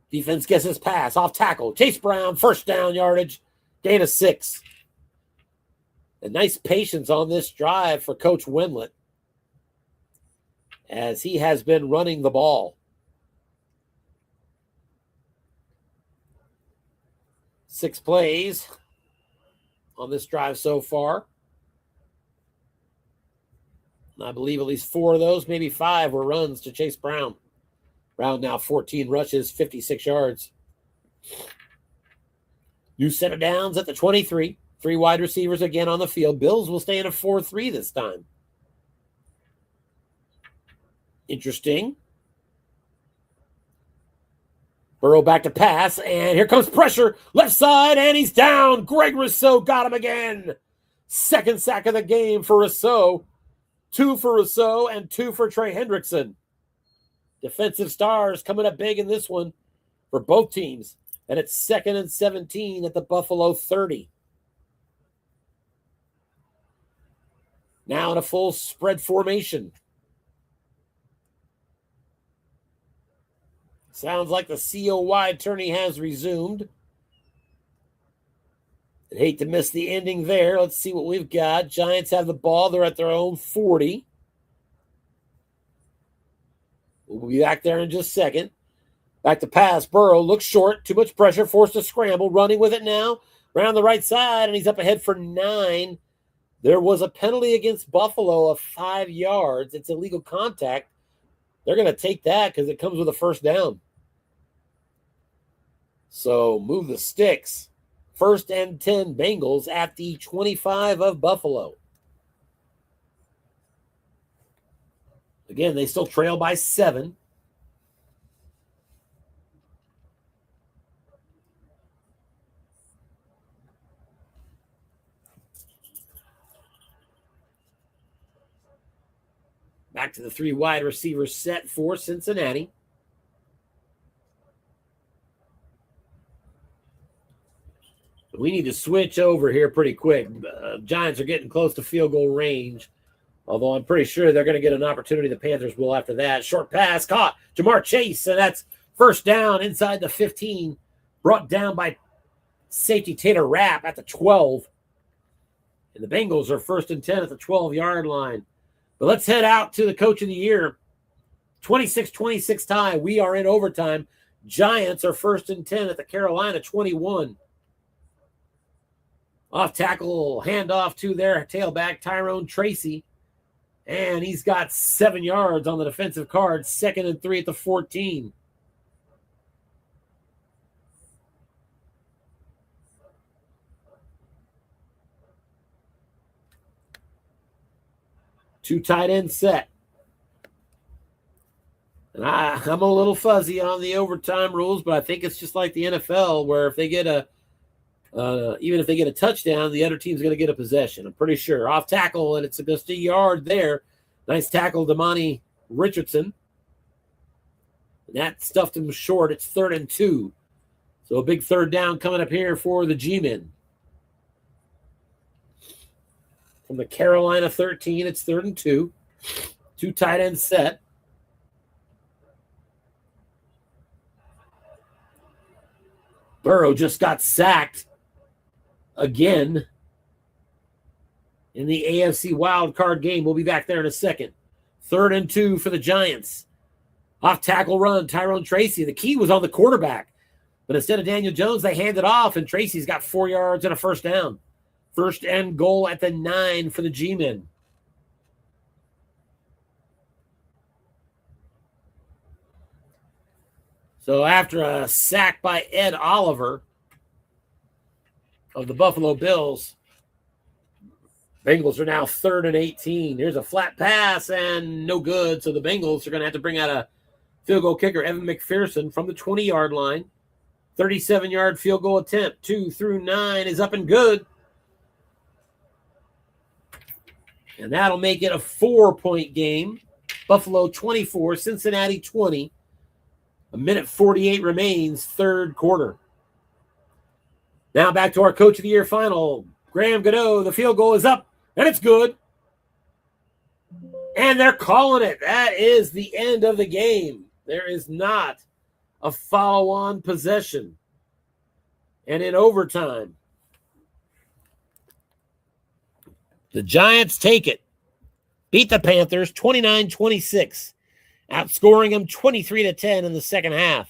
Defense gets his pass. Off tackle. Chase Brown, 1st down yardage. Gain of 6. A nice patience on this drive for Coach Wimlett, as he has been running the ball. 6 plays on this drive so far. I believe at least 4 of those, maybe 5, were runs to Chase Brown. Brown now 14 rushes, 56 yards. New set of downs at the 23. 3 wide receivers again on the field. Bills will stay in a 4-3 this time. Interesting. Burrow back to pass, and here comes pressure. Left side, and he's down. Greg Rousseau got him again. 2nd sack of the game for Rousseau. 2 for Rousseau and 2 for Trey Hendrickson. Defensive stars coming up big in this one for both teams. And it's 2nd and 17 at the Buffalo 30. Now in a full spread formation. Sounds like the COY Tourney has resumed. I'd hate to miss the ending there. Let's see what we've got. Giants have the ball. They're at their own 40. We'll be back there in just a second. Back to pass. Burrow looks short. Too much pressure. Forced to scramble. Running with it now. Around the right side, and he's up ahead for 9. There was a penalty against Buffalo of 5 yards. It's illegal contact. They're going to take that because it comes with a 1st down. So move the sticks. 1st and 10 Bengals at the 25 of Buffalo. Again, they still trail by 7. Back to the 3 wide receivers set for Cincinnati. We need to switch over here pretty quick. Giants are getting close to field goal range, although I'm pretty sure they're going to get an opportunity. The Panthers will after that. Short pass caught. Jamar Chase, and that's 1st down inside the 15. Brought down by safety Taylor Rapp at the 12. And the Bengals are 1st and 10 at the 12-yard line. But let's head out to the Coach of the Year. 26-26 tie. We are in overtime. Giants are 1st and 10 at the Carolina 21. Off tackle, handoff to their tailback, Tyrone Tracy. And he's got 7 yards on the defensive card. 2nd and 3 at the 14. Two tight end set. And I'm a little fuzzy on the overtime rules, but I think it's just like the NFL, where if they get even if they get a touchdown, the other team's going to get a possession. I'm pretty sure. Off tackle, and it's just a yard there. Nice tackle, Damani Richardson. And that stuffed him short. It's 3rd and 2. So a big 3rd down coming up here for the G-Men. From the Carolina 13, it's 3rd and 2. 2 tight end set. Burrow just got sacked again in the AFC Wildcard game. We'll be back there in a second. 3rd and 2 for the Giants. Off tackle run, Tyrone Tracy. The key was on the quarterback. But instead of Daniel Jones, they hand it off, and Tracy's got 4 yards and a 1st down. 1st and goal at the 9 for the G-Men. So after a sack by Ed Oliver of the Buffalo Bills, Bengals are now 3rd and 18. Here's a flat pass and no good. So the Bengals are going to have to bring out a field goal kicker, Evan McPherson, from the 20-yard line. 37-yard field goal attempt. 2 through 9 is up and good. And that'll make it a 4-point game. Buffalo 24, Cincinnati 20. 1:48 remains, 3rd quarter. Now back to our Coach of the Year final. Graham Gano, the field goal is up, and it's good. And they're calling it. That is the end of the game. There is not a follow-on possession. And in overtime, the Giants take it. Beat the Panthers 29-26. Outscoring them 23-10 in the second half.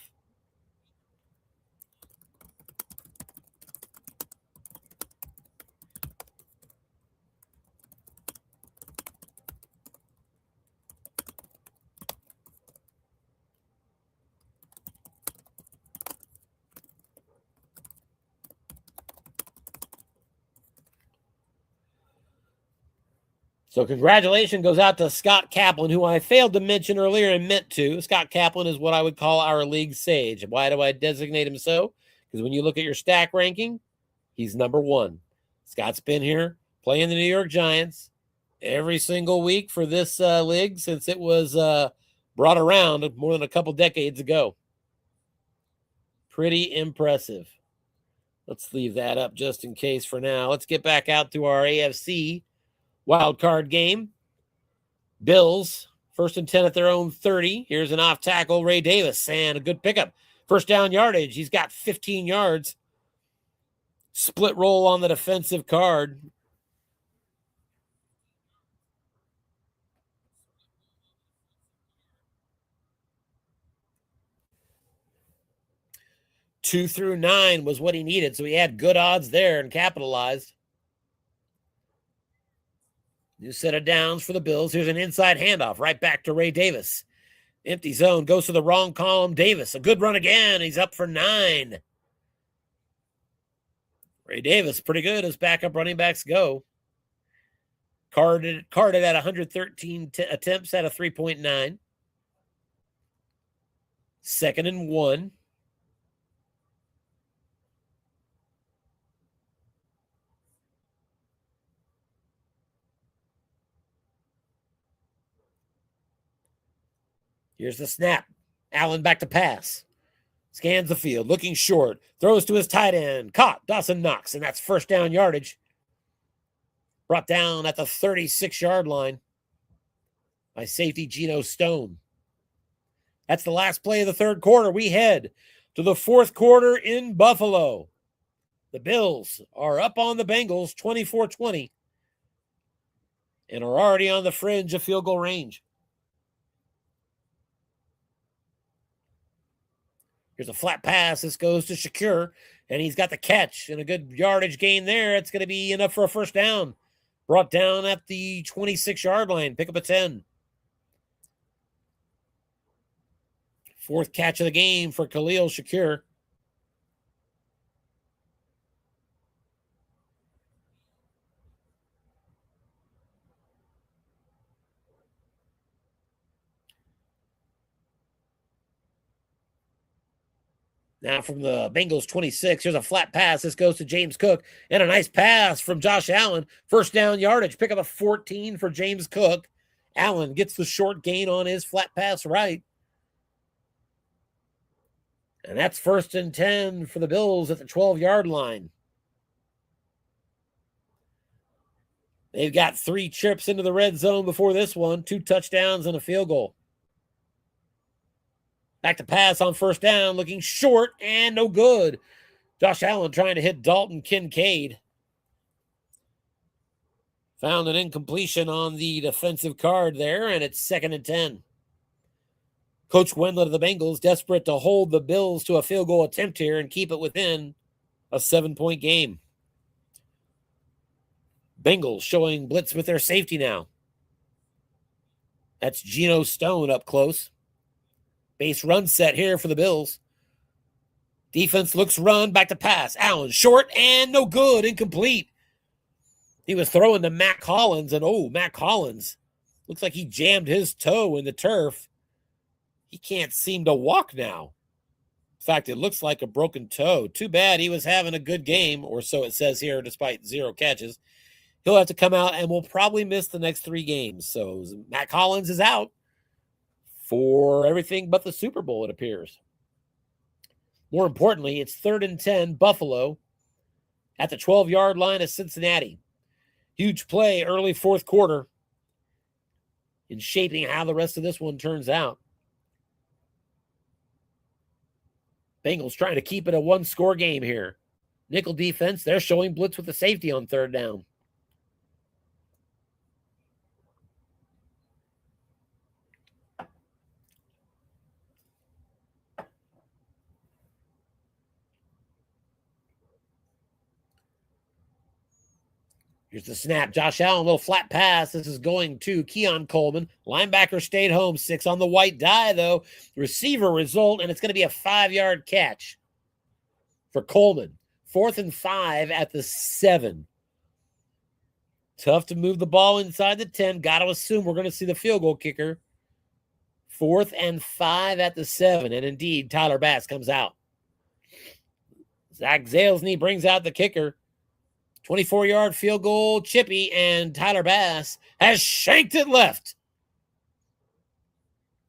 So congratulations goes out to Scott Kaplan, who I failed to mention earlier and meant to. Scott Kaplan is what I would call our league sage. Why do I designate him so? Because when you look at your stack ranking, he's number 1. Scott's been here playing the New York Giants every single week for this league since it was brought around more than a couple decades ago. Pretty impressive. Let's leave that up just in case for now. Let's get back out to our AFC wild card game. Bills, 1st and 10 at their own 30. Here's an off tackle, Ray Davis, and a good pickup. 1st down yardage. He's got 15 yards. Split roll on the defensive card. Two through 9 was what he needed, so he had good odds there and capitalized. New set of downs for the Bills. Here's an inside handoff right back to Ray Davis. Empty zone, goes to the wrong column. Davis, a good run again. He's up for 9. Ray Davis, pretty good as backup running backs go. Carded at 113 attempts at a 3.9. 2nd and 1. Here's the snap. Allen back to pass. Scans the field, looking short. Throws to his tight end. Caught. Dawson Knox, and that's 1st down yardage. Brought down at the 36-yard line by safety Geno Stone. That's the last play of the 3rd quarter. We head to the 4th quarter in Buffalo. The Bills are up on the Bengals 24-20 and are already on the fringe of field goal range. Here's a flat pass. This goes to Shakur, and he's got the catch and a good yardage gain there. It's going to be enough for a 1st down. Brought down at the 26-yard line. Pick up a 10. 4th catch of the game for Khalil Shakur. Now from the Bengals 26, here's a flat pass. This goes to James Cook. And a nice pass from Josh Allen. 1st down yardage. Pick up a 14 for James Cook. Allen gets the short gain on his flat pass right. And that's 1st and 10 for the Bills at the 12-yard line. They've got 3 trips into the red zone before this one, 2 touchdowns and a field goal. Back to pass on 1st down, looking short and no good. Josh Allen trying to hit Dalton Kincaid. Found an incompletion on the defensive card there, and it's 2nd and 10. Coach Wendland of the Bengals desperate to hold the Bills to a field goal attempt here and keep it within a 7-point game. Bengals showing blitz with their safety now. That's Geno Stone up close. Base run set here for the Bills. Defense looks run, back to pass. Allen short and no good, incomplete. He was throwing to Matt Collins, and Matt Collins looks like he jammed his toe in the turf. He can't seem to walk now. In fact, it looks like a broken toe. Too bad, he was having a good game, or so it says here, despite 0 catches. He'll have to come out and will probably miss the next 3 games. So Matt Collins is out for everything but the Super Bowl, it appears. More importantly, it's 3rd and 10, Buffalo, at the 12-yard line of Cincinnati. Huge play early 4th quarter in shaping how the rest of this one turns out. Bengals trying to keep it a 1-score game here. Nickel defense, they're showing blitz with the safety on 3rd down. Here's the snap. Josh Allen, a little flat pass. This is going to Keon Coleman. Linebacker stayed home. 6 on the white die, though. Receiver result, and it's going to be a 5-yard catch for Coleman. 4th and 5 at the 7. Tough to move the ball inside the 10. Got to assume we're going to see the field goal kicker. 4th and 5 at the 7. And indeed, Tyler Bass comes out. Zach Zalesny brings out the kicker. 24-yard field goal, chippy, and Tyler Bass has shanked it left.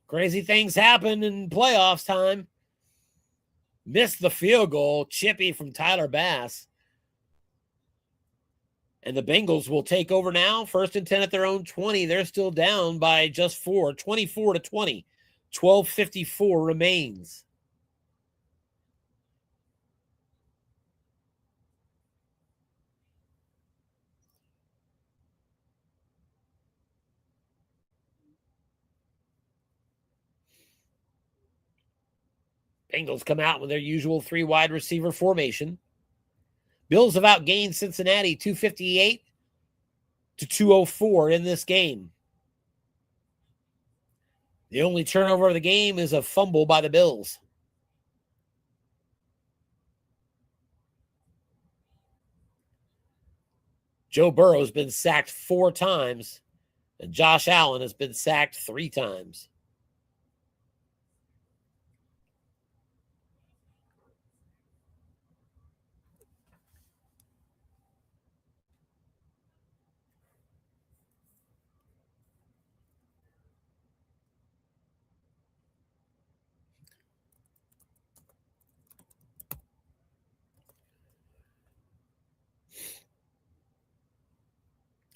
Crazy things happen in playoffs time. Missed the field goal, chippy from Tyler Bass. And the Bengals will take over now. 1st and 10 at their own 20. They're still down by just 4, 24-20. 12:54 remains. Bengals come out with their usual 3 wide receiver formation. Bills have outgained Cincinnati 258-204 in this game. The only turnover of the game is a fumble by the Bills. Joe Burrow has been sacked 4 times, and Josh Allen has been sacked 3 times.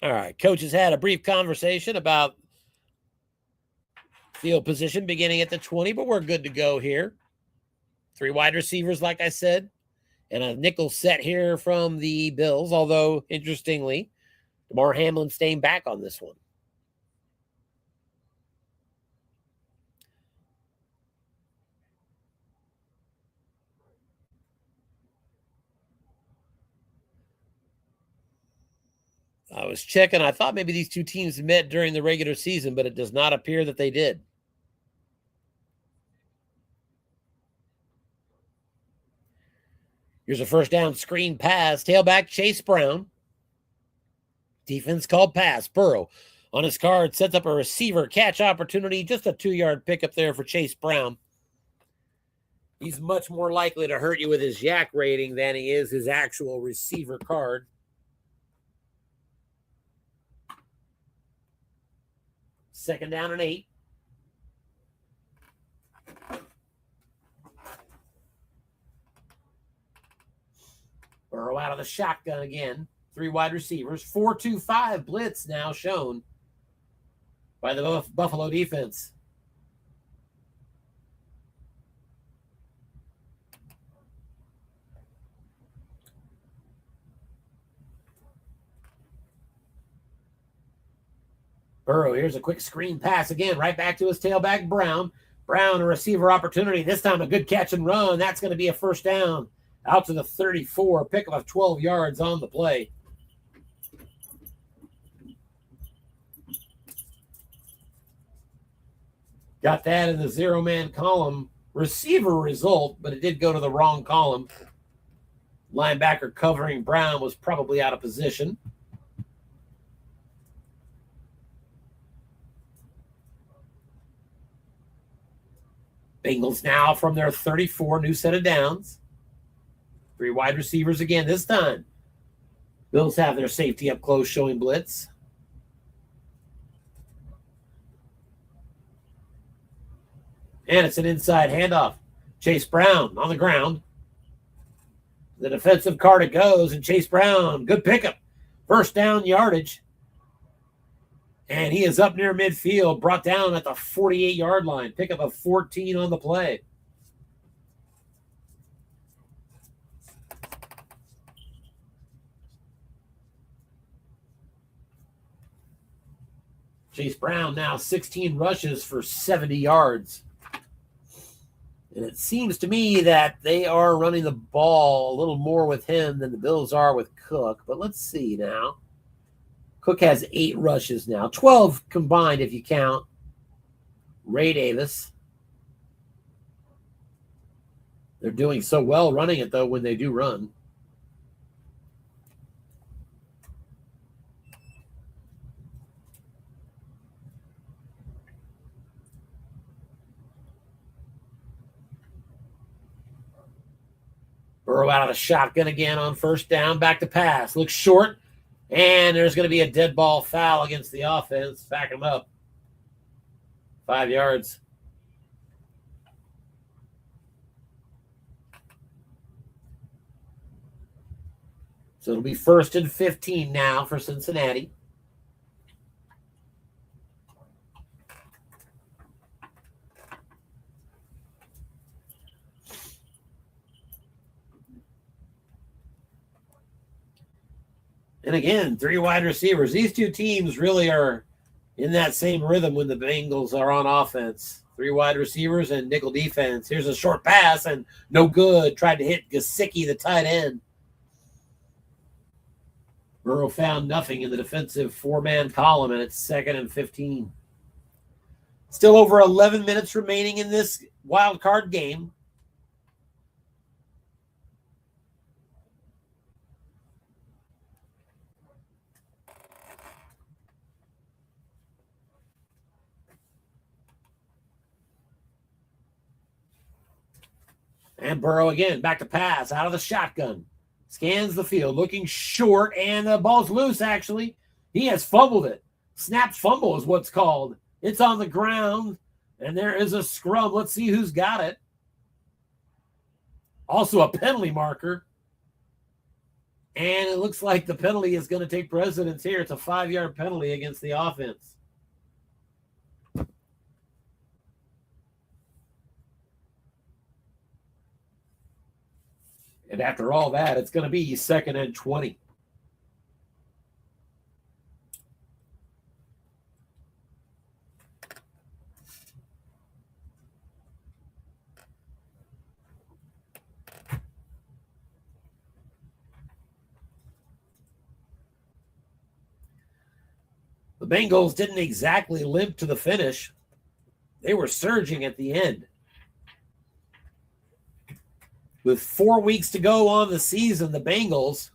All right, coaches had a brief conversation about field position beginning at the 20, but we're good to go here. 3 wide receivers, like I said, and a nickel set here from the Bills, although, interestingly, DeMar Hamlin staying back on this one. I was checking. I thought maybe these 2 teams met during the regular season, but it does not appear that they did. Here's a 1st down screen pass. Tailback Chase Brown. Defense called pass. Burrow on his card sets up a receiver catch opportunity. Just a 2-yard pickup there for Chase Brown. He's much more likely to hurt you with his yak rating than he is his actual receiver card. Second down and 8. out of the shotgun again. 3 wide receivers. 4-2-5 blitz now shown by the Buffalo defense. Burrow, here's a quick screen pass again, right back to his tailback, Brown. Brown, a receiver opportunity. This time a good catch and run. That's going to be a first down. Out to the 34, pickup of 12 yards on the play. Got that in the zero-man column. Receiver result, but it did go to the wrong column. Linebacker covering Brown was probably out of position. Bengals now from their 34, new set of downs. 3 wide receivers again this time. Bills have their safety up close showing blitz. And it's an inside handoff. Chase Brown on the ground. The defensive card it goes, and Chase Brown, good pickup. First down yardage. And he is up near midfield, brought down at the 48-yard line. Pickup of 14 on the play. Chase Brown now 16 rushes for 70 yards. And it seems to me that they are running the ball a little more with him than the Bills are with Cook. But let's see now. Cook has 8 rushes now. 12 combined if you count Ray Davis. They're doing so well running it, though, when they do run. Burrow out of the shotgun again on first down. Back to pass. Looks short. And there's going to be a dead ball foul against the offense. Back him up. 5 yards. So it'll be 1st and 15 now for Cincinnati. And again, 3 wide receivers. These two teams really are in that same rhythm when the Bengals are on offense. 3 wide receivers and nickel defense. Here's a short pass and no good. Tried to hit Gesicki, the tight end. Burrow found nothing in the defensive 4-man column, and it's 2nd and 15. Still over 11 minutes remaining in this wild card game. And Burrow again, back to pass, out of the shotgun. Scans the field, looking short, and the ball's loose, actually. He has fumbled it. Snap fumble is what's called. It's on the ground, and there is a scrum. Let's see who's got it. Also a penalty marker. And it looks like the penalty is going to take precedence here. It's a 5-yard penalty against the offense. And after all that, it's going to be 2nd and 20. The Bengals didn't exactly limp to the finish. They were surging at the end. With 4 weeks to go on the season, the Bengals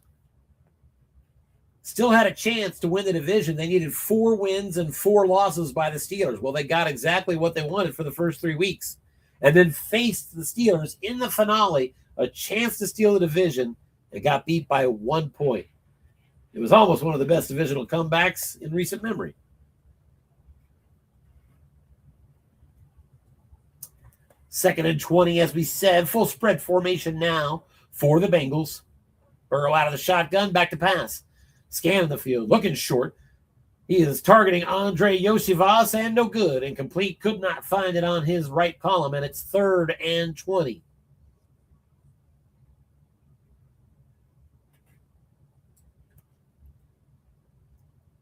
still had a chance to win the division. They needed 4 wins and 4 losses by the Steelers. Well, they got exactly what they wanted for the first 3 weeks. And then faced the Steelers in the finale, a chance to steal the division, and got beat by 1 point. It was almost one of the best divisional comebacks in recent memory. Second and 20, as we said, full spread formation now for the Bengals. Burrow out of the shotgun, back to pass. Scanning the field, looking short. He is targeting Andre Yoshivas, and no good. Incomplete, could not find it on his right column, and it's 3rd and 20.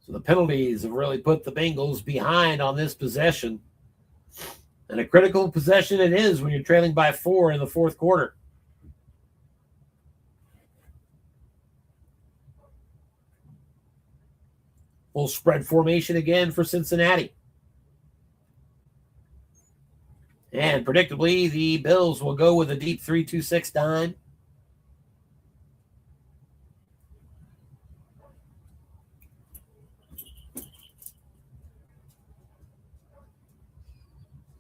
So the penalties have really put the Bengals behind on this possession. And a critical possession it is when you're trailing by 4 in the 4th quarter. Full spread formation again for Cincinnati. And predictably, the Bills will go with a deep 3-2-6 dime.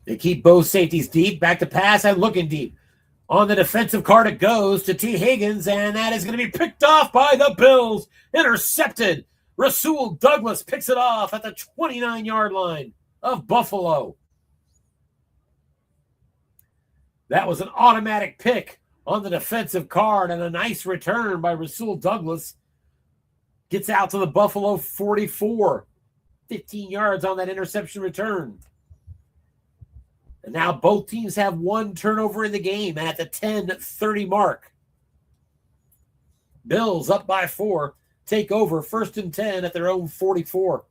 They keep both safeties deep. Back to pass and looking deep. On the defensive card, it goes to T. Higgins, and that is going to be picked off by the Bills. Intercepted. Rasul Douglas picks it off at the 29-yard line of Buffalo. That was an automatic pick on the defensive card, and a nice return by Rasul Douglas. Gets out to the Buffalo 44. 15 yards on that interception return. And now both teams have one turnover in the game at the 10:30 mark. Bills up by 4. Take over 1st and 10 at their own 44.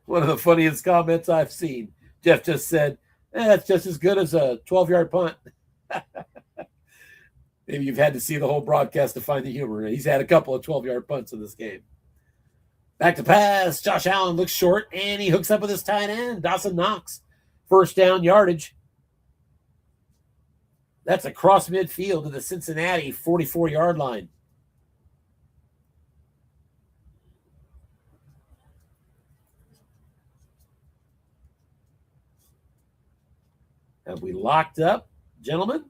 One of the funniest comments I've seen. Jeff just said, that's just as good as a 12-yard punt. Maybe you've had to see the whole broadcast to find the humor. He's had a couple of 12-yard punts in this game. Back to pass. Josh Allen looks short, and he hooks up with his tight end, Dawson Knox. 1st down yardage. That's across midfield to the Cincinnati 44-yard line. Have we locked up, gentlemen?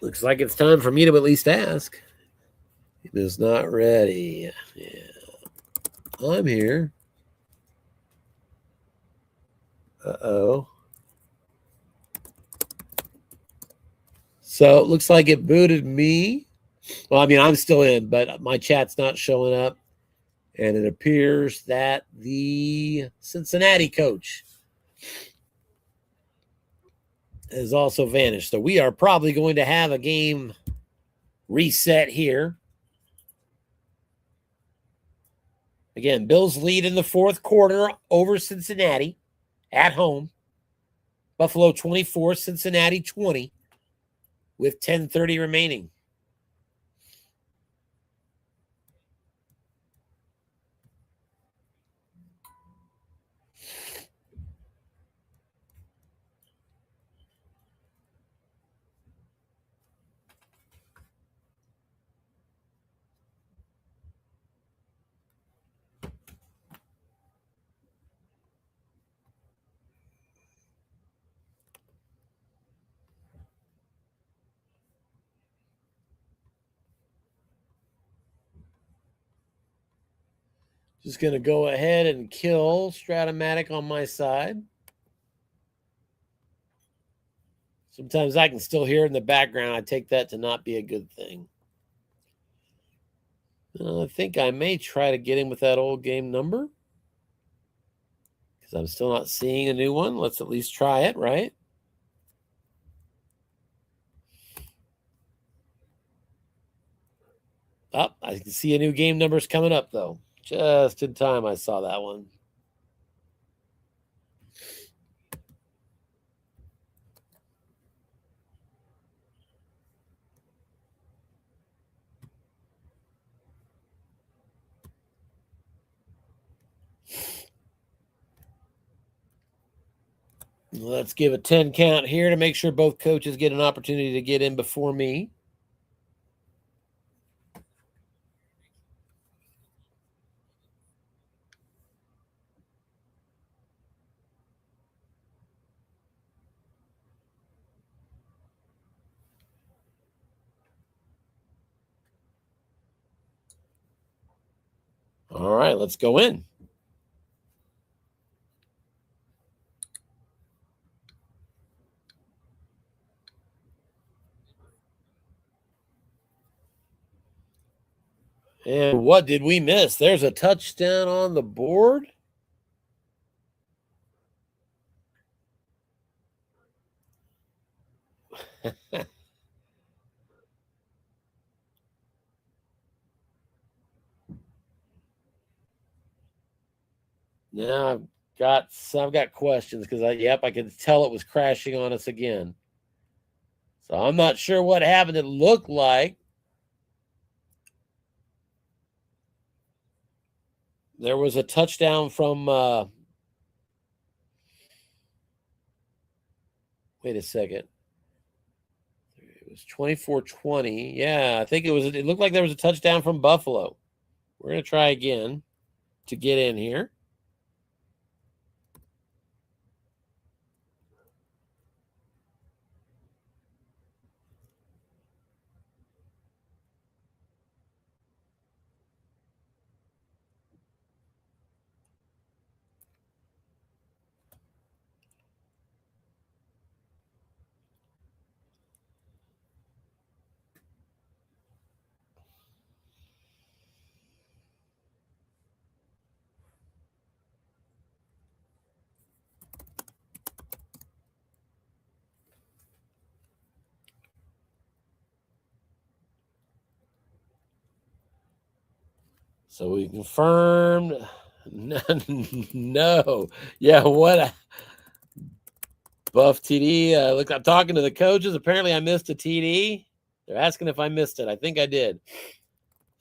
Looks like it's time for me to at least ask. It is not ready. Yeah. I'm here. Uh-oh. So it looks like it booted me. Well, I mean, I'm still in, but my chat's not showing up. And it appears that the Cincinnati coach has also vanished. So we are probably going to have a game reset here. Again, Bills lead in the 4th quarter over Cincinnati at home. Buffalo 24, Cincinnati 20 with 10:30 remaining. Just going to go ahead and kill Stratomatic on my side. Sometimes I can still hear it in the background. I take that to not be a good thing. I think I may try to get him with that old game number, because I'm still not seeing a new one. Let's at least try it, right? Oh, I can see a new game numbers coming up, though. Just in time, I saw that one. Let's give a 10 count here to make sure both coaches get an opportunity to get in before me. All right, let's go in. And what did we miss? There's a touchdown on the board. Now I've got questions because I could tell it was crashing on us again. So I'm not sure what happened. It looked like there was a touchdown from wait a second. It was 24-20. Yeah, I think it looked like there was a touchdown from Buffalo. We're going to try again to get in here. So we confirmed. No. Yeah, what a buff TD. Look, I'm talking to the coaches. Apparently, I missed a TD. They're asking if I missed it. I think I did.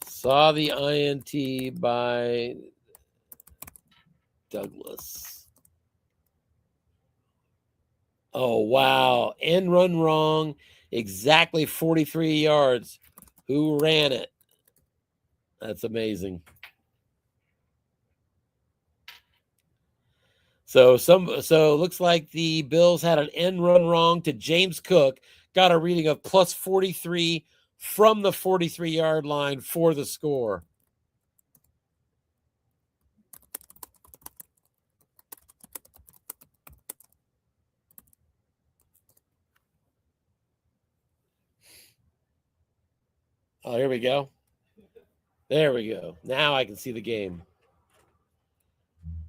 Saw the INT by Douglas. Oh, wow. End run wrong. Exactly 43 yards. Who ran it? That's amazing. So it looks like the Bills had an end run wrong to James Cook, got a reading of plus 43 from the 43-yard line for the score. Oh, here we go. There we go. Now I can see the game.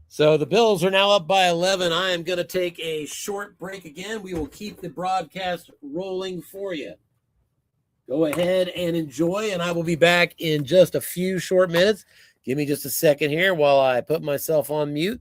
So the Bills are now up by 11. I am going to take a short break again. We will keep the broadcast rolling for you. Go ahead and enjoy, and I will be back in just a few short minutes. Give me just a second here while I put myself on mute.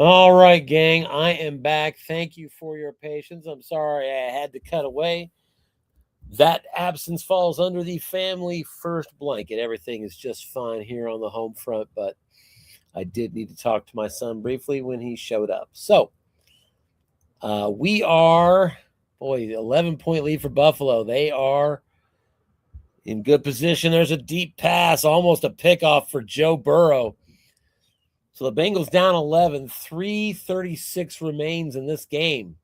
All right, gang, I am back. Thank you for your patience. I'm sorry I had to cut away. That absence falls under the family first blanket. Everything is just fine here on the home front, but I did need to talk to my son briefly when he showed up. So we are, 11-point lead for Buffalo. They are in good position. There's a deep pass, almost a pickoff for Joe Burrow. So the Bengals down 11, 3:36 remains in this game.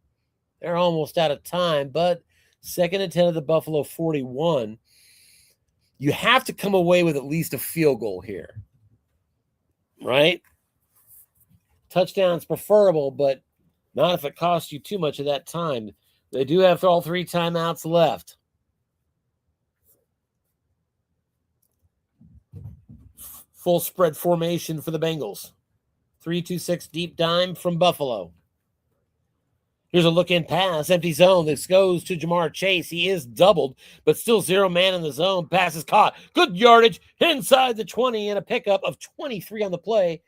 They're almost out of time, but 2nd and 10 of the Buffalo 41. You have to come away with at least a field goal here, right? Touchdown's preferable, but not if it costs you too much of that time. They do have all 3 timeouts left. Full spread formation for the Bengals. 3-2-6 deep dime from Buffalo. Here's a look-in pass, empty zone. This goes to Jamar Chase. He is doubled, but still 0 man in the zone. Pass is caught. Good yardage inside the 20 and a pickup of 23 on the play.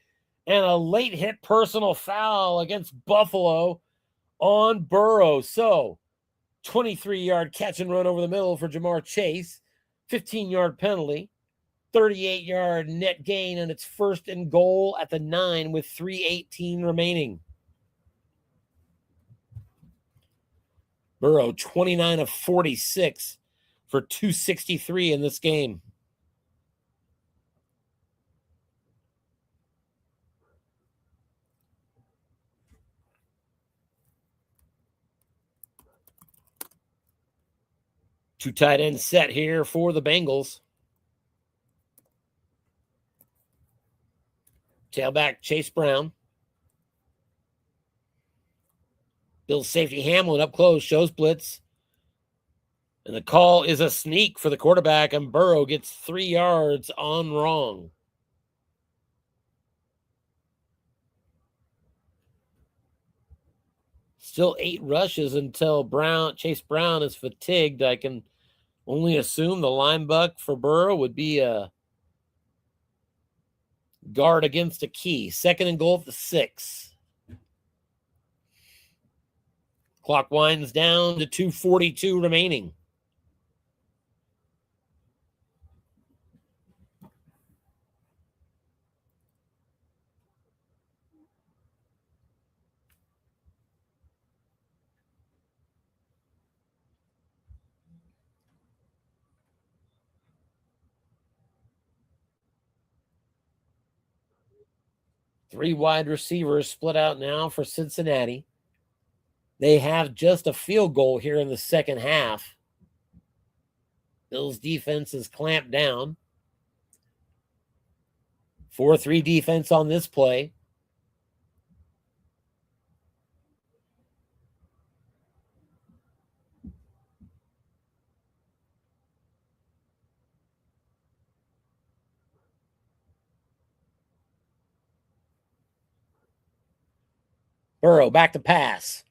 And a late hit personal foul against Buffalo on Burrow. So 23-yard catch and run over the middle for Jamar Chase. 15-yard penalty. 38-yard net gain, and it's 1st and goal at the 9 with 3:18 remaining. Burrow, 29 of 46 for 263 in this game. Two tight end set here for the Bengals. Tailback Chase Brown. Bills safety Hamlin up close, shows blitz. And the call is a sneak for the quarterback, and Burrow gets 3 yards on wrong. Still 8 rushes until Chase Brown is fatigued. I can only assume the linebacker for Burrow would be a guard against a key. 2nd and goal at the 6. Clock winds down to 2:42 remaining. Three wide receivers split out now for Cincinnati. They have just a field goal here in the second half. Bills defense is clamped down. 4-3 defense on this play. Burrow back to pass.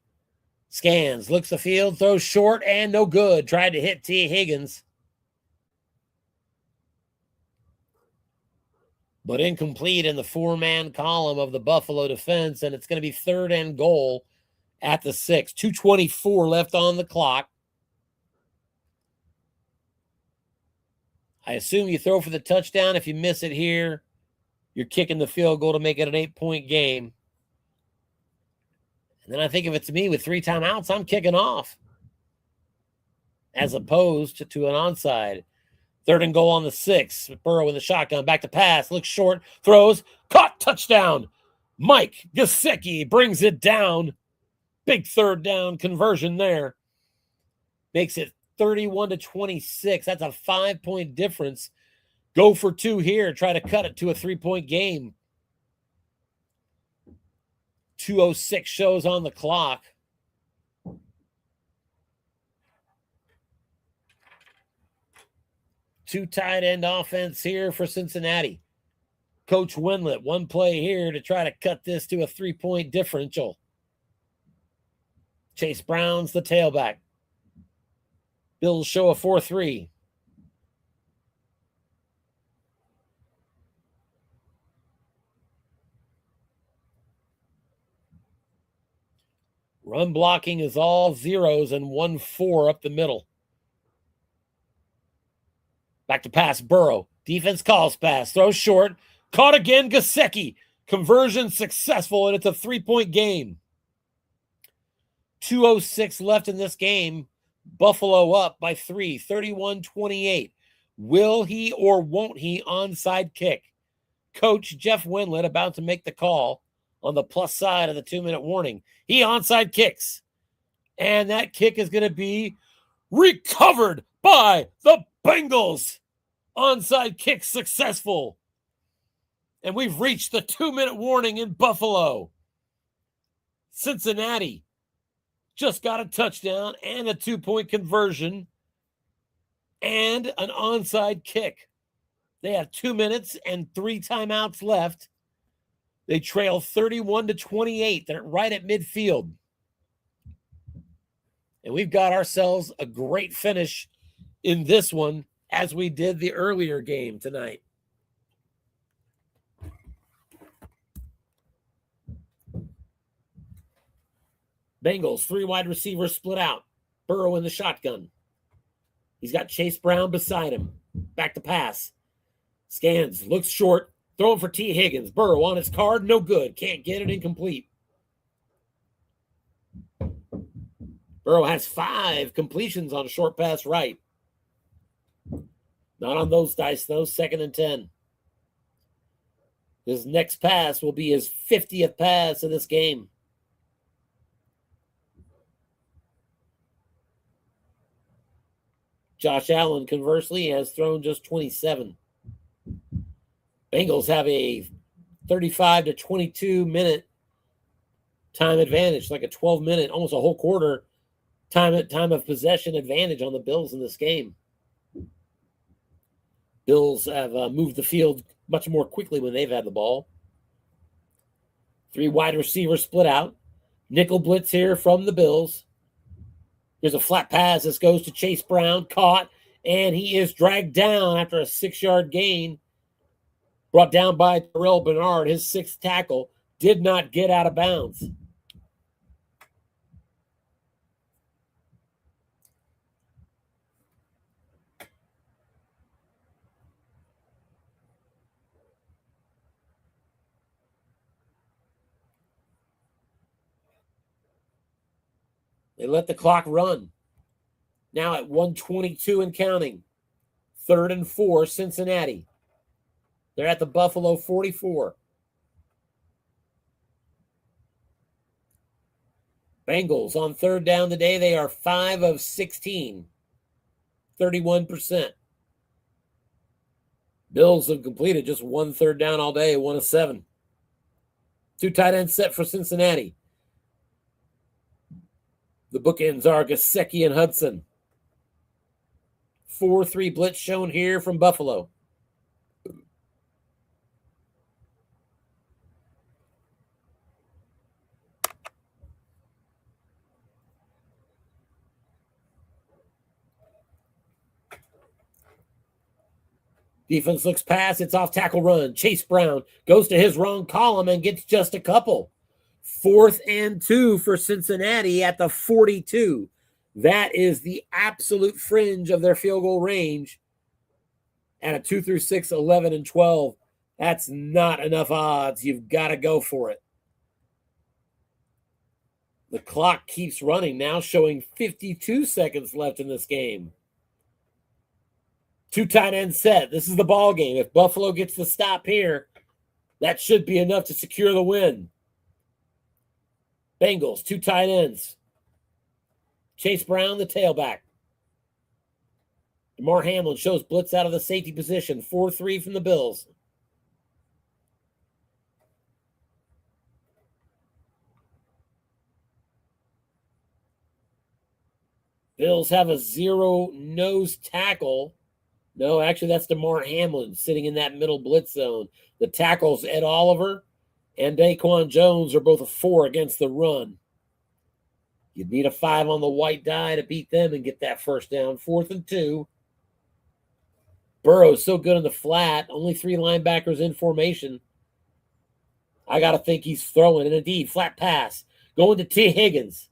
Scans, looks the field, throws short and no good. Tried to hit T. Higgins. But incomplete in the 4-man column of the Buffalo defense, and it's going to be 3rd and goal at the 6. 2:24 left on the clock. I assume you throw for the touchdown. If you miss it here, you're kicking the field goal to make it an 8-point game. And then I think if it's me with 3 timeouts, I'm kicking off as opposed to an onside. 3rd and goal on the 6. Burrow in the shotgun. Back to pass. Looks short. Throws. Caught. Touchdown. Mike Gesicki brings it down. Big 3rd down conversion there. Makes it 31-26. That's a 5-point difference. Go for 2 here. Try to cut it to a 3-point game. 2:06 shows on the clock. Two tight end offense here for Cincinnati. Coach Winlet, one play here to try to cut this to a 3-point differential. Chase Brown's the tailback. Bills show a 4-3. Run blocking is all zeros and 1-4 up the middle. Back to pass, Burrow. Defense calls pass, throws short. Caught again, Gesicki. Conversion successful, and it's a 3-point game. 2:06 left in this game. Buffalo up by 3, 31-28. Will he or won't he onside kick? Coach Jeff Winlet about to make the call on the plus side of the 2-minute warning. He onside kicks. And that kick is going to be recovered by the Bengals. Onside kick successful. And we've reached the 2-minute warning in Buffalo. Cincinnati just got a touchdown and a 2-point conversion and an onside kick. They have 2 minutes and 3 timeouts left. They trail 31-28. They're right at midfield. And we've got ourselves a great finish in this one as we did the earlier game tonight. Bengals, 3 wide receivers split out. Burrow in the shotgun. He's got Chase Brown beside him. Back to pass. Scans, looks short. Throwing for T. Higgins. Burrow on his card, no good. Can't get it, incomplete. Burrow has 5 completions on a short pass right. Not on those dice, though. 2nd and 10. His next pass will be his 50th pass of this game. Josh Allen, conversely, has thrown just 27. Bengals have a 35-22 minute time advantage, like a 12-minute, almost a whole quarter time of possession advantage on the Bills in this game. Bills have moved the field much more quickly when they've had the ball. 3 wide receivers split out. Nickel blitz here from the Bills. Here's a flat pass. This goes to Chase Brown. Caught, and he is dragged down after a 6-yard gain. Brought down by Terrell Bernard. His 6th tackle did not get out of bounds. They let the clock run. Now at 1:22 and counting. 3rd and 4, Cincinnati. They're at the Buffalo 44. Bengals on 3rd down today. They are 5 of 16. 31%. Bills have completed just 1 3rd down all day, 1 of 7. 2 tight ends set for Cincinnati. The bookends are Gesicki and Hudson. 4-3 blitz shown here from Buffalo. Defense looks pass. It's off tackle run. Chase Brown goes to his wrong column and gets just a couple. 4th and 2 for Cincinnati at the 42. That is the absolute fringe of their field goal range. And a 2 through 6, 11 and 12. That's not enough odds. You've got to go for it. The clock keeps running now, showing 52 seconds left in this game. 2 tight ends set. This is the ball game. If Buffalo gets the stop here, that should be enough to secure the win. Bengals, 2 tight ends. Chase Brown, the tailback. DeMar Hamlin shows blitz out of the safety position. 4-3 from the Bills. Bills have a 0 nose tackle. No, actually, that's DeMar Hamlin sitting in that middle blitz zone. The tackles, Ed Oliver and Daquan Jones, are both a 4 against the run. You'd need a 5 on the white die to beat them and get that first down. 4th and 2. Burrow's so good in the flat. Only 3 linebackers in formation. I got to think he's throwing. And indeed, flat pass. Going to T. Higgins.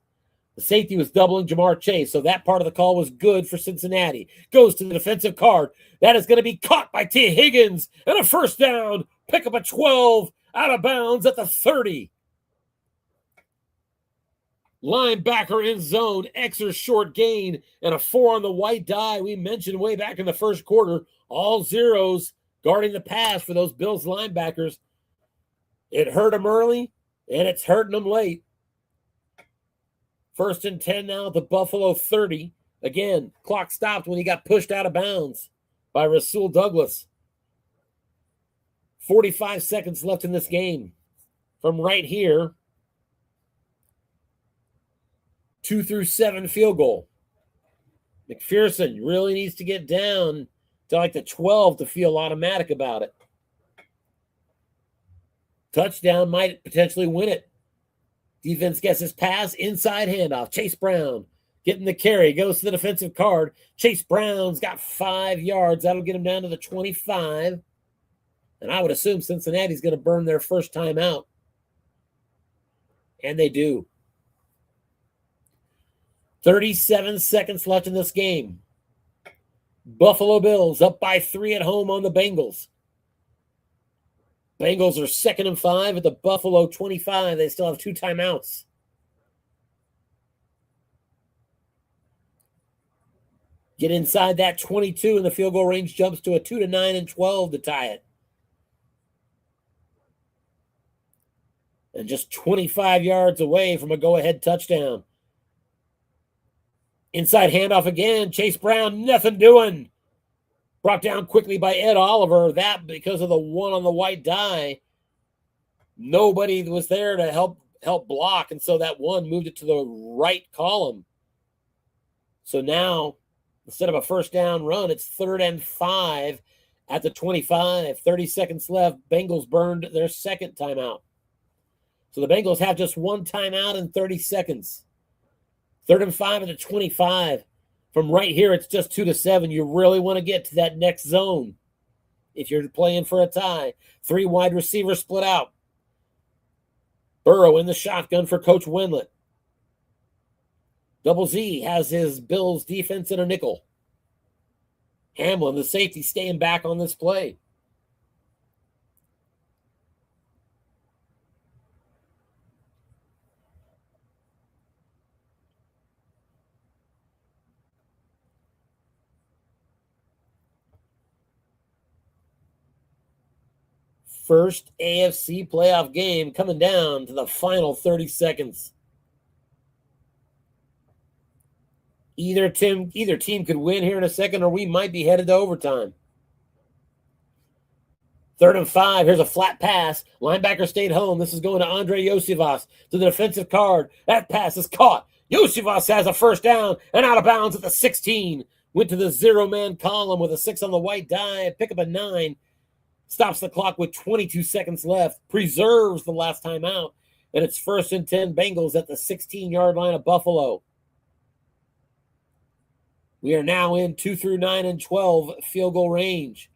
The safety was doubling Jamar Chase, so that part of the call was good for Cincinnati. Goes to the defensive card. That is going to be caught by T. Higgins, and a first down. Pick up a 12 out of bounds at the 30. Linebacker in zone, extra short gain, and a 4 on the white die. We mentioned way back in the first quarter, all zeros guarding the pass for those Bills linebackers. It hurt them early, and it's hurting them late. 1st and 10 now at the Buffalo 30. Again, clock stopped when he got pushed out of bounds by Rasul Douglas. 45 seconds left in this game. From right here, 2 through 7 field goal. McPherson really needs to get down to like the 12 to feel automatic about it. Touchdown might potentially win it. Defense gets his pass, inside handoff. Chase Brown getting the carry, goes to the defensive card. Chase Brown's got 5 yards. That'll get him down to the 25. And I would assume Cincinnati's going to burn their first time out. And they do. 37 seconds left in this game. Buffalo Bills up by 3 at home on the Bengals. Bengals are 2nd and 5 at the Buffalo 25. They still have 2 timeouts. Get inside that 22, and the field goal range jumps to a 2 to 9 and 12 to tie it. And just 25 yards away from a go-ahead touchdown. Inside handoff again. Chase Brown, nothing doing. Brought down quickly by Ed Oliver. That because of the 1 on the white die. Nobody was there to help block, and so that 1 moved it to the right column. So now, instead of a first down run, it's 3rd and 5 at the 25. 30 seconds left. Bengals burned their 2nd timeout. So the Bengals have just 1 timeout in 30 seconds. 3rd and 5 at the 25. From right here, it's just 2 to 7. You really want to get to that next zone if you're playing for a tie. 3 wide receivers split out. Burrow in the shotgun for Coach Wendlandt. Double Z has his Bills defense in a nickel. Hamlin, the safety, staying back on this play. First AFC playoff game coming down to the final 30 seconds. Either team could win here in a second, or we might be headed to overtime. 3rd and 5. Here's a flat pass. Linebacker stayed home. This is going to Andre Iosivas to the defensive card. That pass is caught. Iosivas has a first down and out of bounds at the 16. Went to the 0-man column with a 6 on the white die. Pick up a 9. Stops the clock with 22 seconds left. Preserves the last time out. And it's 1st and 10 Bengals at the 16-yard line of Buffalo. We are now in 2 through 9 and 12 field goal range.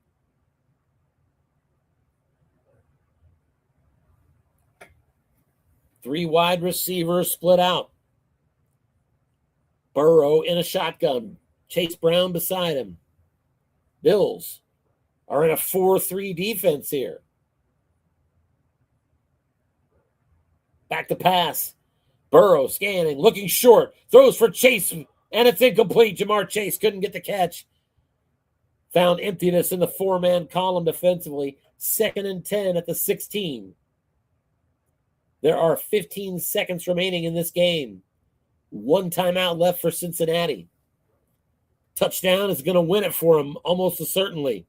Three wide receivers split out. Burrow in a shotgun. Chase Brown beside him. Bills are in a 4-3 defense here. Back to pass. Burrow scanning, looking short. Throws for Chase, and it's incomplete. Jamar Chase couldn't get the catch. Found emptiness in the 4-man column defensively. 2nd and 10 at the 16. There are 15 seconds remaining in this game. 1 timeout left for Cincinnati. Touchdown is going to win it for him almost certainly.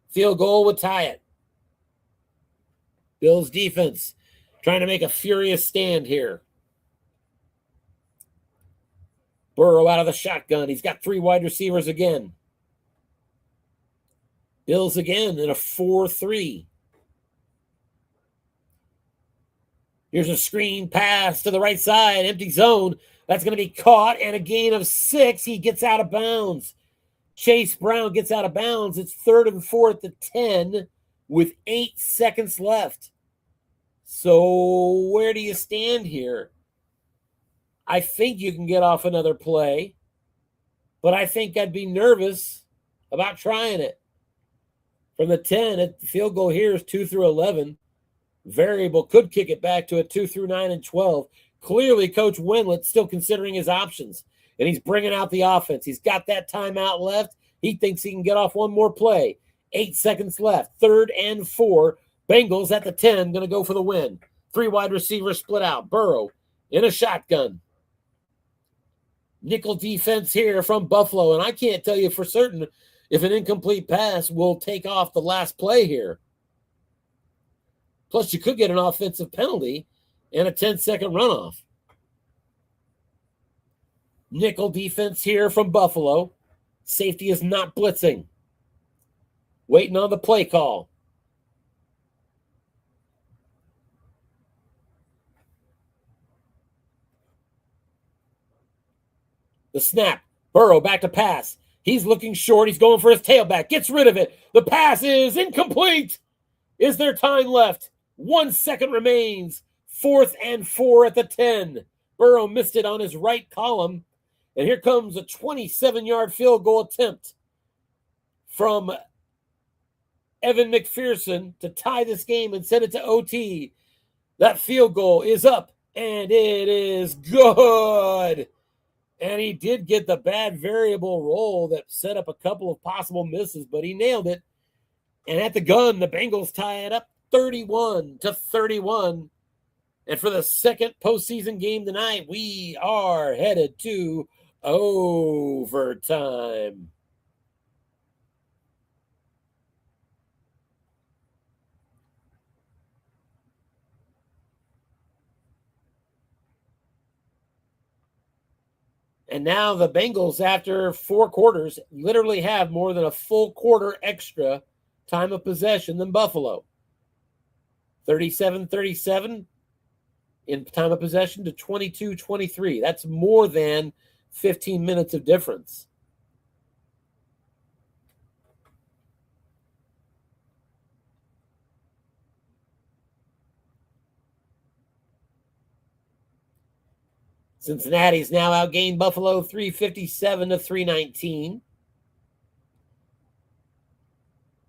Field goal would tie it. Bills defense trying to make a furious stand here. Burrow out of the shotgun. He's got 3 wide receivers again. Bills again in a 4-3. Here's a screen pass to the right side. Empty zone. That's going to be caught, and a gain of 6. He gets out of bounds. Chase Brown gets out of bounds. It's 3rd and 4 at the 10 with 8 seconds left. So where do you stand here? I think you can get off another play, but I think I'd be nervous about trying it. From the 10, the field goal here is 2 through 11. Variable could kick it back to a 2 through 9 and 12. Clearly, Coach Wendlett's still considering his options, and he's bringing out the offense. He's got that timeout left. He thinks he can get off one more play. 8 seconds left. 3rd and 4. Bengals at the 10, going to go for the win. 3 wide receivers split out. Burrow in a shotgun. Nickel defense here from Buffalo, and I can't tell you for certain if an incomplete pass will take off the last play here. Plus, you could get an offensive penalty and a 10-second runoff. Nickel defense here from Buffalo. Safety is not blitzing. Waiting on the play call. The snap. Burrow back to pass. He's looking short. He's going for his tailback. Gets rid of it. The pass is incomplete. Is there time left? 1 second remains. 4th and 4 at the 10. Burrow missed it on his right column. And here comes a 27-yard field goal attempt from Evan McPherson to tie this game and send it to OT. That field goal is up, and it is good. And he did get the bad variable roll that set up a couple of possible misses, but he nailed it. And at the gun, the Bengals tie it up 31-31. And for the second postseason game tonight, we are headed to overtime. And now the Bengals, after 4 quarters, literally have more than a full quarter extra time of possession than Buffalo. 37-37 in time of possession to 22-23. That's more than 15 minutes of difference. Cincinnati's now outgained Buffalo 357-319.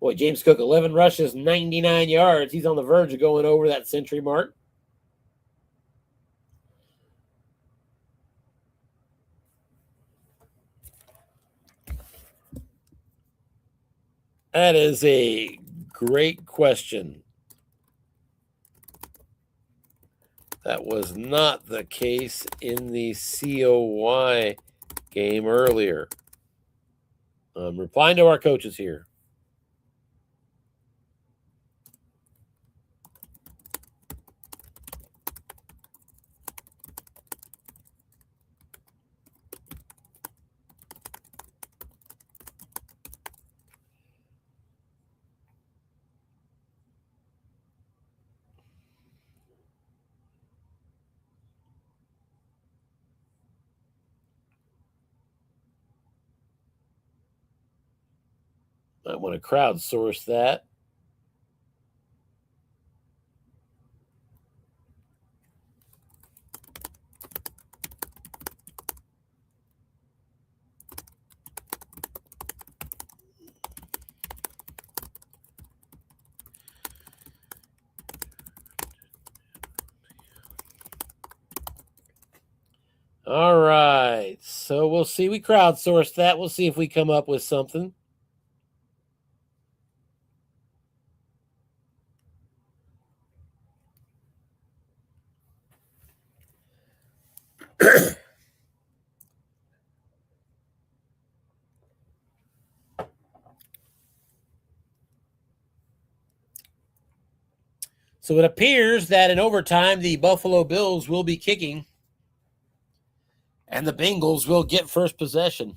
Boy, James Cook, 11 rushes, 99 yards. He's on the verge of going over that century mark. That is a great question. That was not the case in the COY game earlier. I'm replying to our coaches here. I want to crowdsource that. All right. So we'll see. We crowdsourced that. We'll see if we come up with something. So it appears that in overtime, the Buffalo Bills will be kicking and the Bengals will get first possession.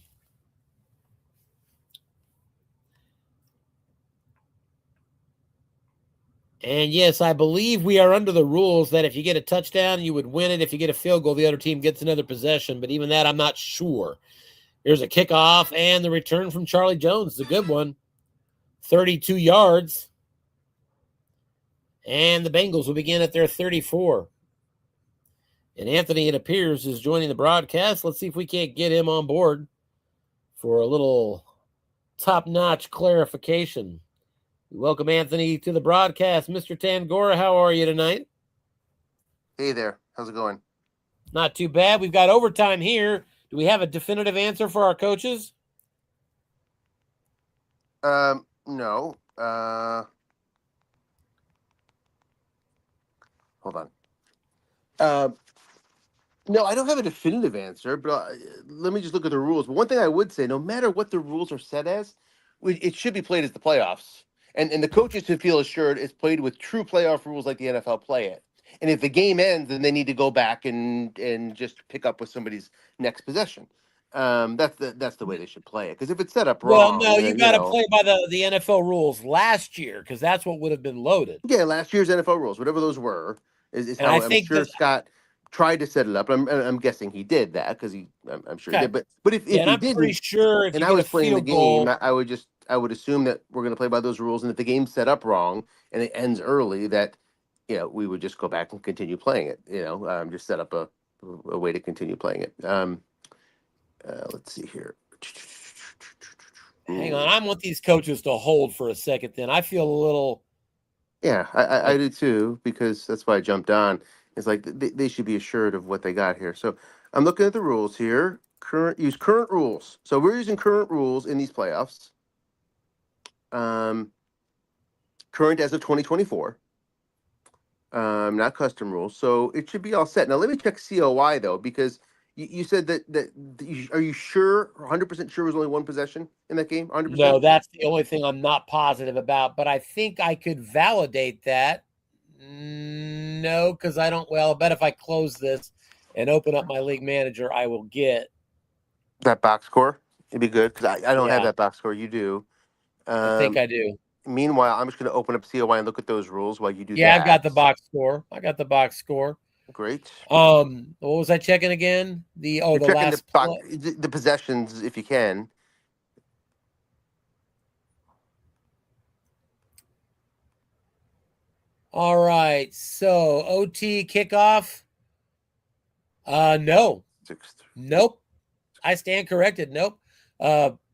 And yes, I believe we are under the rules that if you get a touchdown, you would win it. If you get a field goal, the other team gets another possession. But even that, I'm not sure. Here's a kickoff and the return from Charlie Jones. It's a good one. 32 yards. And the Bengals will begin at their 34. And Anthony, it appears, is joining the broadcast. Let's see if we can't get him on board for a little top-notch clarification. Welcome, Anthony, to the broadcast. Mr. Tangora, how are you tonight? Hey there. How's it going? Not too bad. We've got overtime here. Do we have a definitive answer for our coaches? No. Hold on. No, I don't have a definitive answer, but let me just look at the rules. But one thing I would say, no matter what the rules are set as, it should be played as the playoffs. And the coaches should feel assured it's played with true playoff rules like the NFL play it. And if the game ends, then they need to go back and just pick up with somebody's next possession. That's the way they should play it. Because if it's set up Well, wrong, no, you then, got to play by the NFL rules last year because that's what would have been loaded. Yeah, last year's NFL rules, whatever those were, is And how I I'm think sure that, Scott tried to set it up. I'm guessing he did that because I'm sure he okay. did. But if And he I'm pretty didn't, sure if and you I get a was playing the field game, goal, I would assume that we're going to play by those rules. And if the game's set up wrong and it ends early, that we would just go back and continue playing it. Just set up a way to continue playing it. Let's see here. hang on, I want these coaches to hold for a second. Then I feel a little. Yeah, I do too, because that's why I jumped on. It's like they should be assured of what they got here. So I'm looking at the rules here. Use current rules. So we're using current rules in these playoffs. Current as of 2024. Not custom rules. So it should be all set. Now let me check COY though, because you said are you sure, 100% sure, was only one possession in that game? 100%? No, that's the only thing I'm not positive about. But I think I could validate that. No, because I don't. Well, I bet if I close this and open up my league manager, I will get That box score. It'd be good because I don't have Yeah, that box score. You do. I think I do. Meanwhile, I'm just going to open up COY and look at those rules while you do Yeah, I've that. got the box score. Great. What was I checking again? The You're checking last the possessions if you can. All right. So OT kickoff. No. Nope. I stand corrected. Nope.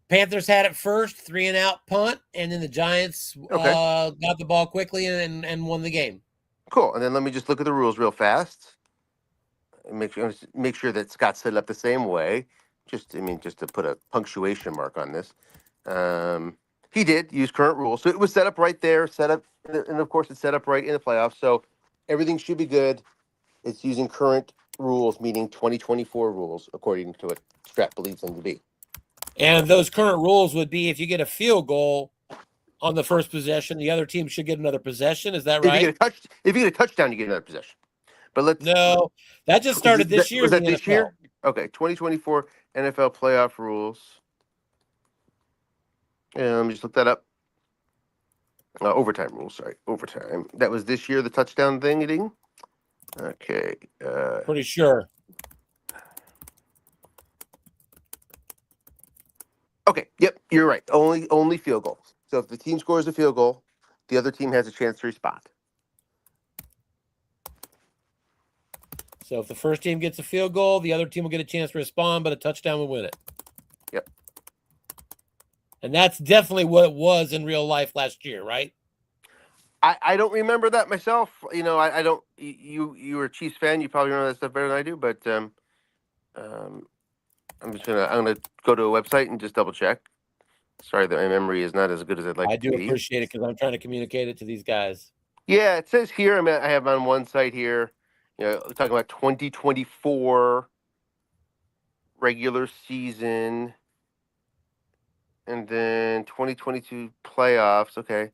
Panthers had it first, 3-and-out punt, and then the Giants got the ball quickly and won the game. Cool. And then let me just look at the rules real fast. And make sure that Scott set it up the same way. Just to put a punctuation mark on this. He did use current rules. So it was set up right there, and of course it's set up right in the playoffs. So everything should be good. It's using current rules, meaning 2024 rules, according to what Strat believes them to be. And those current rules would be if you get a field goal on the first possession, the other team should get another possession. Is that right? If you get a touchdown, you get another possession. But No, that just started this year. Was that this year? Okay, 2024 NFL playoff rules. Let me just look that up. Overtime rules. Sorry, overtime. That was this year. The touchdown thing. Okay. Pretty sure. Okay. Yep, you're right. Only field goal. So if the team scores a field goal, the other team has a chance to respond. So if the first team gets a field goal, the other team will get a chance to respond, but a touchdown will win it. Yep. And that's definitely what it was in real life last year, right? I don't remember that myself. I don't. You were a Chiefs fan. You probably remember that stuff better than I do. But I'm gonna go to a website and just double check. Sorry that my memory is not as good as I'd like. I do appreciate it because I'm trying to communicate it to these guys. Yeah, it says here. I have on one site here. Talking about 2024 regular season, and then 2022 playoffs. Okay.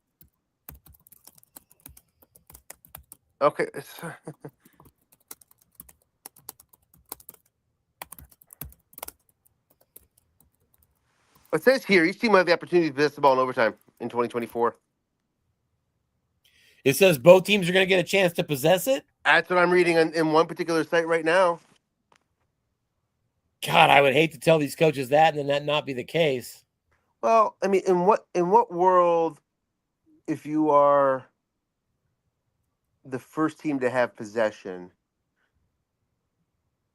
It says here each team will have the opportunity to possess the ball in overtime in 2024. It says both teams are going to get a chance to possess it? That's what I'm reading in one particular site right now. God, I would hate to tell these coaches that and then that not be the case. Well, I mean, in what world, if you are the first team to have possession,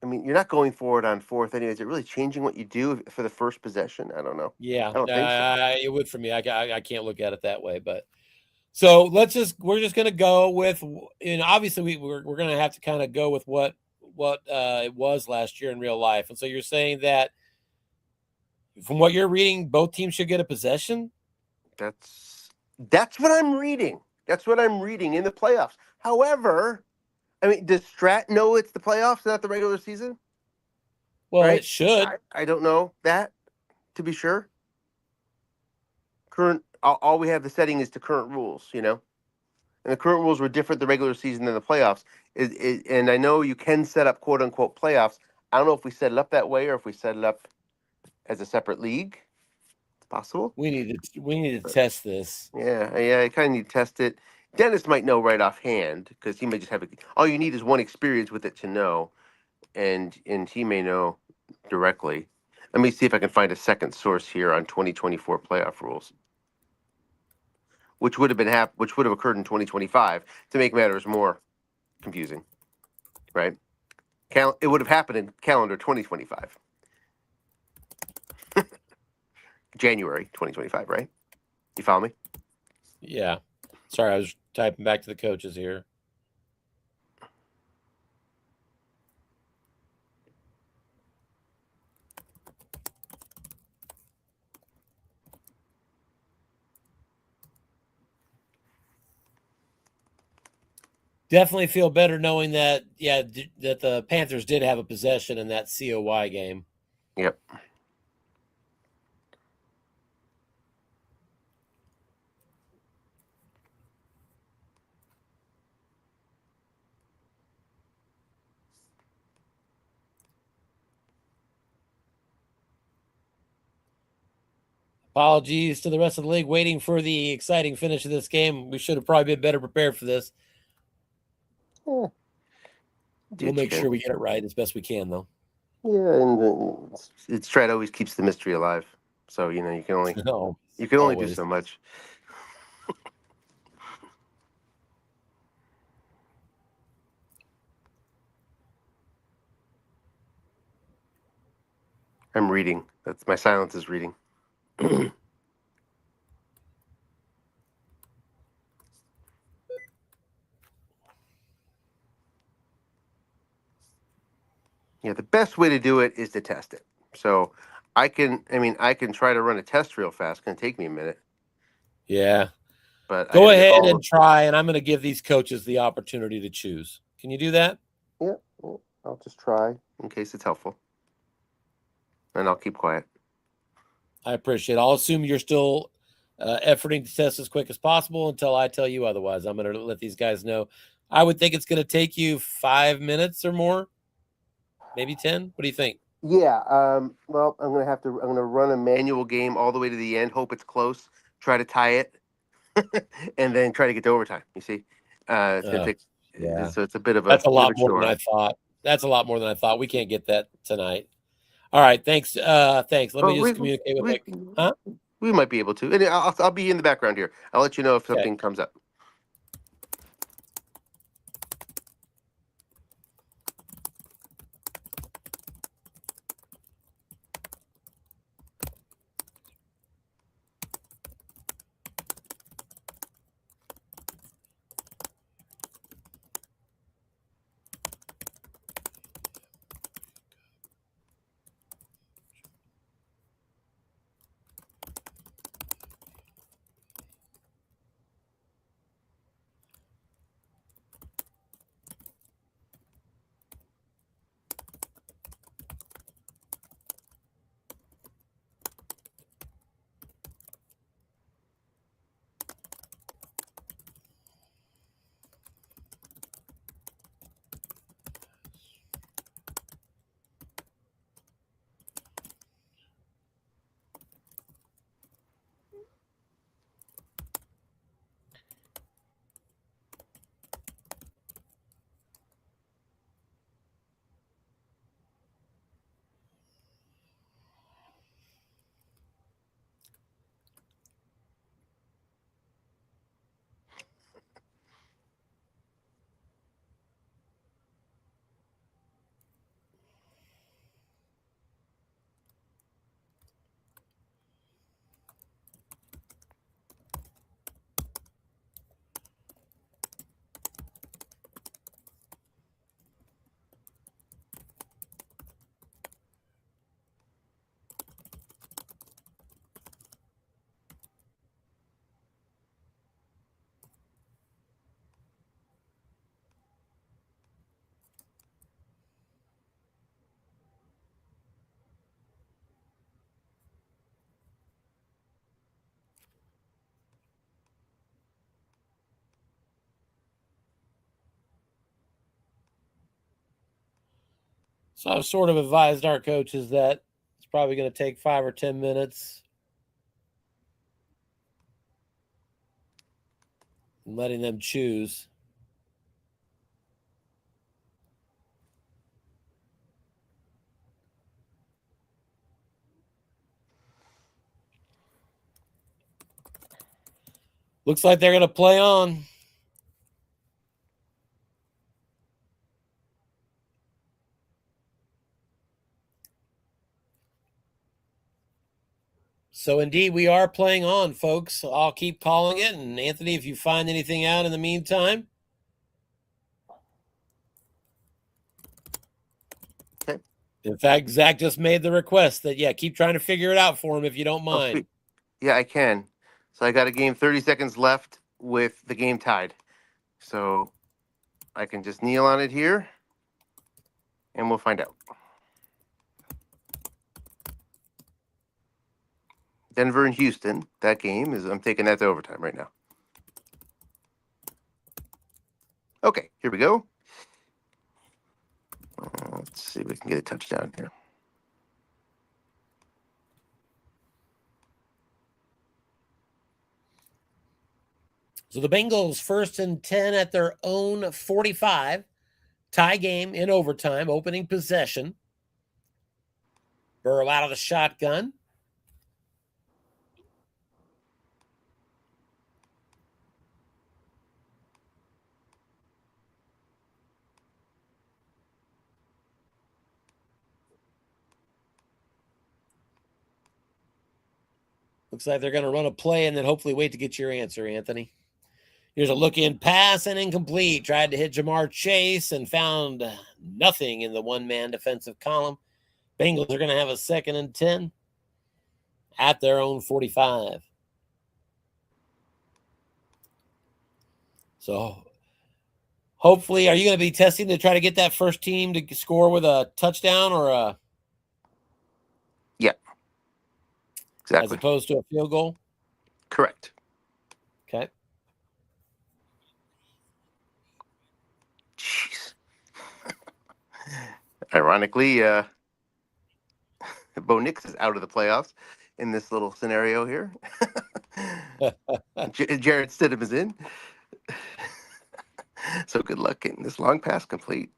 I mean, you're not going for it on fourth anyway. Is it really changing what you do for the first possession? I don't know. Yeah, I don't think so. it would for me. I can't look at it that way, but so we're just gonna go with, obviously we're gonna have to kind of go with what it was last year in real life. And so you're saying that from what you're reading, both teams should get a possession. That's what I'm reading. That's what I'm reading in the playoffs. However, I mean, does Strat know it's the playoffs, not the regular season? Well, Right? it should. I don't know that, to be sure. Current, all we have the setting is to current rules, and the current rules were different the regular season than the playoffs. And I know you can set up quote unquote playoffs. I don't know if we set it up that way or if we set it up as a separate league. It's possible. We need to test this. Yeah, I kind of need to test it. Dennis might know right offhand because he may just have all you need is one experience with it to know, and he may know directly. Let me see if I can find a second source here on 2024 playoff rules, which would have occurred in 2025 to make matters more confusing, right? It would have happened in calendar 2025, January 2025, right? You follow me? Yeah. Sorry, I was typing back to the coaches here. Definitely feel better knowing that, that the Panthers did have a possession in that COY game. Yep. Apologies to the rest of the league waiting for the exciting finish of this game. We should have probably been better prepared for this. We'll make sure we get it right as best we can, though. Yeah, and Strat always keeps the mystery alive. So you can only do so much. I'm reading. That's my silence is reading. Yeah, the best way to do it is to test it. So I can try to run a test real fast. It's gonna take me a minute. Yeah. But go ahead and try, and I'm going to give these coaches the opportunity to choose. Can you do that? Yeah, I'll just try in case it's helpful. And I'll keep quiet. I appreciate it. I'll assume you're still efforting to test as quick as possible until I tell you otherwise. I'm going to let these guys know. I would think it's going to take you 5 minutes or more, maybe 10. What do you think? Yeah. Well, I'm going to run a manual game all the way to the end. Hope it's close. Try to tie it. And then try to get to overtime. You see, it's gonna take. Yeah. So it's a bit of a. That's a lot more than I thought. That's a lot more than I thought. We can't get that tonight. All right. Thanks. Thanks. Let me just communicate with Huh? We might be able to, and I'll be in the background here. I'll let you know if something comes up. So I've sort of advised our coaches that it's probably going to take 5 or 10 minutes. And letting them choose. Looks like they're going to play on. So indeed, we are playing on, folks. I'll keep calling it. And Anthony, if you find anything out in the meantime. Okay. In fact, Zach just made the request that, keep trying to figure it out for him if you don't mind. Yeah, I can. So I got a game 30 seconds left with the game tied. So I can just kneel on it here and we'll find out. Denver and Houston, that game I'm taking that to overtime right now. Okay, here we go. Let's see if we can get a touchdown here. So the Bengals 1st and 10 at their own 45. Tie game in overtime, opening possession. Burrow out of the shotgun. Looks like they're going to run a play and then hopefully wait to get your answer, Anthony. Here's a look-in pass and incomplete. Tried to hit Jamar Chase and found nothing in the one-man defensive column. Bengals are going to have a 2nd and 10 at their own 45. So hopefully, are you going to be testing to try to get that first team to score with a touchdown or a... Yeah. Exactly. As opposed to a field goal? Correct. Okay. Jeez. Ironically, Bo Nix is out of the playoffs in this little scenario here. Jared Stidham is in. So good luck getting this long pass complete.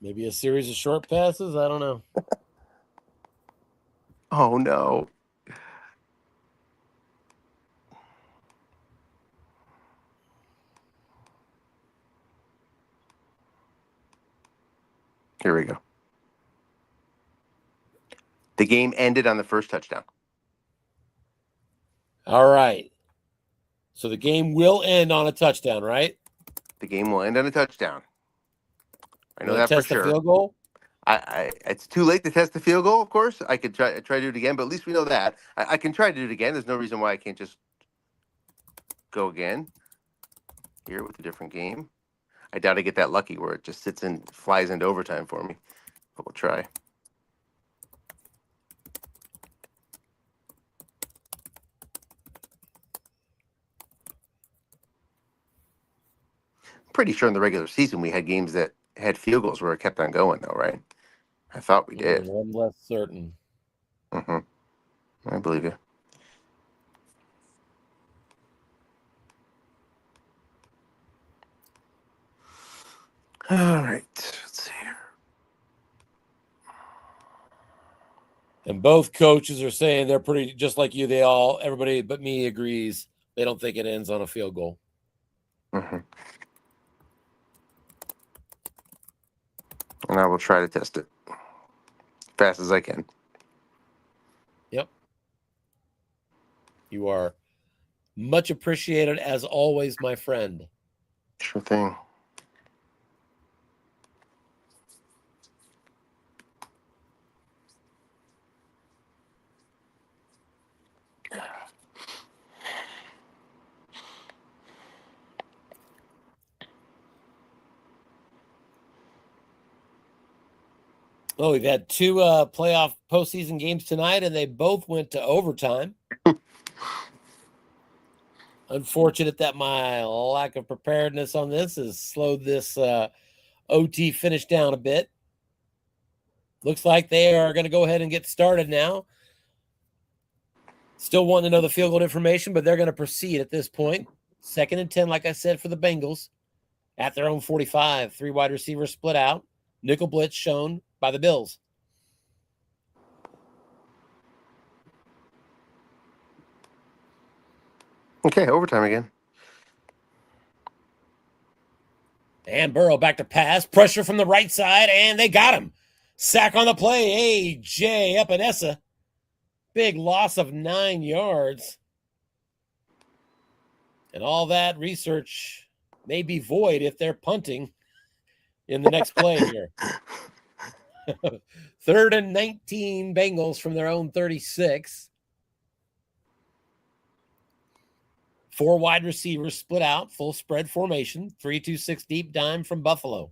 Maybe a series of short passes? I don't know. Oh, no. Here we go. The game ended on the first touchdown. All right. So the game will end on a touchdown, right? The game will end on a touchdown. I know that for test sure. The field goal? It's too late to test the field goal, of course. I could try to do it again, but at least we know that. I can try to do it again. There's no reason why I can't just go again here with a different game. I doubt I get that lucky where it just flies into overtime for me, but we'll try. Pretty sure in the regular season we had games that had field goals where it kept on going, though, right? I thought we did. One less certain. Mm-hmm. I believe you. All right. Let's see here. And both coaches are saying they're pretty just like you. Everybody but me agrees. They don't think it ends on a field goal. Mm-hmm. And I will try to test it fast as I can. Yep. You are much appreciated as always, my friend. Sure thing. Oh, we've had 2 playoff postseason games tonight, and they both went to overtime. Unfortunate that my lack of preparedness on this has slowed this OT finish down a bit. Looks like they are going to go ahead and get started now. Still wanting to know the field goal information, but they're going to proceed at this point. 2nd and 10, like I said, for the Bengals at their own 45. 3 wide receivers split out. Nickel blitz shown by the Bills. Okay, overtime again. And Burrow back to pass. Pressure from the right side, and they got him. Sack on the play. A.J. Epinesa. Big loss of 9 yards. And all that research may be void if they're punting in the next play here. 3rd and 19, Bengals from their own 36. 4 wide receivers split out, full spread formation, 3-2-6 deep dime from Buffalo.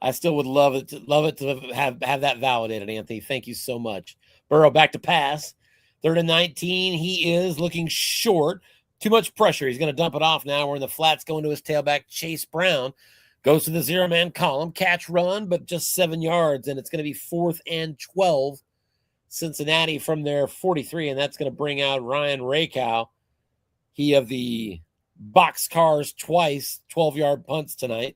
I still would love it to have that validated, Anthony. Thank you so much. Burrow back to pass. 3rd and 19. He is looking short. Too much pressure. He's going to dump it off now. We're in the flats going to his tailback, Chase Brown. Goes to the 0-man column. Catch run, but just 7 yards. And it's going to be 4th and 12. Cincinnati from their 43. And that's going to bring out Ryan Rakow. He of the boxcars twice, 12-yard punts tonight.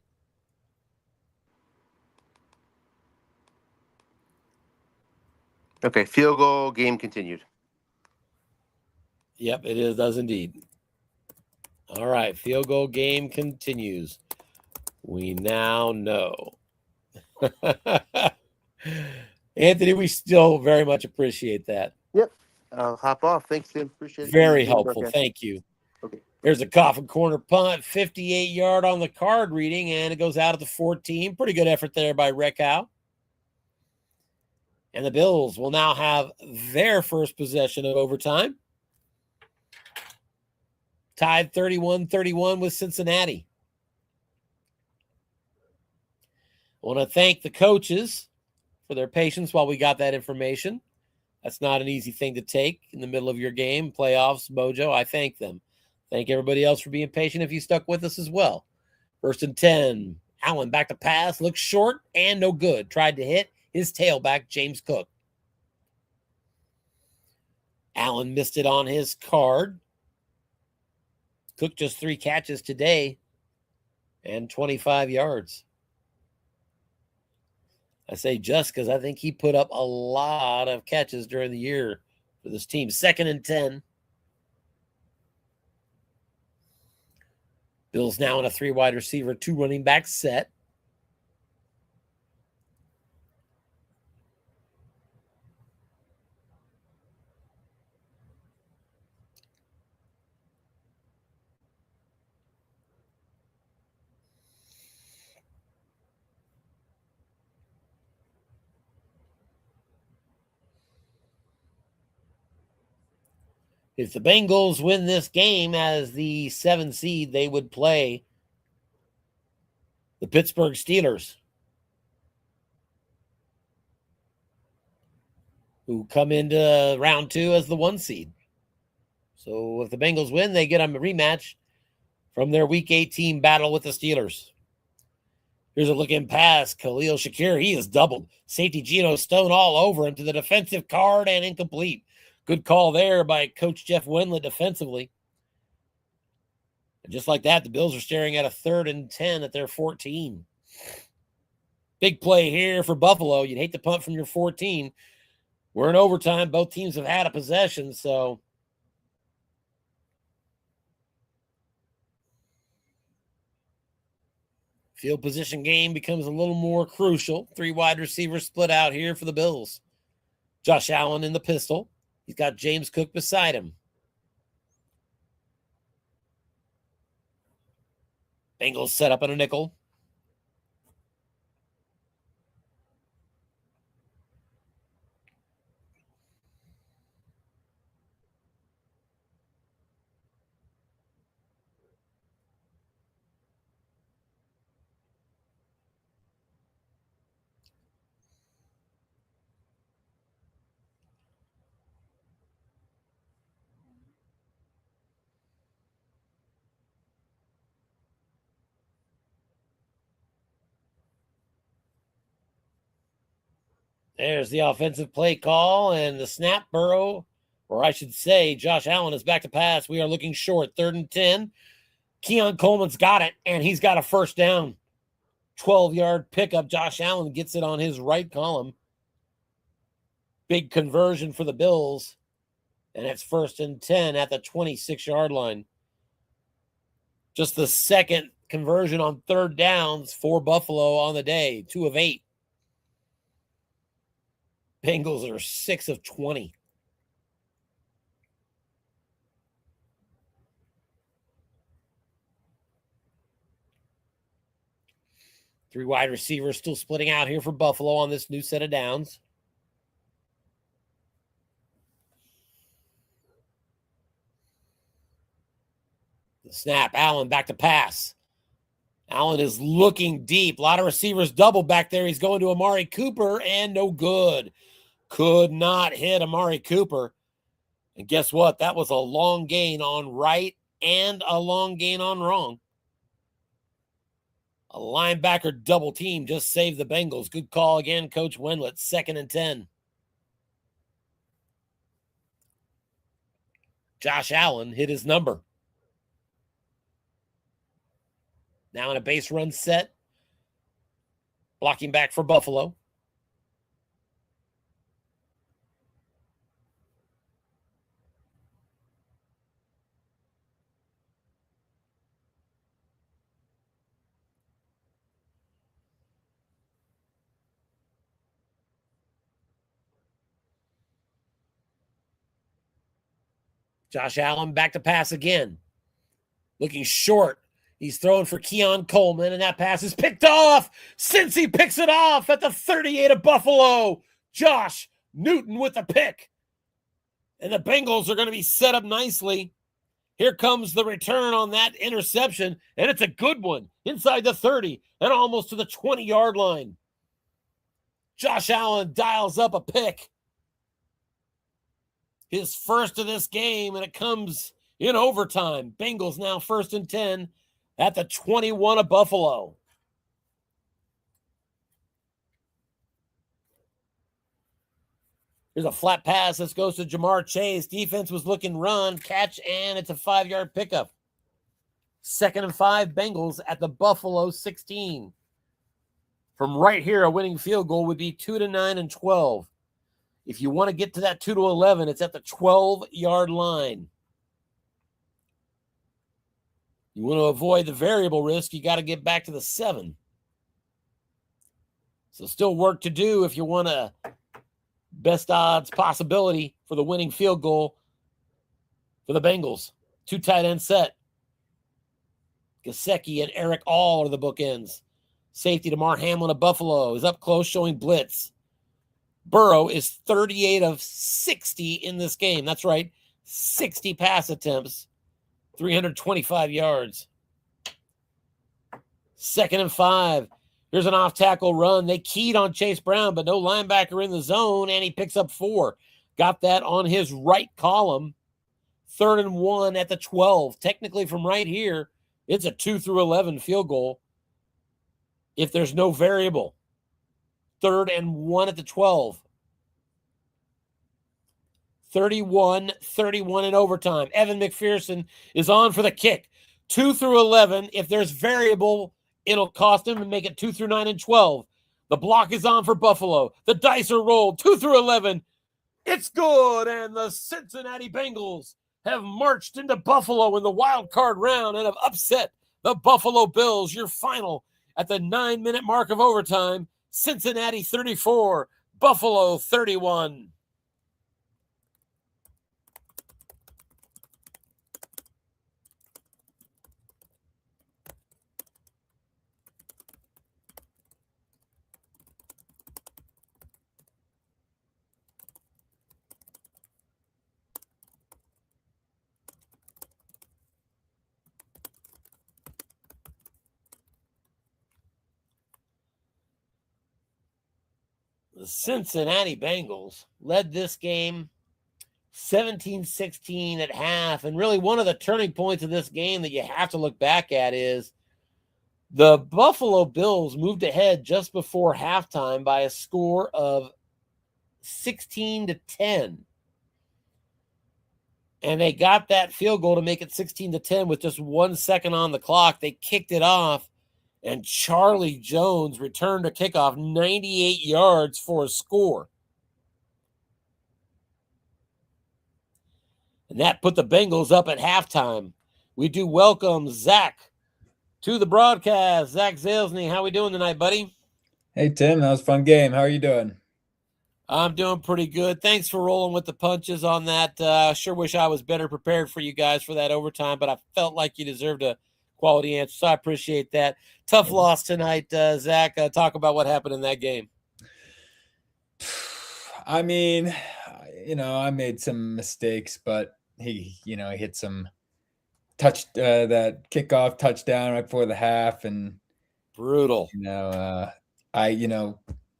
Okay, field goal, game continued. Yep, it does indeed. All right, field goal game continues. We now know. Anthony, we still very much appreciate that. Yep. I'll hop off. Thanks, Tim. Appreciate it. Very helpful. Thank you. Okay. There's a coffin corner punt, 58-yard on the card reading, and it goes out at the 14. Pretty good effort there by Rakow. And the Bills will now have their first possession of overtime. Tied 31-31 with Cincinnati. I want to thank the coaches for their patience while we got that information. That's not an easy thing to take in the middle of your game, playoffs, mojo. I thank them. Thank everybody else for being patient if you stuck with us as well. 1st and 10. Allen back to pass. Looks short and no good. Tried to hit his tailback, James Cook. Allen missed it on his card. Cook just 3 catches today and 25 yards. I say just because I think he put up a lot of catches during the year for this team. 2nd and 10. Bills now in a 3 wide receiver, 2 running back set. If the Bengals win this game as the 7 seed, they would play the Pittsburgh Steelers, who come into round 2 as the 1 seed. So if the Bengals win, they get a rematch from their Week 18 battle with the Steelers. Here's a look-in pass. Khalil Shakir, he is doubled. Safety Geno Stone all over him to the defensive card and incomplete. Good call there by Coach Jeff Wendland defensively. And just like that, the Bills are staring at a 3rd and 10 at their 14. Big play here for Buffalo. You'd hate to punt from your 14. We're in overtime. Both teams have had a possession, so field position game becomes a little more crucial. 3 wide receivers split out here for the Bills. Josh Allen in the pistol. He's got James Cook beside him. Bengals set up in a nickel. There's the offensive play call and the snap. Burrow, or I should say Josh Allen, is back to pass. We are looking short, 3rd and 10. Keon Coleman's got it, and he's got a first down. 12-yard pickup. Josh Allen gets it on his right column. Big conversion for the Bills, and it's 1st and 10 at the 26-yard line. Just the second conversion on 3rd downs for Buffalo on the day, 2 of 8. Bengals are 6 of 20. Three wide receivers still splitting out here for Buffalo on this new set of downs. The snap, Allen back to pass. Allen is looking deep. A lot of receivers double back there. He's going to Amari Cooper, and no good. Could not hit Amari Cooper. And guess what? That was a long gain on right and a long gain on wrong. A linebacker double team just saved the Bengals. Good call again, Coach Wendlandt. 2nd and 10. Josh Allen hit his number. Now in a base run set. Blocking back for Buffalo. Josh Allen back to pass again. Looking short. He's throwing for Keon Coleman, and that pass is picked off. Cincy picks it off at the 38 of Buffalo. Josh Newton with the pick. And the Bengals are going to be set up nicely. Here comes the return on that interception, and it's a good one. Inside the 30 and almost to the 20-yard line. Josh Allen dials up a pick. His first of this game, and it comes in overtime. Bengals now 1st and 10 at the 21 of Buffalo. Here's a flat pass. This goes to Jamar Chase. Defense was looking run, catch, and it's a 5-yard pickup. 2nd and 5, Bengals at the Buffalo 16. From right here, a winning field goal would be 2 to 9 and 12. If you want to get to that 2 to 11, it's at the 12-yard line. You want to avoid the variable risk, you got to get back to the 7. So still work to do if you want a best odds possibility for the winning field goal for the Bengals. 2 tight end set. Gesicki and Eric All are the bookends. Safety Damar Hamlin of Buffalo is up close showing blitz. Burrow is 38 of 60 in this game. That's right, 60 pass attempts, 325 yards. 2nd and 5. Here's an off-tackle run. They keyed on Chase Brown, but no linebacker in the zone, and he picks up 4. Got that on his right column. 3rd and 1 at the 12. Technically from right here, it's a 2 through 11 field goal if there's no variable. 3rd and 1 at the 12. 31-31 in overtime. Evan McPherson is on for the kick. 2 through 11. If there's variable, it'll cost him and make it 2 through 9 and 12. The block is on for Buffalo. The dice are rolled. 2 through 11. It's good. And the Cincinnati Bengals have marched into Buffalo in the wild card round and have upset the Buffalo Bills. Your final at the 9-minute mark of overtime. Cincinnati 34, Buffalo 31. The Cincinnati Bengals led this game 17-16 at half. And really one of the turning points of this game that you have to look back at is the Buffalo Bills moved ahead just before halftime by a score of 16-10. And they got that field goal to make it 16-10 with just 1 second on the clock. They kicked it off, and Charlie Jones returned a kickoff 98 yards for a score. And that put the Bengals up at halftime. We do welcome Zach to the broadcast. Zach Zalesny, how we doing tonight, buddy? Hey, Tim, that was a fun game. How are you doing? I'm doing pretty good. Thanks for rolling with the punches on that. Sure wish I was better prepared for you guys for that overtime, but I felt like you deserved a quality answer, so I appreciate that. Tough loss tonight, Zach. Talk about what happened in that game. I mean, I made some mistakes, but he hit some that kickoff touchdown right before the half, and brutal.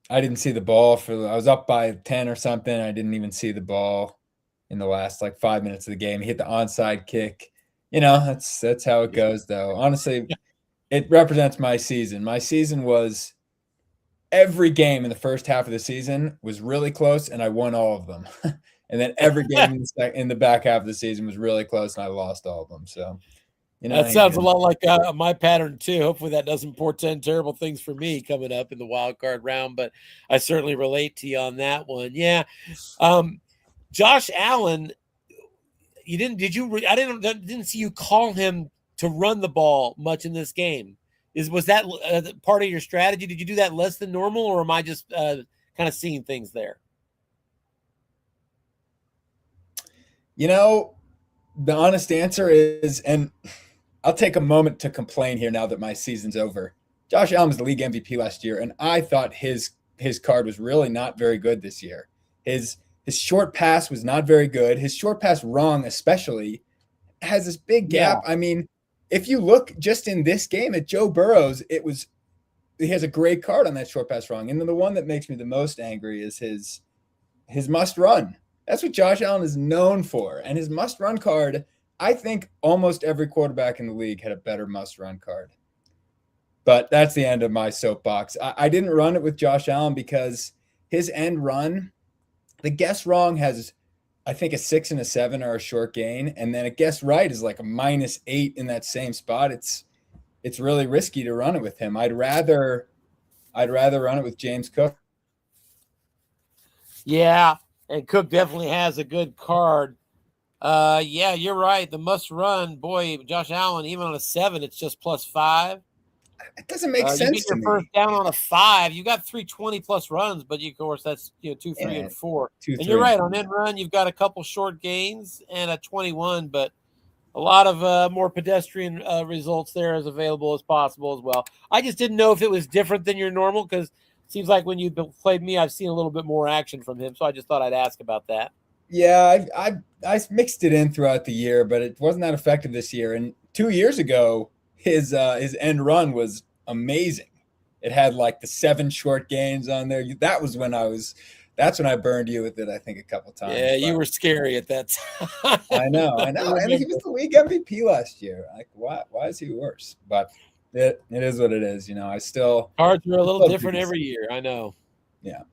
I didn't see the ball I was up by 10 or something. I didn't even see the ball in the last 5 minutes of the game. He hit the onside kick. That's how it goes, though. Honestly, it represents my season. My season was every game in the first half of the season was really close, and I won all of them. And then every game in the back half of the season was really close, and I lost all of them. So, that sounds a lot like my pattern too. Hopefully that doesn't portend terrible things for me coming up in the wild card round, but I certainly relate to you on that one. Yeah. Josh Allen, I didn't see you call him to run the ball much in this game. Was that part of your strategy? Did you do that less than normal, or am I just kind of seeing things there? The honest answer is, and I'll take a moment to complain here now that my season's over. Josh Allen was the league MVP last year, and I thought his card was really not very good this year. His short pass was not very good. His short pass wrong especially has this big gap. Yeah. I mean, if you look just in this game at Joe Burrow's, he has a great card on that short pass wrong. And then the one that makes me the most angry is his must run. That's what Josh Allen is known for. And his must run card, I think almost every quarterback in the league had a better must run card. But that's the end of my soapbox. I didn't run it with Josh Allen because his end run, the guess wrong has, I think, a 6 and a 7 are a short gain. And then a guess right is like a -8 in that same spot. It's really risky to run it with him. I'd rather run it with James Cook. Yeah, and Cook definitely has a good card. Yeah, you're right. The must run, boy, Josh Allen, even on a 7, it's just +5. It doesn't make sense you get your to me. First down on a 5. You got 320 plus runs, but of course that's 2, 3, and 4. And you're right, on end run, you've got a couple short gains and a 21, but a lot of more pedestrian results there as available as possible as well. I just didn't know if it was different than your normal, because it seems like when you played me, I've seen a little bit more action from him. So I just thought I'd ask about that. Yeah, I mixed it in throughout the year, but it wasn't that effective this year. And 2 years ago, his end run was amazing. It had like the 7 short gains on there. That's when I burned you with it, I think, a couple times. Yeah, you were scary at that time. I know. And he was the league MVP last year. Like, why is he worse? But it is what it is. I still cards are a little different every year. I know. Yeah.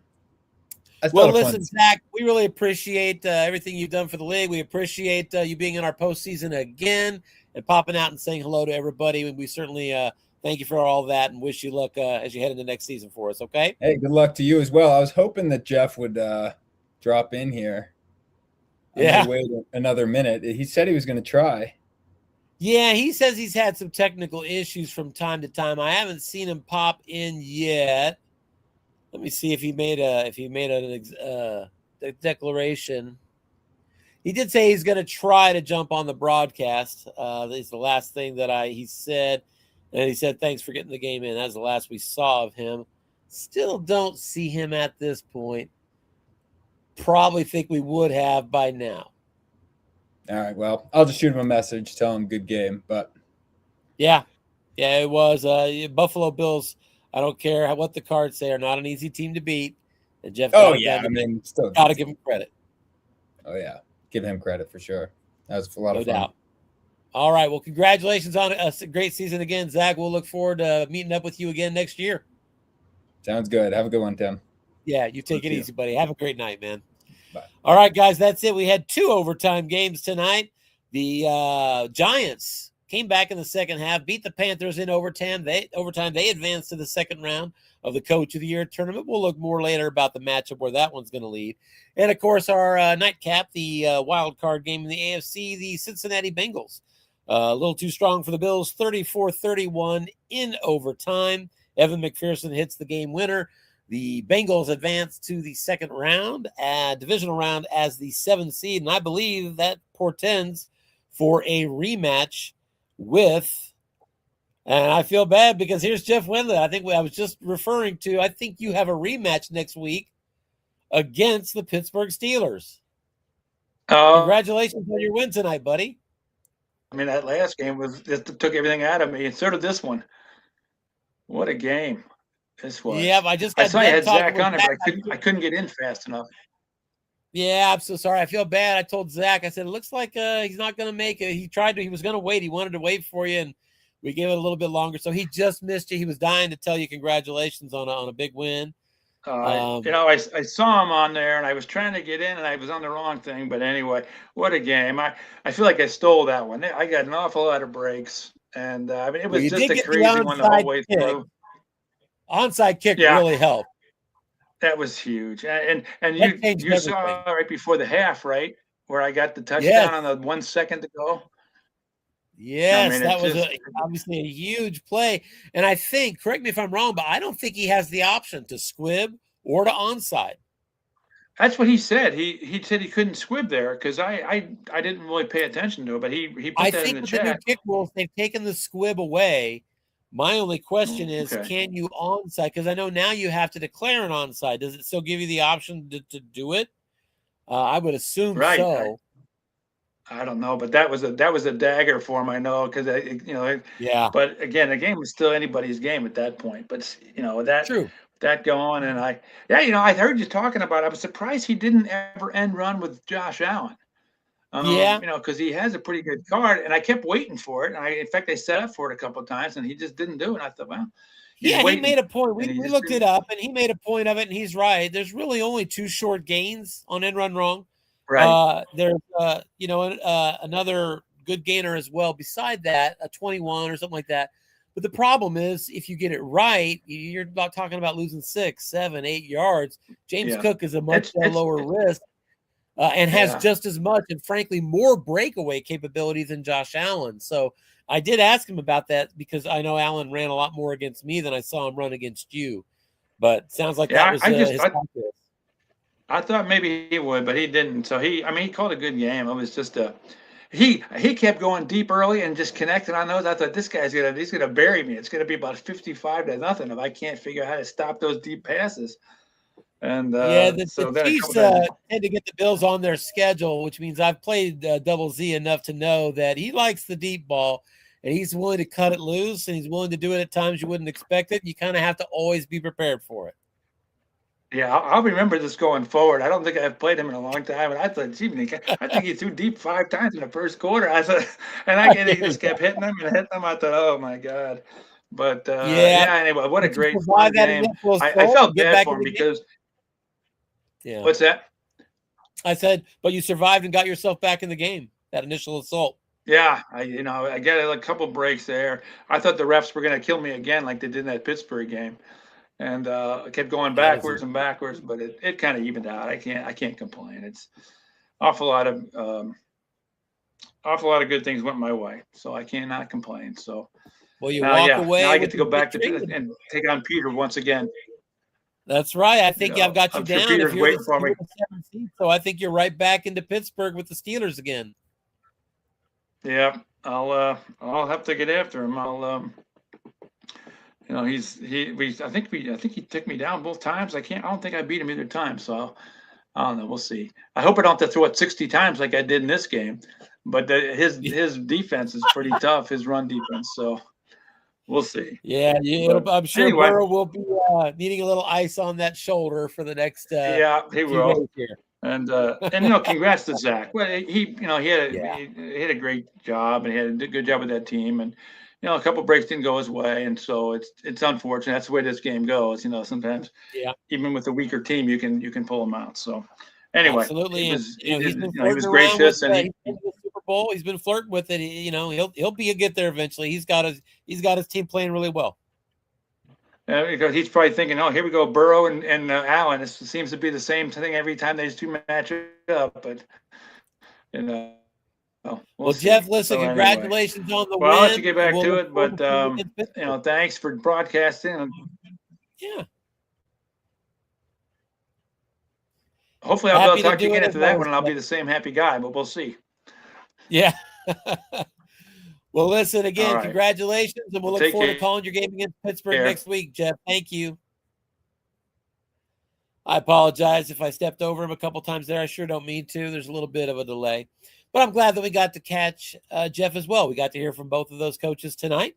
Well, listen, Zach, we really appreciate everything you've done for the league. We appreciate you being in our postseason again and popping out and saying hello to everybody. And we certainly thank you for all that and wish you luck as you head into next season for us, okay? Hey, good luck to you as well. I was hoping that Jeff would drop in here. Yeah. Wait another minute. He said he was going to try. Yeah, he says he's had some technical issues from time to time. I haven't seen him pop in yet. Let me see if he made a declaration. He did say he's going to try to jump on the broadcast. It's the last thing that he said. And he said, thanks for getting the game in. That's the last we saw of him. Still don't see him at this point. Probably think we would have by now. All right, well, I'll just shoot him a message, tell him good game. But yeah, it was Buffalo Bills. I don't care what the cards say, are not an easy team to beat. And Jeff, still got to give him credit. Oh yeah, give him credit for sure. That was a lot of fun. No doubt. All right, well, congratulations on a great season again, Zach. We'll look forward to meeting up with you again next year. Sounds good. Have a good one, Tim. Yeah, you take it you. easy, buddy. Have a great night, man. Bye. All right, guys, that's it. We had 2 overtime games tonight. The Giants came back in the second half, beat the Panthers in overtime. They advanced to the second round of the Coach of the Year tournament. We'll look more later about the matchup where that one's going to lead. And, of course, our nightcap, the wild card game in the AFC, the Cincinnati Bengals. A little too strong for the Bills, 34-31 in overtime. Evan McPherson hits the game winner. The Bengals advance to the second round, divisional round, as the 7th seed. And I believe that portends for a rematch with, and I feel bad because here's Jeff Wendland. I was just referring to, I think you have a rematch next week against the Pittsburgh Steelers. Congratulations on your win tonight, buddy. I mean, that last game it took everything out of me, and so did this one. What a game this was. Yeah, I saw you had Zach on it, but I couldn't get in fast enough. Yeah, I'm so sorry. I feel bad. I told Zach, I said, it looks like he's not going to make it. He was going to wait. He wanted to wait for you, and we gave it a little bit longer. So he just missed you. He was dying to tell you congratulations on a big win. I saw him on there, and I was trying to get in, and I was on the wrong thing. But anyway, what a game. I feel like I stole that one. I got an awful lot of breaks, and I mean, it was just a crazy one the whole way through. Onside kick really helped. That was huge. And you saw right before the half, right, where I got the touchdown on the 1 second to go. Yes, I mean, that was obviously a huge play. And I think, correct me if I'm wrong, but I don't think he has the option to squib or to onside. That's what he said. He said he couldn't squib there because I didn't really pay attention to it, but he put that in the chat. I think with the new kick rules, they've taken the squib away. My only question is, can you onside? Because I know now you have to declare an onside. Does it still give you the option to do it? I would assume so. I don't know, but that was a dagger for him. I know because yeah. But again, the game was still anybody's game at that point. But that going, and I heard you talking about it. I was surprised he didn't ever end run with Josh Allen. Because he has a pretty good card, and I kept waiting for it. And in fact, I set up for it a couple of times, and he just didn't do it. And I thought, well, he made a point. We looked it up, and he made a point of it, and he's right. There's really only 2 short gains on end run wrong. Right. There's another good gainer as well. Beside that, a 21 or something like that. But the problem is, if you get it right, you're about talking about losing 6, 7, 8 yards. James Cook is a much lower risk. And has just as much and, frankly, more breakaway capability than Josh Allen. So I did ask him about that because I know Allen ran a lot more against me than I saw him run against you. But it sounds like that was his practice. I thought maybe he would, but he didn't. So he called a good game. It was just he kept going deep early and just connecting on those. I thought he's gonna bury me. It's gonna be about 55-0 if I can't figure out how to stop those deep passes. And the Chiefs tend to get the Bills on their schedule, which means I've played Double Z enough to know that he likes the deep ball, and he's willing to cut it loose, and he's willing to do it at times you wouldn't expect it. You kind of have to always be prepared for it. Yeah, I'll remember this going forward. I don't think I've played him in a long time, and I thought, I think he threw deep 5 times in the first quarter. I thought, he just kept hitting them and hitting them. I thought, oh my God. But anyway, what a great game. I felt bad for him because. Yeah. What's that? I said, but you survived and got yourself back in the game. That initial assault. Yeah, I got a couple breaks there. I thought the refs were going to kill me again, like they did in that Pittsburgh game, and I kept going backwards and backwards. But it kind of evened out. I can't complain. It's awful lot of good things went my way, so I cannot complain. So, well, you walk away. Now I get to go back and take on Peter once again. That's right. I think I've got you down. Sure Peter's waiting for me. So I think you're right back into Pittsburgh with the Steelers again. Yeah, I'll have to get after him. I think he took me down both times. I don't think I beat him either time. So I don't know. We'll see. I hope I don't have to throw it 60 times like I did in this game. But his defense is pretty tough. His run defense. So. We'll see. Yeah, I'm sure Burrow will be needing a little ice on that shoulder for the next. He will. And congrats to Zach. Well, he had a great job and he had a good job with that team, and a couple breaks didn't go his way, and so it's unfortunate. That's the way this game goes. Sometimes even with a weaker team, you can pull them out. So anyway, absolutely, he was gracious, and he's been to the Super Bowl. He's been flirting with it. He'll get there eventually. He's got his team playing really well. Because he's probably thinking, oh, here we go, Burrow and Allen. It seems to be the same thing every time these two match up. But we'll Jeff, listen, congratulations on the win. Well, I'll let you get back to it, but thanks for broadcasting. Yeah. Hopefully, I'll be able to talk to you again after that one, and I'll be the same happy guy. But we'll see. Yeah. Well, listen, again, congratulations, and we'll look forward to calling your game against Pittsburgh next week, Jeff. Thank you. I apologize if I stepped over him a couple times there. I sure don't mean to. There's a little bit of a delay. But I'm glad that we got to catch Jeff as well. We got to hear from both of those coaches tonight.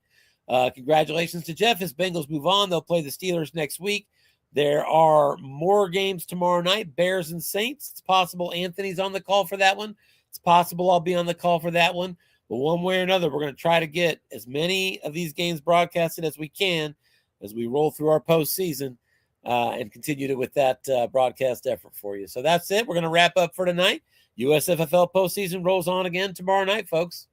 Congratulations to Jeff. His Bengals move on. They'll play the Steelers next week. There are more games tomorrow night, Bears and Saints. It's possible Anthony's on the call for that one. It's possible I'll be on the call for that one. But one way or another, we're going to try to get as many of these games broadcasted as we can as we roll through our postseason and continue with that broadcast effort for you. So that's it. We're going to wrap up for tonight. USFFL postseason rolls on again tomorrow night, folks.